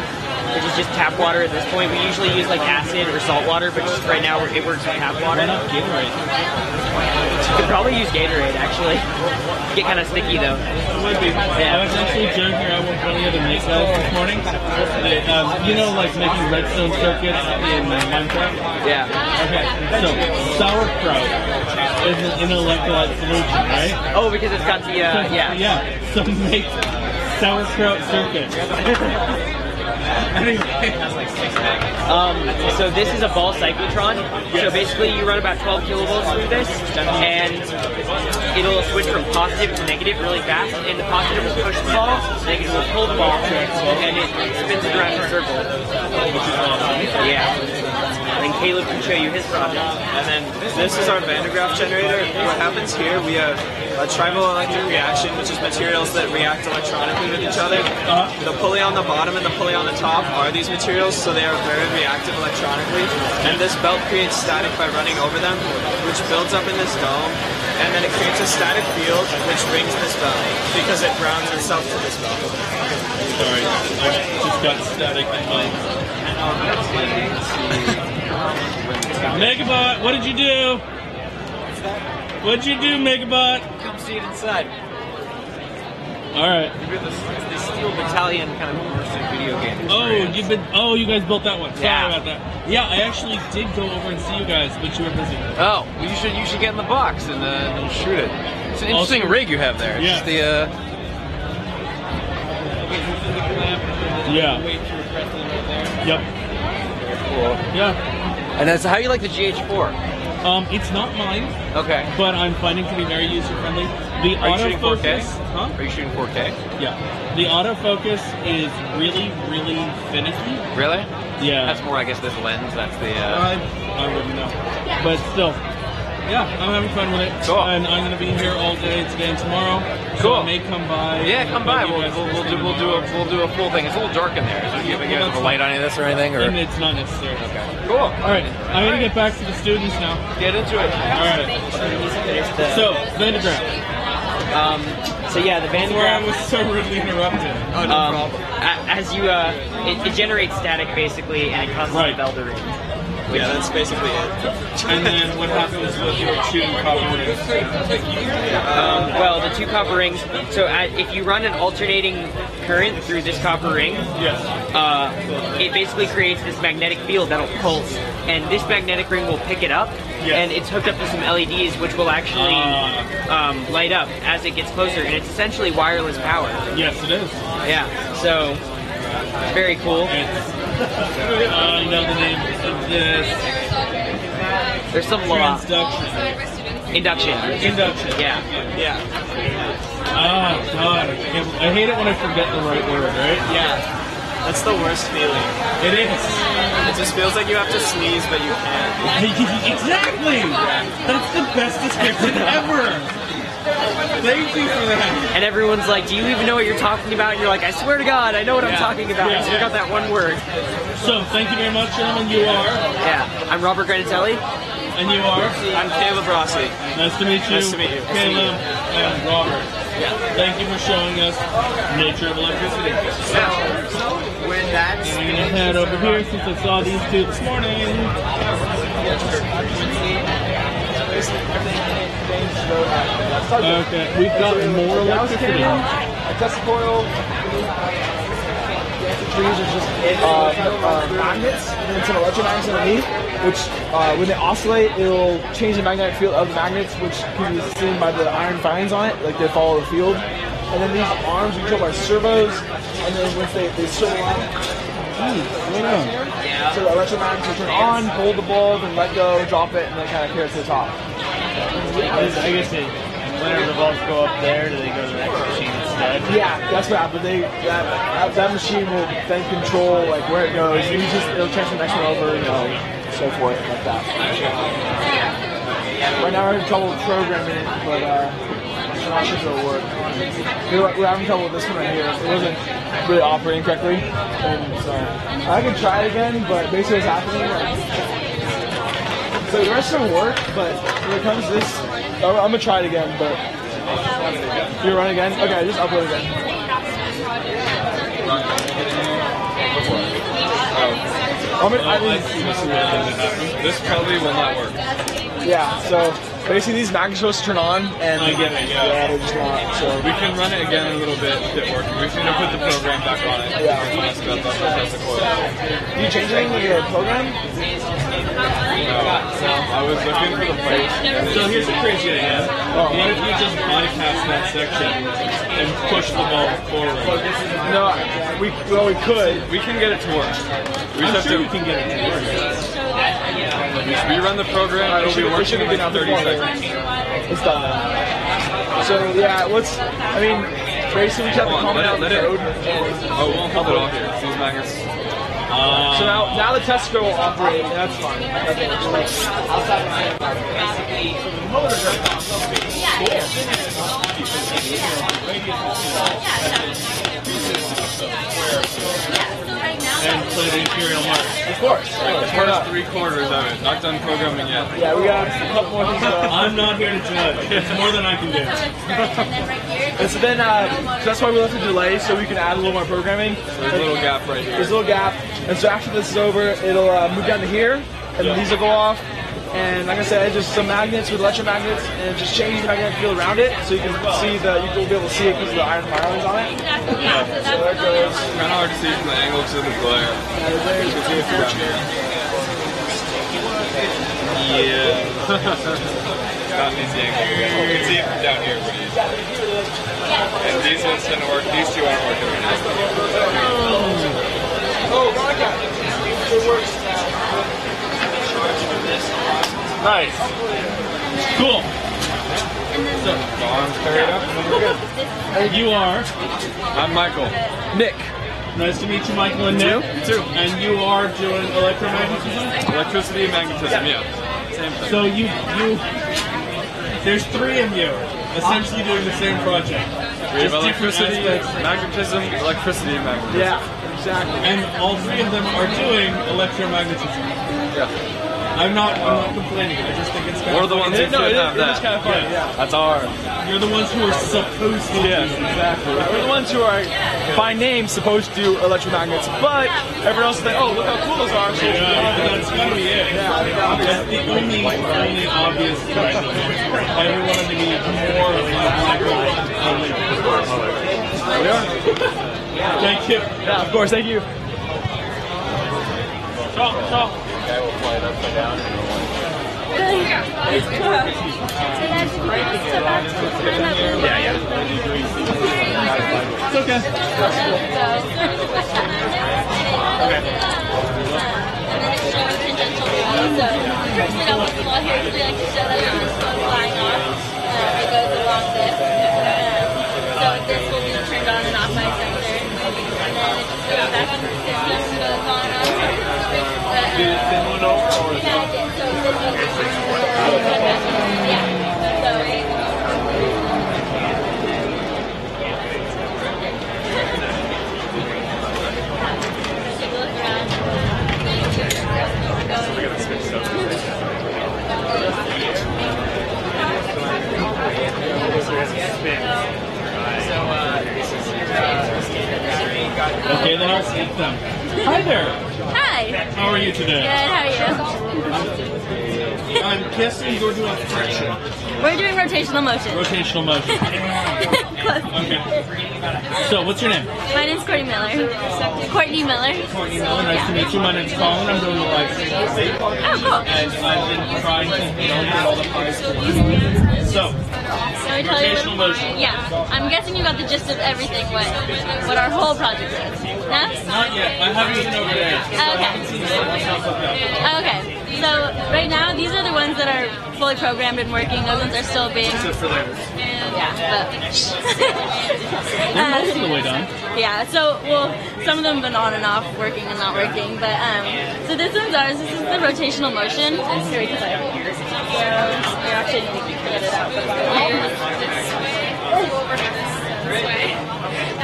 which is just tap water at this point. We usually use like acid or salt water, but just right now it works with tap water. Why not Gatorade? You could probably use Gatorade actually. Get kind of sticky though. It would be. I was actually joking around with one of the other Make guys this morning. You know, like making redstone circuits in Minecraft? Yeah. Okay, so sauerkraut is an electrolyte solution, right? Oh, because it's got the, Yeah, so make sauerkraut circuits. So this is a ball cyclotron. So basically you run about 12 kilovolts through this, and it'll switch from positive to negative really fast, and the positive will push the ball, negative will pull the ball, and it spins it around in a circle. Yeah. And Caleb can show you his project. And then this is our Van de Graaff generator. What happens here, we have a triboelectric reaction, which is materials that react electronically with each other. The pulley on the bottom and the pulley on the top are these materials, so they are very reactive electronically. And this belt creates static by running over them, which builds up in this dome. And then it creates a static field, which rings this belt, because it grounds itself to this belt. Sorry, I just got static in my... Megabot, what did you do? What did you do, Megabot? Come see it inside. All right. The Steel Battalion kind of immersive video game. Oh, you guys built that one. Sorry Yeah. about that. Yeah, I actually did go over and see you guys, but you were busy. Oh, well, you should get in the box and shoot it. It's an interesting Also- rig you have there. It's Yeah. just the Yeah. Yep. Cool. Yeah. And that's how you like the GH4. It's not mine. Okay. But I'm finding to be very user friendly. The Are you shooting 4K? autofocus, huh? Are you shooting 4K? Yeah. The autofocus is really, really finicky. Really? Yeah. That's more, I guess, this lens. That's the. I wouldn't know. But still, yeah, I'm having fun with it. Cool. And I'm gonna be here all day today and tomorrow. So Cool. I may come by. Yeah, come by. You We'll guys first thing do tomorrow. a full thing. It's a little dark in there. So you have a light on this or anything, or And it's not necessary. Okay. Cool. All right, I'm gonna get back to the students now. Get into it. All right. So, Van de Graaff. So yeah, the Van de Where I Graaff. was so rudely interrupted. Oh, no problem. As you, it generates static basically, and it causes the bell to ring. Yeah, that's basically it. And then what happens with your two copper rings? Well, the two copper rings. So if you run an alternating current through this copper ring, it basically creates this magnetic field that'll pulse, and this magnetic ring will pick it up, and it's hooked up to some LEDs, which will actually light up as it gets closer, and it's essentially wireless power. Yes, it is. Yeah. So very cool. I know the name of this. There's some law. Induction. Induction. Yeah. Yeah. Ah, God. I hate it when I forget the right word, right? Yeah. That's the worst feeling. It is. It just feels like you have to sneeze, but you can't. Exactly! That's the best description ever! Thank you for that. And everyone's like, do you even know what you're talking about? And you're like, I swear to God, I know what I'm talking about. Yeah. So you got that one word. So, thank you very much, gentlemen. You are? Yeah, I'm Robert Granatelli. And you are? I'm Caleb Rossi. Nice to meet you. Nice to meet you. Caleb and Robert. Yeah. Thank you for showing us nature of electricity. So, when that's... And I'm going to head over here since I saw these two this morning. Okay, we've got more electricity. A Tesla coil. Trees are just magnets and then some electromagnets underneath, which when they oscillate, it'll change the magnetic field of the magnets, which can be seen by the iron filings on it, like they follow the field. And then these arms are controlled by servos, and then once they circle around, so the electromagnets will turn on, hold the bulb, and let go, drop it, and then kind of carry it to the top. I guess whenever the bulbs go up there, do they go to the next machine instead? Yeah, that's what happens. That machine will then control like where it goes. It'll transfer the next one over, so forth, like that. Right now we're having trouble programming it, but I'm not sure if it'll work. We're having trouble with this one right here. It wasn't really operating correctly, and so I can try it again. But basically, what's happening? So the rest of them work, but when it comes to this, I'm gonna try it again. But you run again? Okay, just upload again. This probably will not work. Yeah, so basically these magnets are supposed to turn on, and I get it, yeah, they're just not. So we can run it again in a little bit if it works. We're going to put the program back on it. Yeah. Do you change anything with your program? No. I was looking for the place. So here's the crazy idea. What if you just bypass that section and push the ball forward? No, we could. We can get it to work. We I'm just sure have you can get it to work. We run the program. It'll be working in like 30 seconds. It's done. So yeah, basically we just have to comment out the code. Oh, we won't hold it all here. These magnets. So now the test square will operate, and that's fine. And play the Imperial March. Of course. The first 3/4 of it. Not done programming yet. Yeah, we got a couple more things. I'm not here to judge. It's more than I can do. And so then, that's why we left a delay, so we can add a little more programming. There's a little gap right here. There's a little gap. And so after this is over, it'll move down to here, and then these will go off. And like I said, just some magnets with electromagnets, and just change the magnetic field around it, so you can see you'll be able to see it because of the iron filings on it. Yeah. So there it goes. It's kind of hard to see from the angle to the glare. Yeah. Not an easy angle. You can see it from down here pretty easy. And these ones tend to work. These two aren't working right now. Oh, Veronica. It works now. Nice. Cool. So, arms carried up and then we're good. You are? I'm Michael. Nick. Nice to meet you, Michael and Nick. You too. And you are doing electromagnetism? Electricity and magnetism, yeah. Same thing. So there's 3 of you essentially doing the same project. We have Just different electricity, aspects. magnetism, electricity, and magnetism. Yeah, exactly. And all 3 of them are doing electromagnetism. Yeah. I'm not complaining. I just think it's kind We're of the ones who should have that. It's kind of fun, yeah. That's ours. You're the ones who are supposed to. Yes, do it. exactly. We're the ones who are, by name, supposed to do electromagnets, but everyone else is like, oh, look how cool those are. So That's gotta be it. Yeah, That's the only obvious choice. Everyone to be more we are. Thank you. Yeah, of course, thank you. Stop. Okay, we'll play it upside down. Yeah. It's okay. So this will be turned on and off by a sensor. And then it just goes back into the system, goes on and off. with them. Hi there. Hi. How are you today? Good, how are I'm guessing you're doing friction. you? We're doing rotational motion. Rotational motion. Okay. So, what's your name? My name's Courtney Miller. Courtney Miller. Courtney Miller. Nice to meet you. My name's Colin. I'm doing the live stream. Oh, cool. And I've been trying to get all the parts. So, rotational motion. Yeah. I'm guessing you got the gist of everything, what our whole project is. No? Not yet. I haven't been over there. So I haven't seen the stuff like that. Okay. So right now, these are the ones that are fully programmed and working. Those ones are still being. Except for theirs. Yeah, They're most of the way done. yeah. So some of them have been on and off, working and not working. But so this one's ours. This is the rotational motion. Sorry, because I have it here. So you actually need to get it out.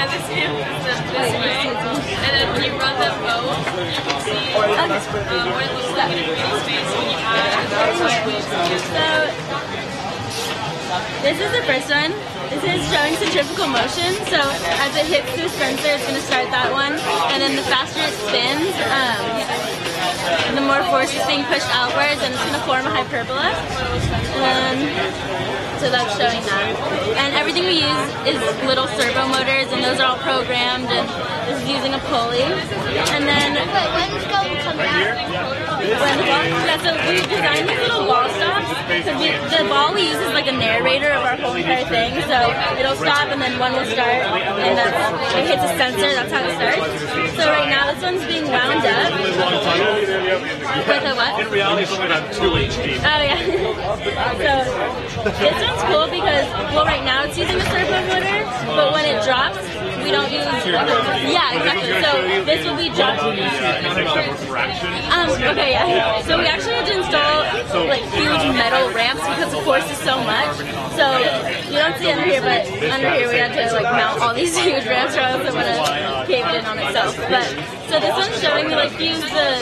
And this hand is this way. And then when you run them both, you can see what it looks like in the space when you So this is the first one. This is showing centrifugal motion. So as it hits the sensor, it's going to start that one. And then the faster it spins, the more force is being pushed outwards, and it's going to form a hyperbola. So that's showing that. And everything we use is little servo motors, and those are all programmed, and this is using a pulley. And then When's going to come out? yeah, so we designed these little ball stops. So the ball we use is like a narrator of our whole entire thing. So it'll stop, and then one will start, and it hits a sensor. That's how it starts. So right now this one's being wound up with a what? In reality, it's only about 2 HD. Oh yeah. So this one's cool because, well, right now it's using a servo motor, but when it drops, we don't use. Yeah, exactly. So this will be dropped. Okay, yeah. So we actually had to install like huge metal ramps because the force is so much. So you don't see under here, but under here we had to like mount all these huge ramps, or else it would have caved in on itself. But so this one's showing me like use the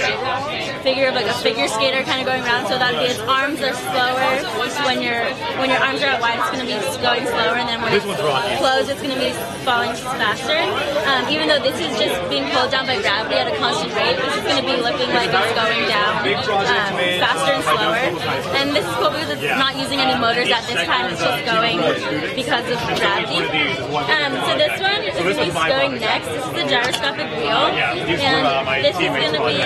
figure of like a figure skater kind of going around, so that its arms are slower. When your arms are out wide, it's going to be going slower, and then when it's closed, it's going to be falling faster. Even though this is just being pulled down by gravity at a constant rate, this is going to be looking like it's going down faster and slower. And this is cool because it's not using any motors at this time; it's just going because of gravity. So this one is going next. This is the gyroscopic wheel, and this is going to be.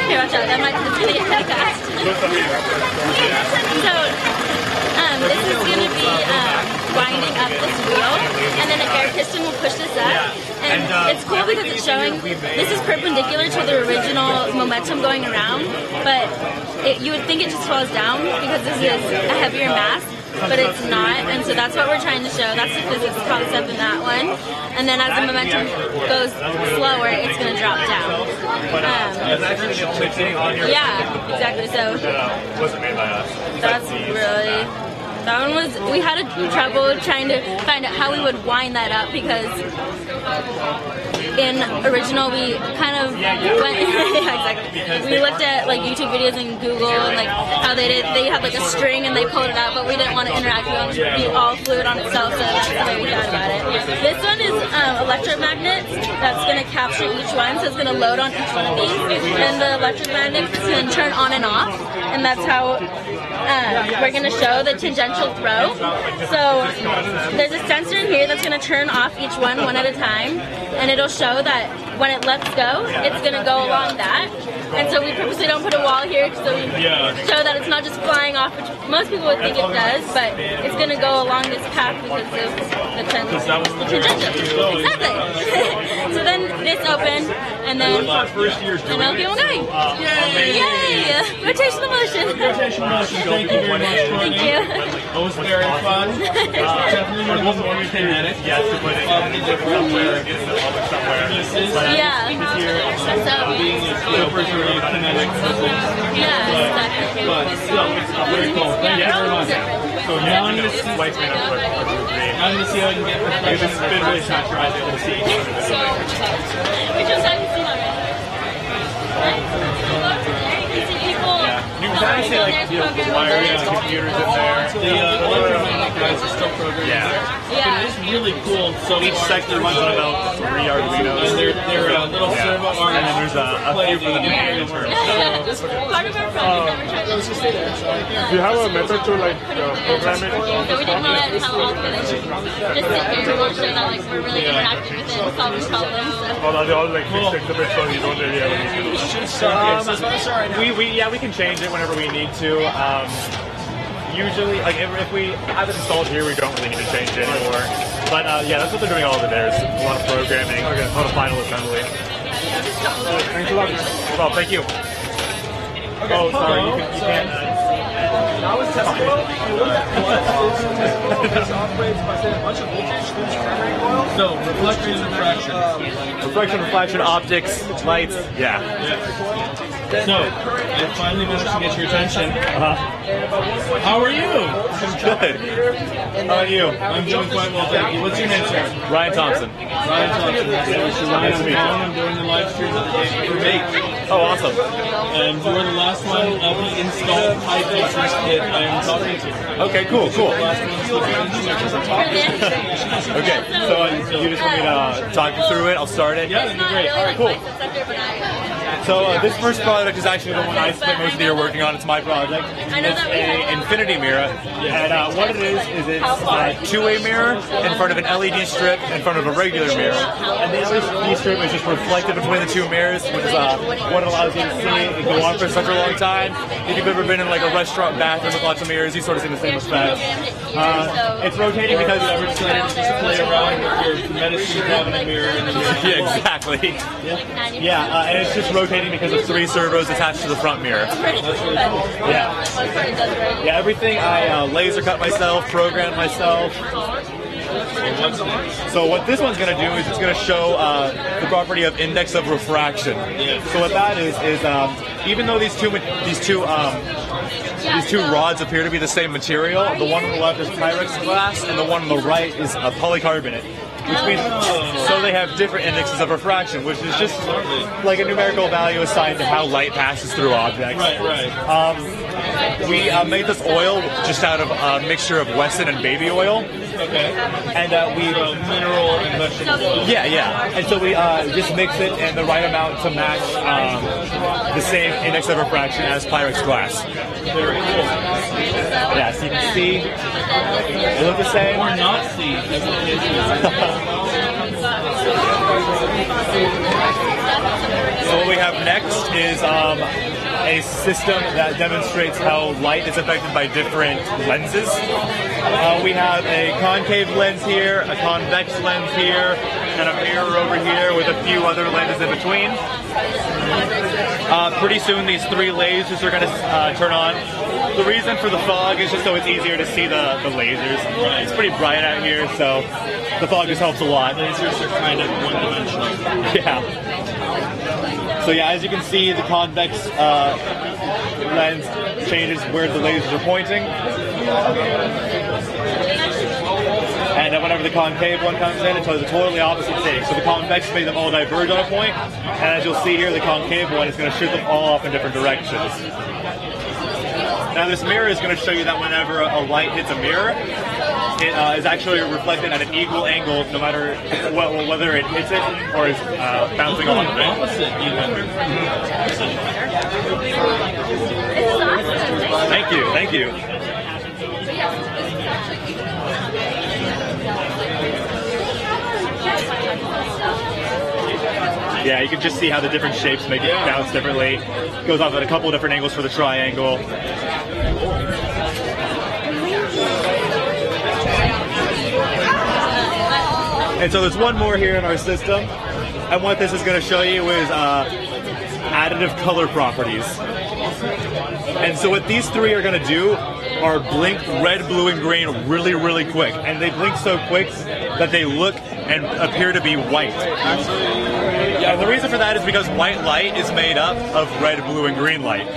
Here, watch out! That might just going to get kind of fast. So this is going to be winding up this wheel, and then an air piston will push this up. And it's cool because it's showing this is perpendicular to the original momentum going around, but you would think it just falls down because this is a heavier mass, but it's not, and so that's what we're trying to show. That's the physics concept in that one. And then as the momentum goes slower, it's going to drop down. Yeah, exactly. So wasn't made by us. that's really. That one was, we had trouble trying to find out how we would wind that up because in original we kind of went, yeah, exactly. We looked at like YouTube videos and Google and like how they had like a string and they pulled it out, but we didn't want to interact, we wanted it to be all fluid on itself, so that's the way we thought about it. This one is electromagnets that's going to capture each one, so it's going to load on each one of these, and the electromagnets can turn on and off, and that's how we're going to show the tangential throw. So there's a sensor in here that's going to turn off each one at a time, and it'll show that when it lets go, it's going to go along that. And so we purposely don't put a wall here so we show that it's not just flying off, which most people would think it does, but it's going to go along this path because of the tangential. Exactly. So then this opened, and then it'll keep on going. Yay! Rotational motion. Rotational motion. Thank you very much, Courtney. Thank you. It was very fun. Definitely one of the more kinetic. Yes, to put it somewhere, get it up somewhere. Yeah. So being a super kinetic person. Yeah, exactly. But still, very cool. Thank you very much. So now I'm going to see. I'm going to see how I can get perfection. It's been really satirizing to see each other. Which ones have you seen already? You can kind of see like the wiring and computers in there. The electromagnetic guys are still programmed. Yeah. Yeah. it's really cool. So each sector runs on about 3 Arduinos. They're little servo arms. And then there's a few for the main term. Do you have a method to like program it? So we didn't want to tell all the just sit here and watch it, that like we're really interactive with it and solving problems. Or are they all like fixed exhibits, so you don't really have any? We can change it whenever we need to. Usually, like if we have it installed here, we don't really need to change it anymore. But yeah, that's what they're doing all over there. Is a lot of programming, a lot of final assembly. Thanks a lot. Well, thank you. Oh, sorry, you can't. That was testing. This operates by saying a bunch of voltage through this primary coil. So, reflection and refraction. Reflection, optics, lights, yeah. So, I finally managed to get your attention. How are you? Good. How are you? I'm doing quite well, thank you. What's your name, sir? Ryan Thompson. Ryan Thompson. Nice to meet you. I'm doing the live stream of the game for Make. Oh, awesome. And you are the last one of the installed high features that I am talking to. Okay, cool. Okay, so you just want me to talk you through it? I'll start it? Yeah, that'd be great. All right, cool. So this first project is actually the one I spent most of the year working on. It's my project. It's an infinity mirror. And what it is it's a two-way mirror in front of an LED strip in front of a regular mirror. And the LED strip is just reflected between the two mirrors, which is what allows you to see it go on for such a long time. If you've ever been in like a restaurant bathroom with lots of mirrors, you sort of see the same effect. It's rotating because I've ever decided to just play around with your medicine cabinet mirror in the mirror. Yeah, exactly. Yeah, and it's just rotating because of 3 servos attached to the front mirror. That's really cool. Yeah. Yeah, everything I laser cut myself, programmed myself. So what this one's going to do is it's going to show the property of index of refraction. So what that is even though these two rods appear to be the same material, the one on the left is Pyrex glass and the one on the right is a polycarbonate. Which means, so they have different indexes of refraction, which is just like a numerical value assigned to how light passes through objects. Right. We made this oil just out of a mixture of Wesson and baby oil. Okay. And we mineral and vegetable oil. Yeah. And so we just mix it in the right amount to match the same index of refraction as Pyrex glass. Very cool. Yeah, so you can see they look the same. Or not see. So what we have next is a system that demonstrates how light is affected by different lenses. We have a concave lens here, a convex lens here, and a mirror over here with a few other lenses in between. Pretty soon these 3 lasers are going to turn on. The reason for the fog is just so it's easier to see the lasers. It's pretty bright out here, so the fog just helps a lot. Lasers are kind of one-dimensional. Yeah. So yeah, as you can see, the convex lens changes where the lasers are pointing. And then whenever the concave one comes in, it does the totally opposite thing. So the convex makes them all diverge on a point, and as you'll see here, the concave one is going to shoot them all off in different directions. Now this mirror is going to show you that whenever a light hits a mirror, it is actually reflected at an equal angle, no matter whether it hits it or is bouncing off of it. Thank you. Yeah, you can just see how the different shapes make it bounce differently. It goes off at a couple of different angles for the triangle. And so there's one more here in our system. And what this is going to show you is additive color properties. And so what these 3 are going to do are blink red, blue, and green really, really quick. And they blink so quick that they look and appear to be white. Yeah, and the reason for that is because white light is made up of red, blue, and green light.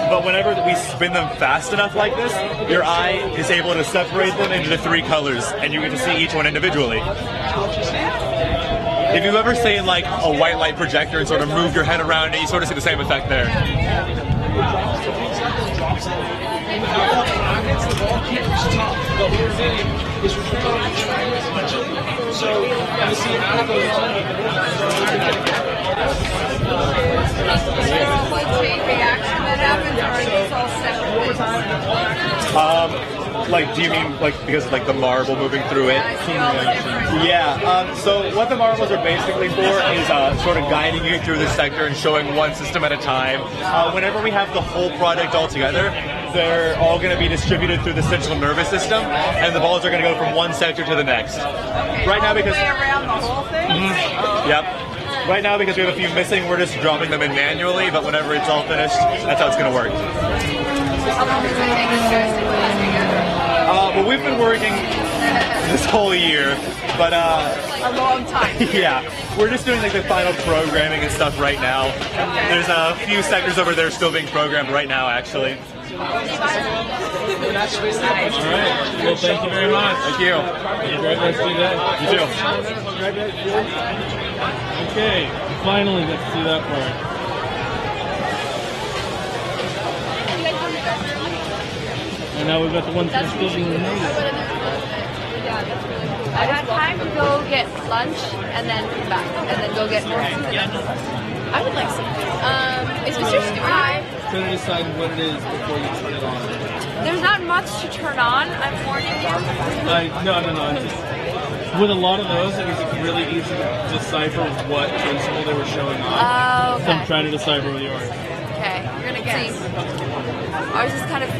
But whenever we spin them fast enough like this, your eye is able to separate them into the 3 colors, and you get to see each one individually. If you've ever seen like a white light projector and sort of moved your head around it, you sort of see the same effect there. Like, do you mean like because of, like the marble moving through it? Yeah. So what the marbles are basically for is sort of guiding you through the sector and showing one system at a time. Whenever we have the whole product all together, they're all going to be distributed through the central nervous system, and the balls are going to go from one sector to the next. Right now, because around the whole thing. Yep. Right now, because we have a few missing, we're just dropping them in manually. But whenever it's all finished, that's how it's going to work. Well, we've been working this whole year, but a long time. Yeah, we're just doing like the final programming and stuff right now. There's a few sectors over there still being programmed right now, actually. All right. Well, thank you very much. Thank you. Have a great rest of your day. You too. Okay, finally get to see that part. And now we've got the ones that are still being made. I got time to go get lunch and then come back and then go get more. I would like some. Is this your time? Trying to decide what it is before you turn it on. There's not much to turn on, I'm warning you. No. Just, with a lot of those, it was really easy to decipher what principle they were showing off. Okay. So I'm trying to decipher with yours. Okay, you're gonna guess. Ours is kind of.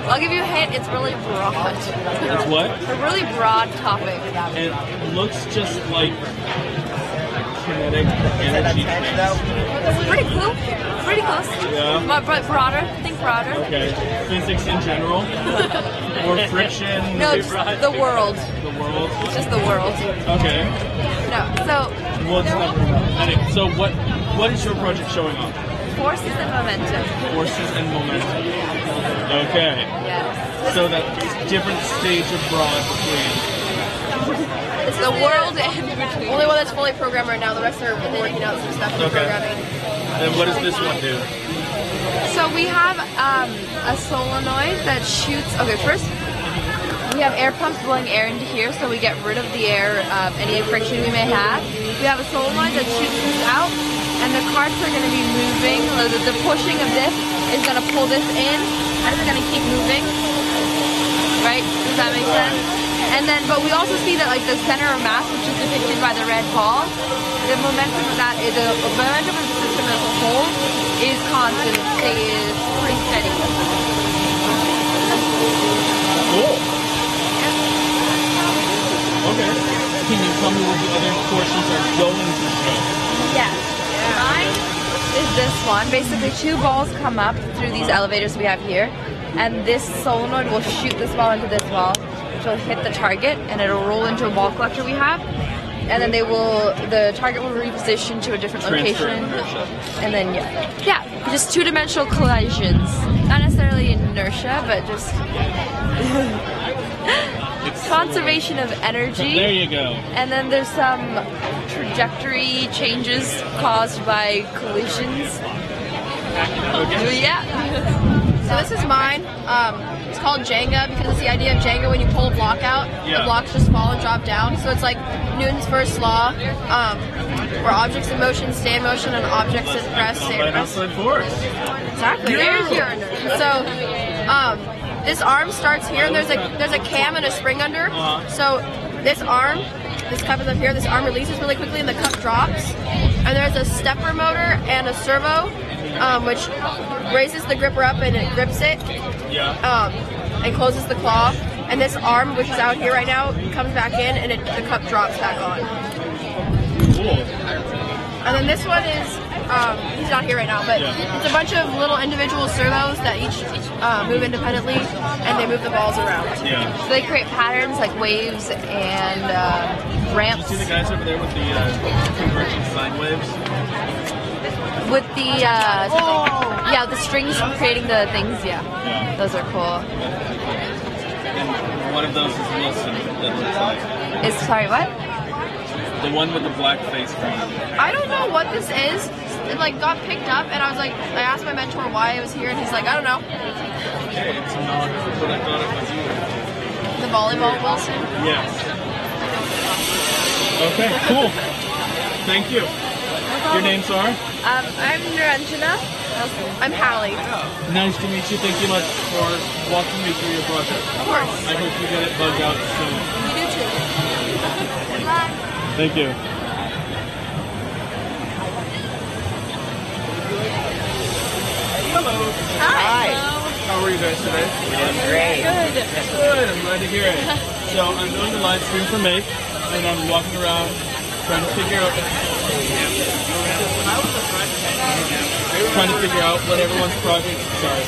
I'll give you a hint. It's really broad. It's what? A really broad topic. It looks just like kinetic energy. Pretty cool. Pretty close. Yeah. But broader. Think broader. Okay. Physics in general? Or friction? No, just the world. The world? Just the world. Okay. No, so... What's anyway, so what is your project showing off? Forces and momentum. Forces and momentum. Okay. Yes. So that different stage of broad between. It's the world and between. Only one that's fully programmed right now. The rest are working out some stuff in programming. And what does this one do? So we have a solenoid that shoots. Okay, first we have air pumps blowing air into here, so we get rid of the air, any friction we may have. We have a solenoid that shoots this out, and the carts are going to be moving. The pushing of this is going to pull this in, and it's going to keep moving. Right? Does that make sense? And then, but we also see that like the center of mass, which is depicted by the red ball, the momentum of that, the momentum of the system as a whole is constant, stays pretty steady. Cool. Okay. Can you tell me what the other portions are going to show? Yes. Mine is this one. Basically, two balls come up through these elevators we have here, and this solenoid will shoot this ball into this ball, which will hit the target, and it'll roll into a ball collector we have. And then the target will reposition to a different location. And then, yeah, just two-dimensional collisions. Not necessarily inertia, but just conservation of energy. There you go. And then there's some trajectory changes caused by collisions. Okay. Yeah. So this is mine. It's called Jenga because it's the idea of Jenga when you pull a block out, the blocks just fall and drop down. So it's like Newton's first law, where objects in motion stay in motion and objects at rest stay at rest. Exactly. There's your inertia. So this arm starts here, and there's a cam and a spring under. So this arm, this cup is up here. This arm releases really quickly, and the cup drops. And there's a stepper motor and a servo, which raises the gripper up and it grips it. And closes the claw. And this arm, which is out here right now, comes back in, and the cup drops back on. Cool. And then this one is, he's not here right now, but it's a bunch of little individual servos that each move independently, and they move the balls around. Yeah. So they create patterns like waves and ramps. You see the guys over there with the converging sine waves? With the, the strings creating the things, Those are cool. And one of those is Wilson, that looks like. Sorry, what? The one with the black face from I don't know what this is. It like got picked up, and I asked my mentor why it was here, and he's like, I don't know. It's not what I thought it was either. The volleyball Wilson? Yes. Okay, cool. Thank you. Your name's are? I'm Niranjana. I'm Hallie. Nice to meet you. Thank you much for walking me through your project. Of course. I hope you get it bugged out soon. You do too. Good luck. Thank you. Hello. Hi. How are you guys today? We're doing great. Good. I'm glad to hear it. So I'm doing the live stream for Make, and I'm walking around trying to figure out what everyone's project. Sorry.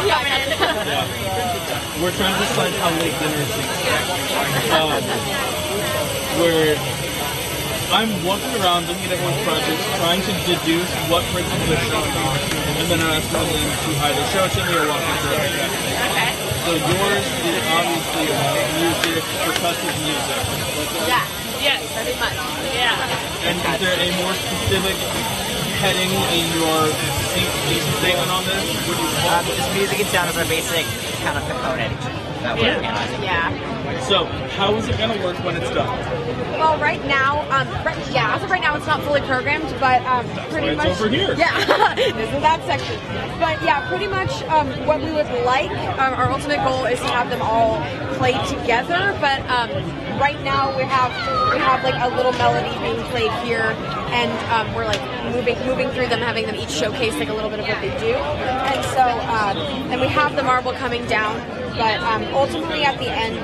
Yeah. We're trying to decide how late dinner is. Where I'm walking around looking at everyone's projects, trying to deduce what brings them to the show, and then I'm asking them to either show it to me or walk me through it. Okay. So yours is obviously music, percussive music. Yeah. Yes, pretty much. Yeah. And is there a more specific heading in your thesis statement on this? Just music and sound is our basic kind of component that we're working on. Yeah. So, how is it going to work when it's done? Well, right now, as of right now, it's not fully programmed, but pretty much. It's over here. Yeah, this is that section. But yeah, pretty much what we would like, our ultimate goal is to have them all play together. But right now, we have like a little melody being played here, and we're like moving through them, having them each showcase like a little bit of what they do. And so, and we have the marble coming down. But ultimately, at the end,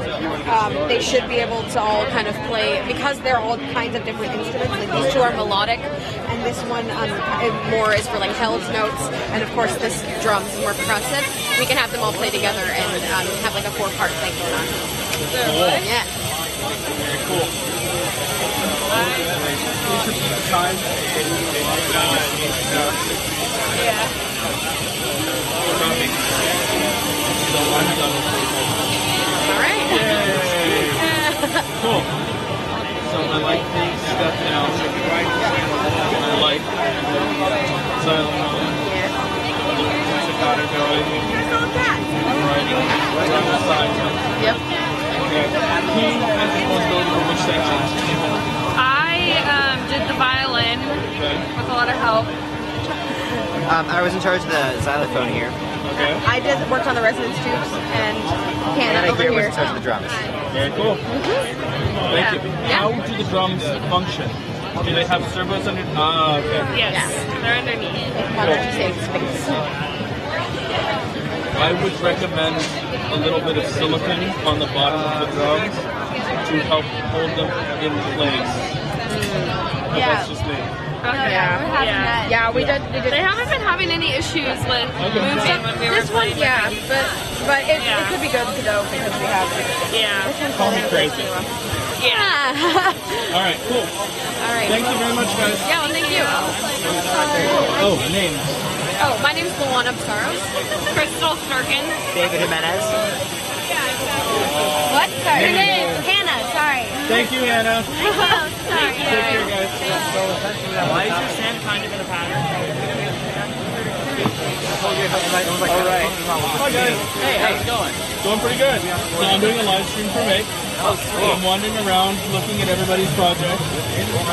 they should be able to all kind of play, because they're all kinds of different instruments. Like these two are melodic, and this one more is for like held notes, and of course this drums is more percussive. We can have them all play together and have like a 4-part thing going on. Cool. Yeah. Very cool. All right. Cool. So I like the step down. I like silent mode. Staccato going. Right on the side. Yep. Okay. Who has responsibility for which sections? I did the violin with a lot of help. I was in charge of the xylophone here. Okay. I worked on the resonance tubes and piano over here here. was in charge of the drums. Very cool. Thank you. How do the drums function? Do they have servos under? Okay. Yes, they're underneath. I would recommend a little bit of silicone on the bottom of the drums to help hold them in place. But that's just me. Okay. Yeah, we did. They haven't been having any issues with moving when we were This one, playing. yeah, but it could be good to go because we have. Call me crazy. Yeah. All right, cool. All right. Thank you very much, guys. Yeah, well, thank you. Oh, names. Oh, my name's Luana Psaros. Crystal Starkin. David Jimenez. What? Sorry. Her name? Hannah. Sorry. Thank you, Hannah. Sorry. Take care, guys. Why is your sand kind of in a pattern? All right. Hi, guys. Hey, how's it going? Going pretty good. So I'm doing a live stream for Make. I'm wandering around looking at everybody's project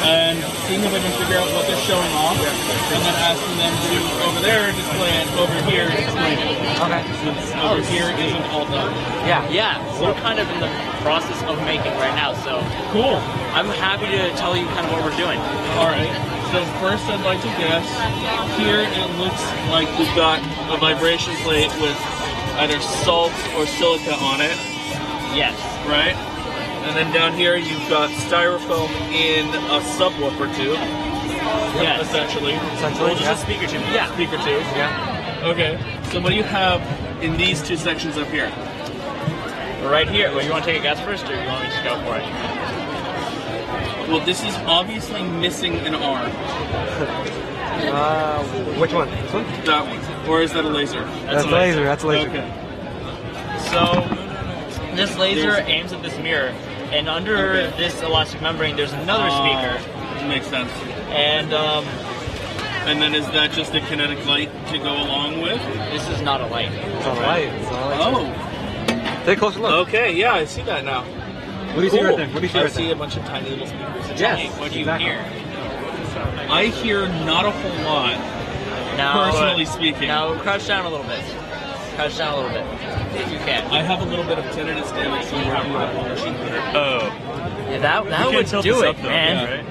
and seeing if I can figure out what they're showing off, and then asking them to over there display it, over here display it. Okay. Since over here isn't all done. Yeah. We're kind of in the process of making right now, so cool. I'm happy to tell you kind of what we're doing. All right. So first, I'd like to guess. Here it looks like we've got a vibration plate with either salt or silica on it. Yes. Right. And then down here you've got styrofoam in a subwoofer tube. Yes. Essentially. Well, just a speaker tube. Yeah. Speaker tube. Yeah. Okay. So what do you have in these two sections up here? Right here. Well, you want to take a guess first, or you want me to just go for it? Well, this is obviously missing an arm. Which one? This one? That one. Or is that a laser? That's a laser. That's a laser. Okay. So, this laser aims at this mirror, and under this elastic membrane, there's another speaker. Makes sense. And then is that just a kinetic light to go along with? This is not a light. It's not a light. It's not a light. Oh. Take a closer look. Okay, yeah, I see that now. What do you see right there? What do you see I right see there? a bunch of tiny little speakers. Yes, What do you exactly. hear? I hear not a whole lot, personally speaking. Now, crouch down a little bit. Crouch down a little bit, if you can. I have a little bit of tinnitus damage, so you're having a machine here. Oh. Yeah, that would do it, man.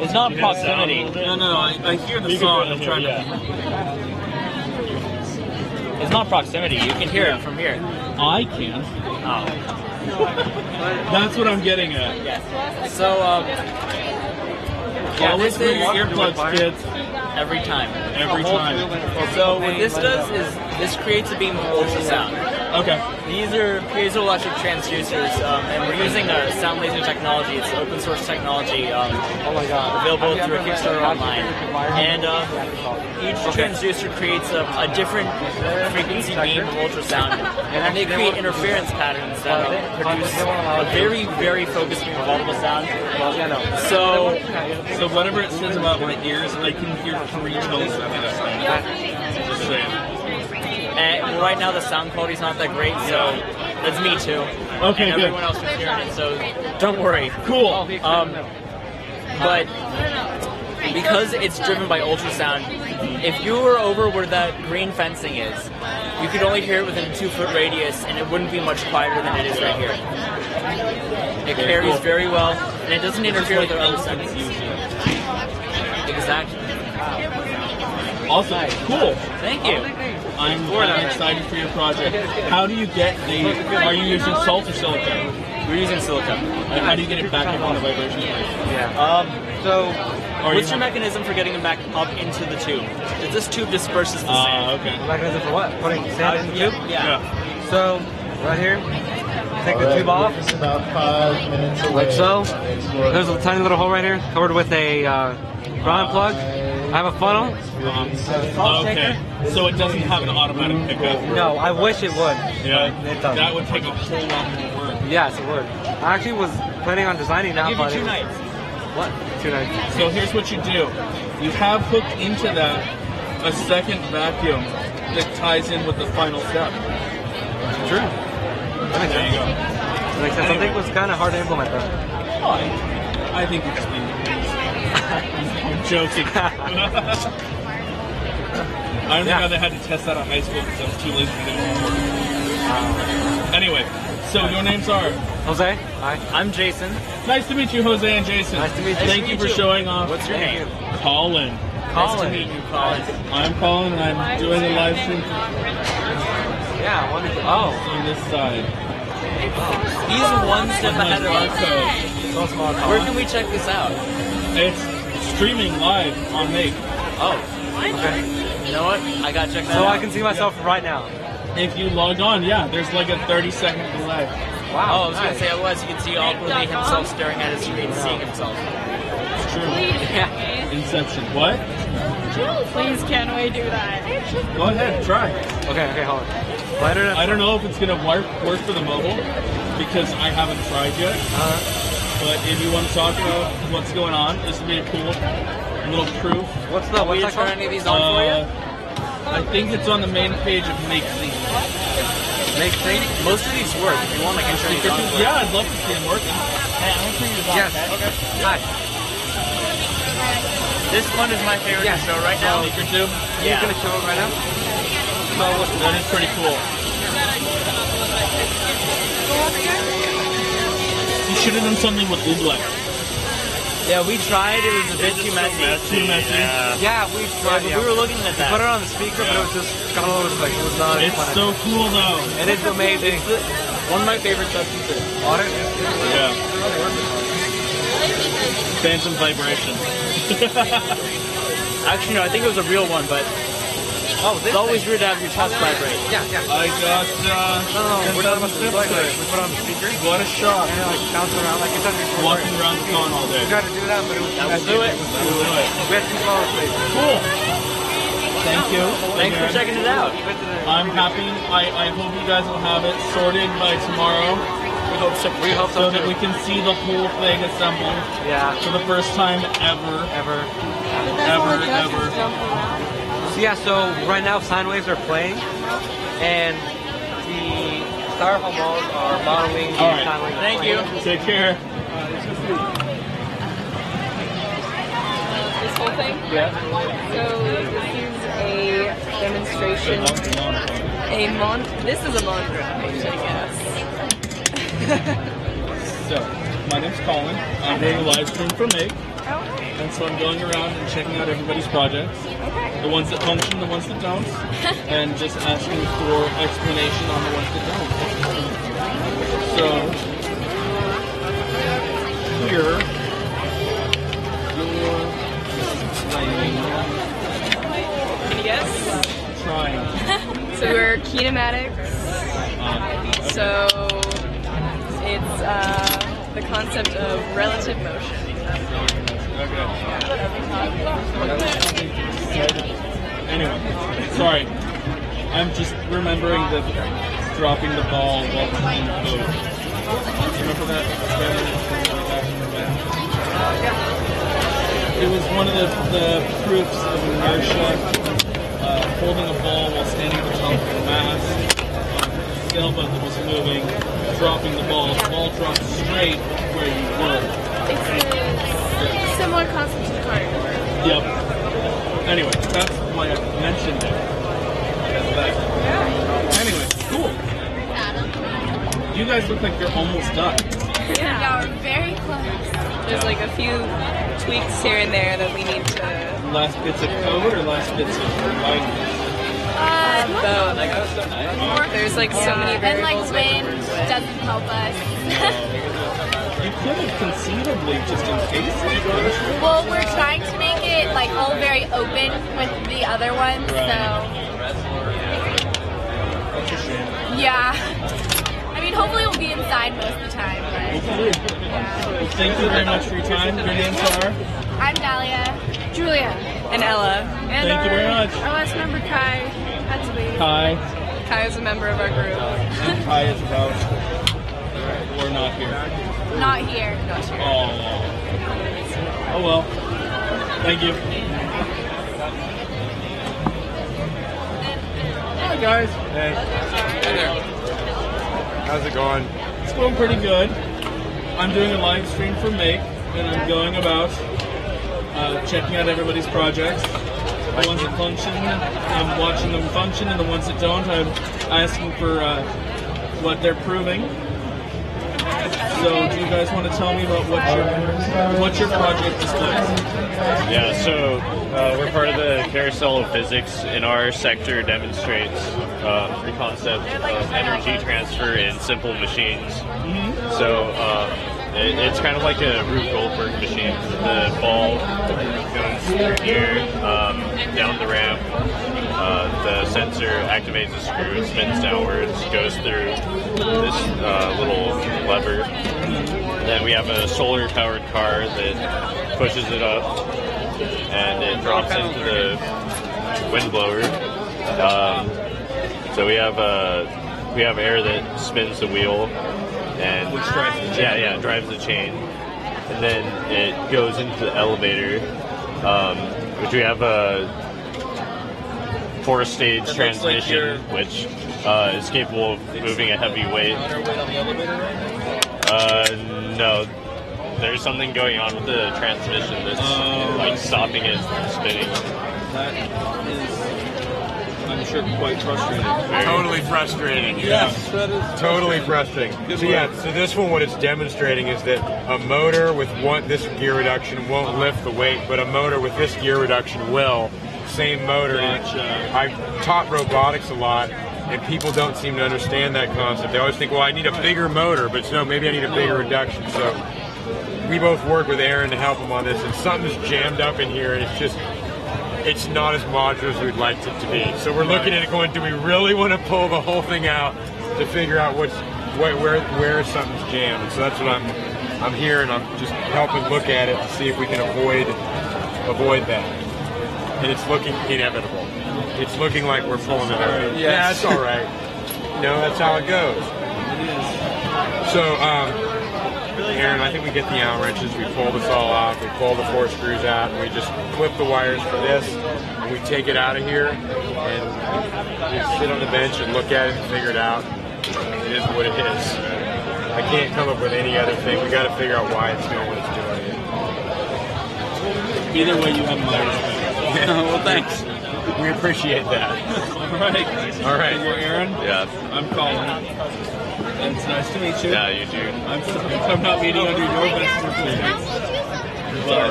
It's not proximity. No, I hear the song. I'm trying to. It's not proximity. You can hear it from here. I can. Oh. That's what I'm getting at. Yes. So, Always wear your earplugs, kids. Every time. Every time. So what this does is this creates a beam of ultrasound. Okay. These are piezoelectric transducers, and we're using sound laser technology. It's open source technology, available through a Kickstarter online. And each transducer creates a different frequency beam of ultrasound, and they create interference patterns that produce a very, very focused beam of audible sound. So whatever it says about my ears, I can hear 3 tones of that. Just saying. And right now the sound quality's not that great, so that's me too. Okay, and good. everyone else is hearing it, so don't worry. Cool. But because it's driven by ultrasound, if you were over where that green fencing is, you could only hear it within a 2-foot radius, and it wouldn't be much quieter than it is right here. It carries very well, and it doesn't interfere with the other senses. Exactly. Awesome. Cool. Thank you. I'm excited for your project. How do you get are you using salt or silicone? We're using silicone. And how do you get it back up on the vibration? What's your mechanism for getting them back up into the tube? This tube disperses the sand. Okay. Mechanism for what? Putting sand in the tube? Yeah. So, right here, take the tube off. It's about 5 minutes away. Like so. There's a tiny little hole right here, covered with a ground plug. I have a funnel. Okay. So it doesn't have an automatic pickup? No, I wish it would. Yeah. It doesn't. That would take a whole lot more work. Yes, it would. I actually was planning on designing that. I'll give you 2 nights. What? 2 nights. So here's what you do. You have hooked into that a second vacuum that ties in with the final step. True. That makes sense. There you go. That makes sense. I think it was kind of hard to implement though. Oh, I think it's been. I'm joking. I don't think I had to test that at high school because I was too lazy to do it. Anyway, so your names are? Jose. Hi. I'm Jason. Nice to meet you, Jose and Jason. Nice to meet you. Thank you for showing off. What's your name? Colin. Nice to meet you, Colin. I'm Colin and I'm doing a live stream. Yeah, wonderful. On this side. He's one step ahead of us. Where can we check this out? It's streaming live on Make. Oh. Okay. You know what? I gotta check that out. So I can see myself right now. If you log on, yeah, there's like a 30-second delay. Wow. Oh, I was gonna say otherwise you can see awkwardly himself staring at his screen, seeing himself. It's true. Yeah. Inception. What? Please, can we do that? Go ahead, try. Okay, hold on. I don't know if it's gonna work for the mobile because I haven't tried yet. But if you want to talk about what's going on, this would be a cool little proof. What's the Will you turn any of these on for you? I think it's on the main page of Make Theme. Make Theme? Most of these work. If you want, I can turn these on for you. Yeah, I'd love to see them working. Hey, I'm gonna turn these on. Yes. Okay. Hi. This one is my favorite to show right now. Maker Tube? Yeah. You're gonna show it right now? That is pretty cool. You should have done something with Oobleck. Yeah, we tried. It was a bit too messy. Too messy. Yeah, we tried. We were looking at that. We put it on the speaker, but it was just got a little bit like it was not. It's so cool though. It is amazing. One of my favorite substances. On it? Yeah. Phantom vibration. Actually, no, I think it was a real one, but it's always weird to have your chest vibrate. Yeah. I got We're talking about the like, we put it on the speaker. What a shock. And it like bouncing around like it's under Walking around the phone all day. We tried to do that, but it was too messy. do it. We'll do it. We had to follow it. Cool. Thank you. Thanks for checking it out. I'm happy. I hope you guys will have it sorted by tomorrow. We hope so. So that we can see the whole thing assembled. Yeah. For the first time ever. Ever. Ever. So yeah, so right now sine waves are playing, and the styrofoam balls are modeling. All right. Kind of like Thank you. Take care. This whole thing? Yeah. So this is a demonstration. This is a montage, I guess. So, my name's Colin. I'm doing a live stream for Make. And so I'm going around and checking out everybody's projects. The ones that function, the ones that don't. And just asking for explanation on the ones that don't. So, here, Yes. trying. So we're kinematics. So it's the concept of relative motion. Anyway, sorry. I'm just remembering the dropping the ball while playing boat. Remember that? It was one of the proofs of inertia, holding a ball while standing on top of the mast, sailboat that was moving, dropping the ball dropped straight where you were. It's a similar concept to the card. Yep. Anyway, that's why I mentioned it. Anyway, cool. You guys look like you're almost done. Yeah, we're very close. There's like a few tweaks here and there that we need to. Last bits of code or last bits of likeness? Both. There's like so many And like variables. wind doesn't help us. You could have conceivably just encased it, couldn't you? Well, we're trying to make it like all very open with the other ones, so That's a shame. yeah. I mean, hopefully we'll be inside most of the time. But, Hopefully. Well, thank you very much for your time. Your names are? I'm Dahlia. Julia. And Ella. And Thank you very much. Our last member, Kai. Had to leave. Kai. Kai is a member of our group. And Kai is about. We're not here. Not here. Not here. Oh well. Thank you. Hi guys. Hey. Hey there. How's it going? It's going pretty good. I'm doing a live stream for Make, and I'm going about checking out everybody's projects. The ones that function, I'm watching them function, and the ones that don't, I'm asking for what they're proving. So, do you guys want to tell me about what your project displays? Yeah, so we're part of the carousel of physics, and our sector demonstrates the concept of energy transfer in simple machines. So it's kind of like a Rube Goldberg machine. The ball goes through here, down the ramp. The sensor activates the screw, it spins downwards, goes through this little lever. Then we have a solar-powered car that pushes it up, and it drops into the windblower. So we have air that spins the wheel, and which drives the chain. drives the chain. And then it goes into the elevator, which we have a 4-stage transmission, which is capable of moving a heavy weight. No, there's something going on with the transmission that's like stopping it from spinning. That is, I'm sure, quite frustrating. Totally frustrating. Yes, that is totally frustrating. So this one, what it's demonstrating is that a motor with this gear reduction won't lift the weight, but a motor with this gear reduction will. Same motor. I've taught robotics a lot, and people don't seem to understand that concept. They always think, well, I need a bigger motor, but no, maybe I need a bigger reduction. So we both work with Aaron to help him on this, and something's jammed up in here, and it's not as modular as we'd like it to be. So we're looking at it going, do we really want to pull the whole thing out to figure out where something's jammed? And so that's what I'm here, and I'm just helping look at it to see if we can avoid that. And it's looking inevitable. It's looking like we're pulling it out. Yes. Yeah, that's all right. That's how it goes. So, Aaron, I think we get the Allen wrenches, we pull this all off, we pull the 4 screws out, and we just clip the wires for this, and we take it out of here, and we sit on the bench and look at it and figure it out. It is what it is. I can't come up with any other thing. We got to figure out why it's doing what it's doing. Either way, you have my respect. Well, thanks. We appreciate that. All right. You're Aaron? Yeah. I'm Colin. And it's nice to meet you. Yeah, you too. I'm sorry if I'm not meeting under your best influence. But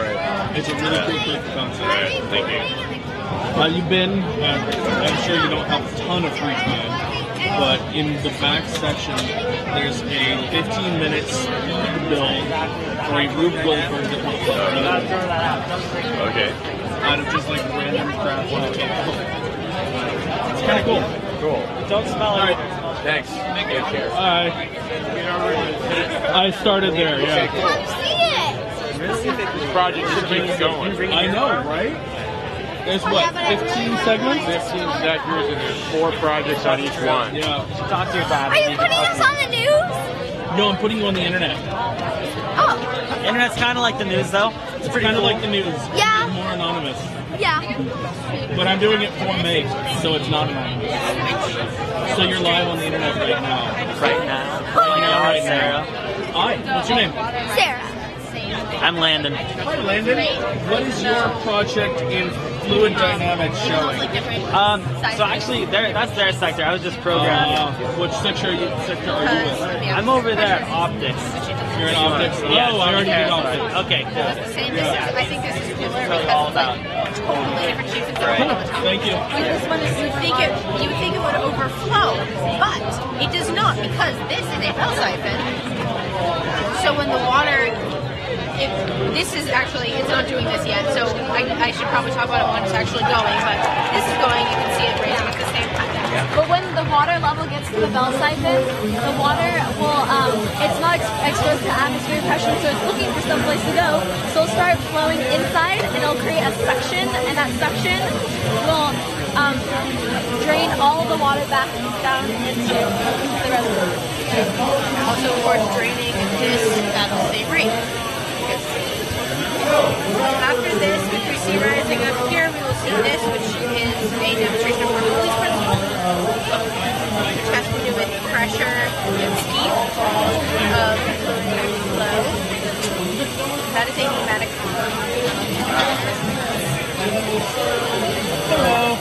it's a really cool proof of concept. All right. Thank you. You've been, I'm sure you don't have a ton of free time, but in the back section, there's a 15 minutes build for a Rube Goldberg that will play. Okay. Out of just like random crap. It's kind of cool. Cool. Don't smell it. Thanks. Take care. I started there, yeah. This project just keeps going. I know, right? There's what, 15 segments? 15 sectors, and there's 4 projects on each one. Yeah. Talk to you about Are you putting us on the news? No, I'm putting you on the internet. Oh. Internet's kind of like the news, though. It's pretty kind of like the news. Yeah. It's more anonymous. Yeah. But I'm doing it for me, so it's not anonymous. So you're live on the internet right now. Right now. Right now. Hi, what's your name? Sarah. I'm Landon. Hi, Landon. What is your project in fluid dynamics showing? So actually, that's their sector. I was just programming. Which sector are you with? I'm over there at optics. You're in optics? Yeah, Oh, I already did optics. Okay, cool. I think this is cooler That's really all about. totally different shapes and Right. Thank you. This one is you would think it would overflow, but it does not because this is a bell siphon. So when the water, this is actually, it's not doing this yet. So I should probably talk about it when it's actually going. But this is going. You can see it raising at the same time. But when the water level gets to the bell siphon, the water will, it's not exposed to atmospheric pressure, so it's looking for someplace to go. So it'll start flowing inside, and it'll create a suction, and that suction will drain all the water back down into the reservoir. Also, of course, draining this at the same rate. After this, which we see rising up here, we will see this, which is a demonstration of Bernoulli's principle, which has to do with pressure and speed of flow. That is a pneumatic. Hello.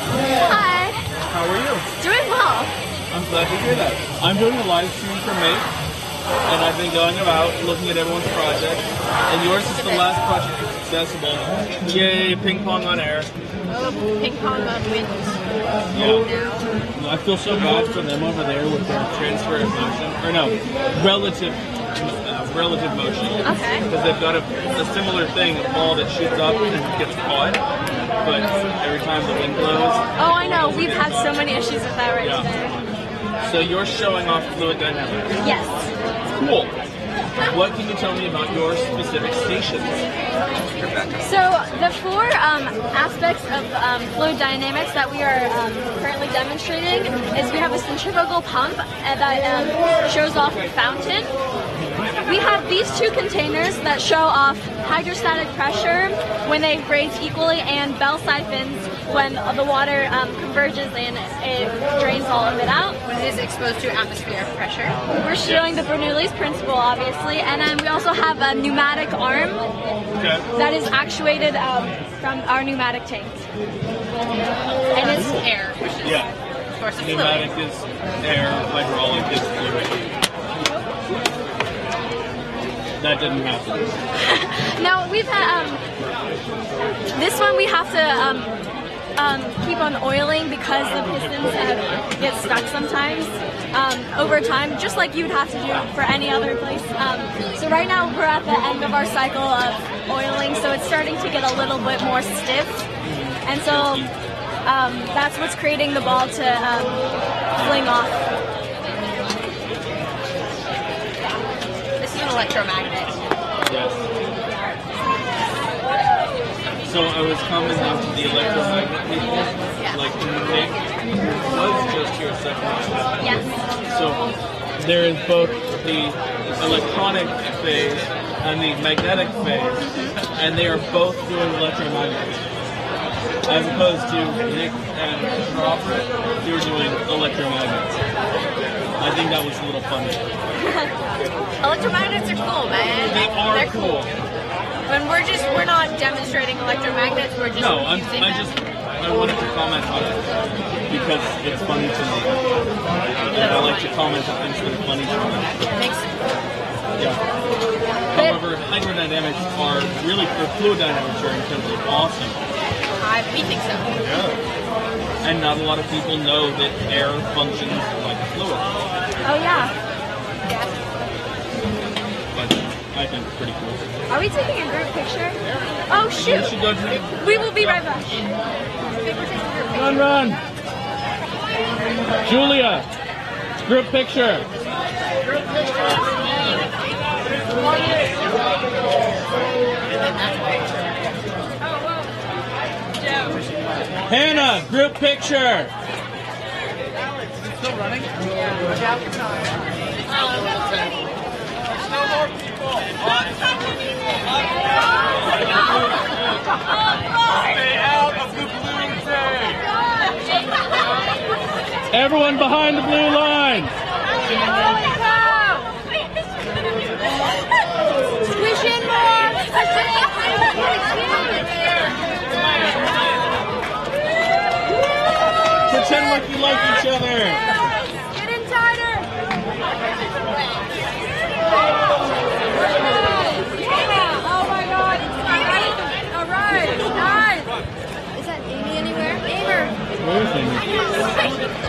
Hi. How are you? Doing well. I'm glad to hear that. I'm doing a live stream for Make, and I've been going about looking at everyone's projects, and yours is the last project that's accessible. Yay, ping pong on air. Oh, ping pong on winds. Yeah. I feel so bad for them over there with their transfer of motion, or no, relative motion. Okay. Because they've got a similar thing, a ball that shoots up and gets caught, but every time the wind blows. Oh, I know. We've had so many issues with that right there. So you're showing off fluid dynamics. Yes. Cool. What can you tell me about your specific stations? So the 4 aspects of fluid dynamics that we are currently demonstrating is we have a centrifugal pump that shows off a fountain. We have these 2 containers that show off hydrostatic pressure when they raise equally, and bell siphons when the water converges and it drains all of it out. When it is exposed to atmospheric pressure. We're showing the Bernoulli's principle, obviously, and then we also have a pneumatic arm that is actuated from our pneumatic tank. And it's air, which is of course a fluid. Pneumatic is air, hydraulic is fluid. That didn't happen. Now we've had this one we have to keep on oiling because the pistons get stuck sometimes over time, just like you'd have to do for any other place. So right now we're at the end of our cycle of oiling, so it's starting to get a little bit more stiff, and so that's what's creating the ball to fling off. This is an electromagnet. Yes. So I was commenting to the electromagnet people, like Nick was just here a second ago. Yes. So there is both the electronic phase and the magnetic phase, and they are both doing electromagnets. As opposed to Nick and Robert, they were doing electromagnets. I think that was a little funny. Electromagnets are cool, man. They're cool. When we're not demonstrating electromagnets, we're just No, using I them. wanted to comment on it because it's funny to me. I like to comment on things that are funny to me. Makes Yeah. However, hydrodynamics are really, or fluid dynamics are incredibly awesome. We think so. Yeah. And not a lot of people know that air functions like a fluid. Oh yeah. But I think it's pretty cool. Are we taking a group picture? Oh shoot! We should go to We will be right back. Run! Julia! Group picture! Hannah! Group picture! Still running? Stay out of the blue tank! Everyone behind the blue line! Squish in more! Pretend like you like each other! Get in tighter! Oh my god! Alright! Nice! Is that Amy anywhere? Amer! Where's Amy?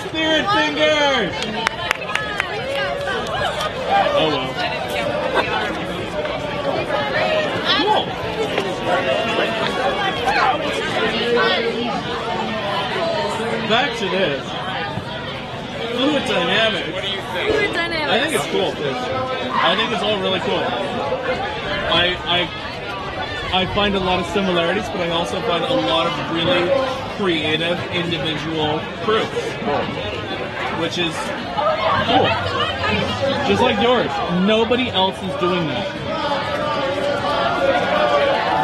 Spirit fingers! Oh well. Cool. Back to this. Fluid dynamics. What do you think? Fluid dynamics. I think it's cool. I think it's all really cool. I find a lot of similarities, but I also find a lot of really creative individual proofs, which is cool. Just like yours. Nobody else is doing that.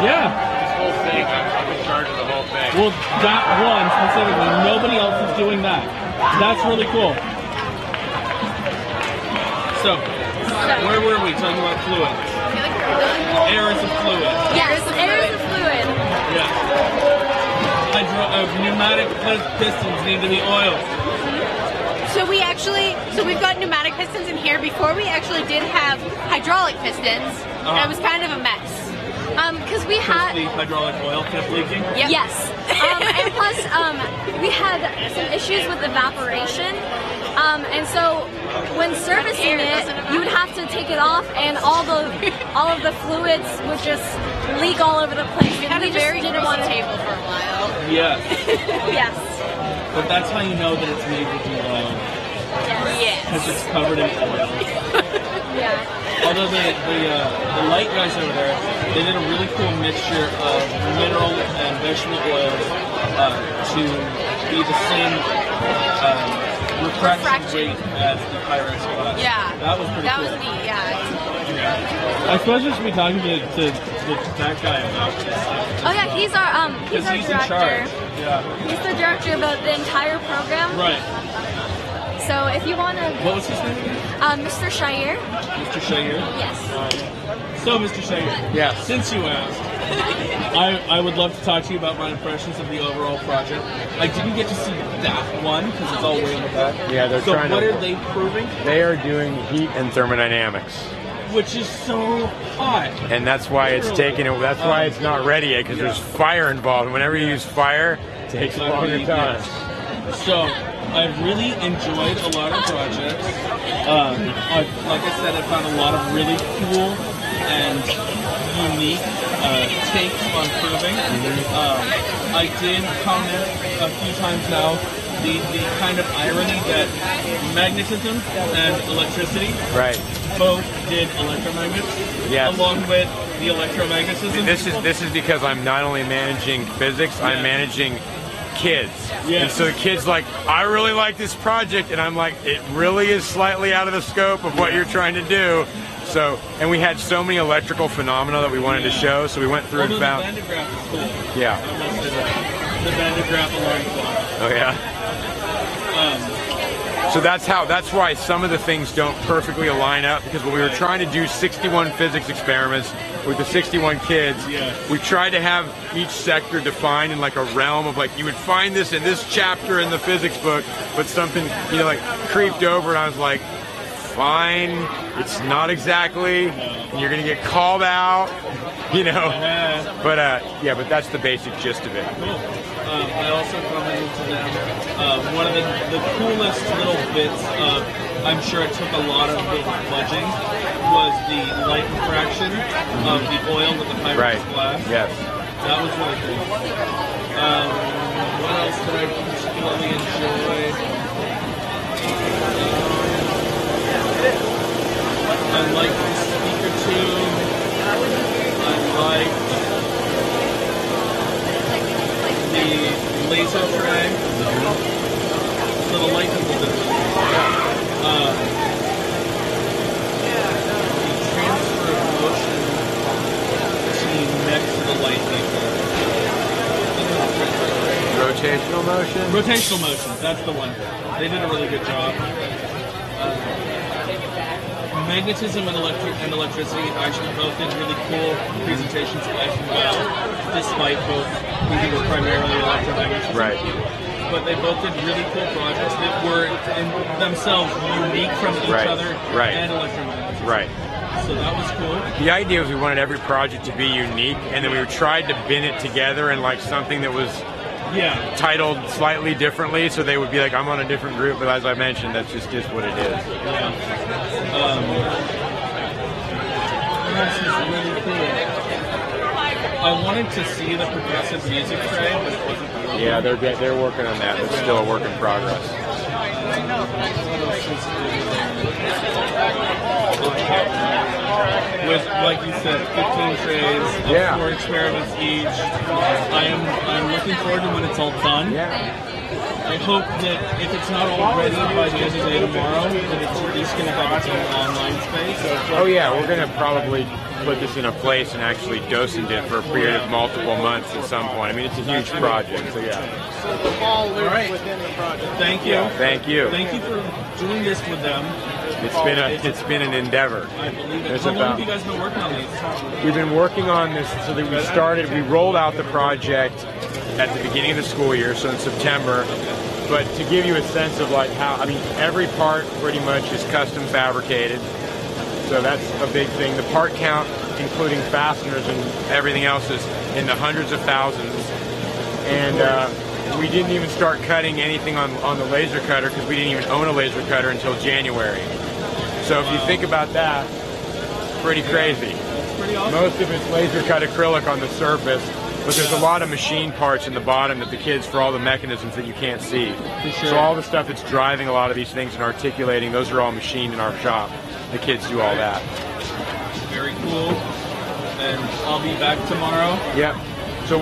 Yeah. This whole thing, I'm in charge of the whole thing. Well, that one specifically, nobody else is doing that. That's really cool. So, where were we talking about fluid? Air is a fluid. Yes, air is a fluid. Yeah. Pneumatic pistons need to be oiled. So we've got pneumatic pistons in here. Before we actually did have hydraulic pistons, and it was kind of a mess. Because we had The hydraulic oil kept leaking. Yep. yes, and plus we had some issues with evaporation, and so when servicing it, you would have to take it off, and all of the fluids would just leak all over the place. We had a very gross table for a while. Yes. Yes. But that's how you know that it's made with oil. Yes. Because it's covered in oil. Yeah. Although the light guys over there, they did a really cool mixture of mineral and vegetable oils to be the same refraction rate as the Pyrex glass. Yeah. That was pretty That cool. was neat, yeah. I suppose we should be talking to that guy about this. Oh yeah, he's our Because he's in director. charge. Yeah. He's the director about the entire program. Right. So if you want to, What was his name again? Mr. Shire. Mr. Shire? Yes. So, Mr. Shire, Yes. since you asked, I would love to talk to you about my impressions of the overall project. I didn't get to see that one because it's all way in the back. Yeah, they're so trying what to. are they proving? They are doing heat and thermodynamics, Which is so hot. and that's why it's taking it. That's why it's not ready yet, because there's fire involved. Whenever you use fire, it takes a longer time. So, I've really enjoyed a lot of projects. Like I said, I found a lot of really cool and unique takes on proving. I did comment a few times now the kind of irony that magnetism and electricity Right. both did electromagnets, Yes. along with the electromagnetism. This is because I'm not only managing physics, I'm managing kids. Yes. And so the kid's like, I really like this project, and I'm like, it really is slightly out of the scope of what you're trying to do. So, and we had so many electrical phenomena that we wanted to show, so we went through and found. The Van de Graaff is cool. Yeah. I must say that. The Van de Graaff alarm clock. Oh yeah. So that's why some of the things don't perfectly align up, because when we were trying to do 61 physics experiments with the 61 kids, we tried to have each sector defined in like a realm of like, you would find this in this chapter in the physics book, but something, like creeped over, and I was like, fine, it's not exactly, and you're gonna get called out, but yeah, but that's the basic gist of it. Cool. I also commented to them, one of the coolest little bits of, I'm sure it took a lot of the fudging, was the light refraction of the oil with the fiberglass glass. Yes. That was really cool. What else did I particularly enjoy? I liked the speaker tube. I liked the laser tray. So the light is a bit the transfer of motion next to the light maker. Rotational motion? Rotational motion, that's the one. They did a really good job. Magnetism and electricity actually both did really cool presentations as well, despite both being primarily electromagnetism. Right. But they both did really cool projects that were in themselves unique from each other and electromagnetism. Right. So that was cool. The idea was we wanted every project to be unique, and then we tried to bin it together in like something that was titled slightly differently, so they would be like, I'm on a different group, but as I mentioned, that's just what it is. What else is really cool? I wanted to see the progressive music tray, but it wasn't. Yeah, they're working on that. It's still a work in progress. With, like you said, 15 trays, 4 experiments each. I'm looking forward to when it's all done. I hope that if it's not all ready by the end of the day tomorrow, that it's at least going to have its own online space. Oh yeah, we're going to probably put this in a place and actually dosage it for a period of multiple months at some point. I mean, it's a huge project, so yeah. All right. Thank you. Thank you. Thank you for doing this with them. It's been an endeavor. I believe it. How long have you guys been working on these? We've been working on this so that we rolled out the project at the beginning of the school year, so in September. But to give you a sense of like how, every part pretty much is custom fabricated. So that's a big thing. The part count, including fasteners and everything else, is in the hundreds of thousands. And we didn't even start cutting anything on the laser cutter because we didn't even own a laser cutter until January. So if you think about that, pretty crazy. That's pretty awesome. Most of it's laser cut acrylic on the surface, but there's a lot of machine parts in the bottom that the kids, for all the mechanisms that you can't see. Sure. So all the stuff that's driving a lot of these things and articulating, those are all machined in our shop. The kids do all that. Very cool. And I'll be back tomorrow. Yep. So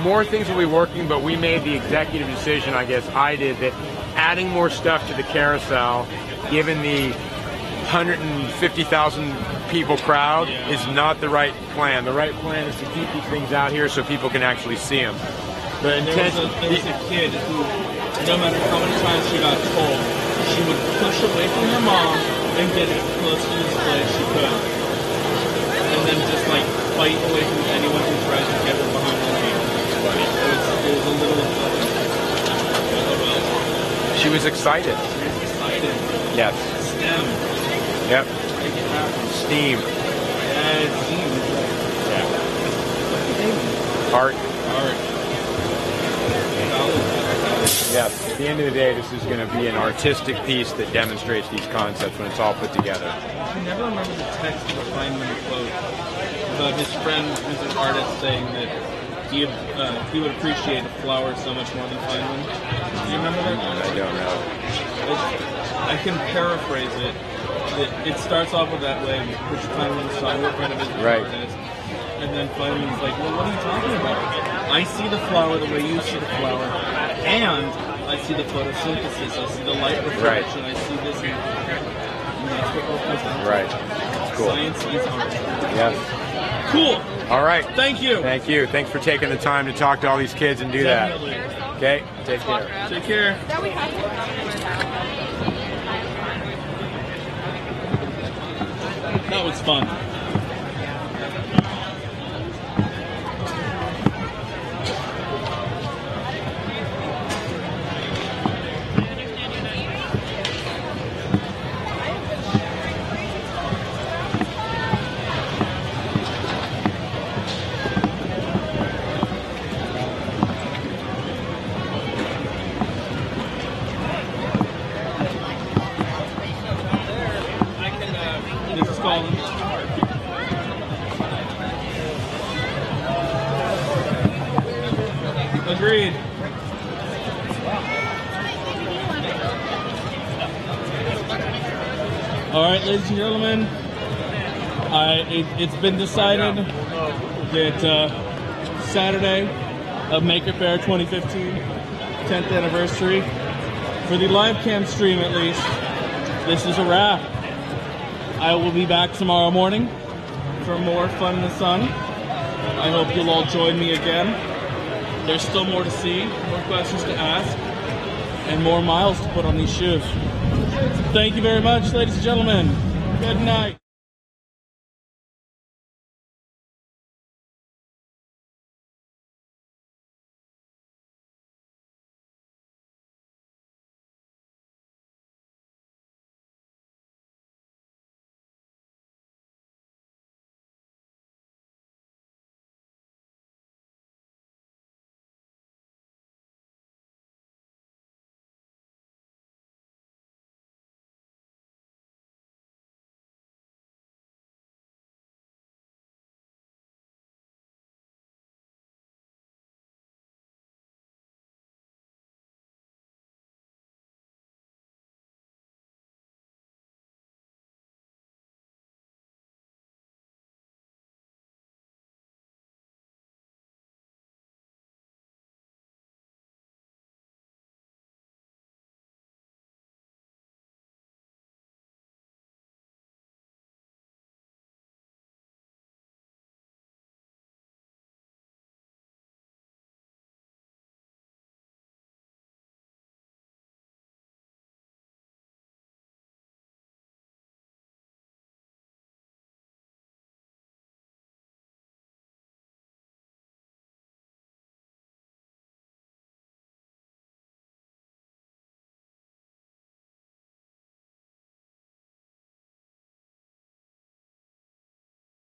more things will be working, but we made the executive decision, I guess I did, that adding more stuff to the carousel, given the 150,000 people crowd, is not the right plan. The right plan is to keep these things out here so people can actually see them. The intent. There was a kid who, no matter how many times she got told, she would push away from her mom and get as close to the display as she could, and then just like fight away from anyone who tries to get her behind the lead. It was a little. She was excited. She was excited. Yes. STEM. Yep. Steam. Steam. Yeah. Art. Yes. At the end of the day, this is going to be an artistic piece that demonstrates these concepts when it's all put together. I never remember the text of the Feynman quote about his friend who's an artist saying that he would appreciate a flower so much more than Feynman. Do you remember that? I don't know. I can paraphrase it. it starts off with that way, which kind of the song kind of is Right. and then finally it's like, well, what are you talking about? I see the flower the way you see the flower, and I see the photosynthesis, I see the light reflection, I see this, and that's what both comes down to. Right. That's cool. Science is art. Yes. Cool. All right. Thank you. Thank you. Thanks for taking the time to talk to all these kids and do Definitely. that. Okay. Take care. Take care. That was fun. This is called Agreed. All right, ladies and gentlemen, it's been decided that Saturday of Maker Faire 2015, 10th anniversary, for the live cam stream at least, this is a wrap. I will be back tomorrow morning for more fun in the sun. I hope you'll all join me again. There's still more to see, more questions to ask, and more miles to put on these shoes. Thank you very much, ladies and gentlemen. Good night.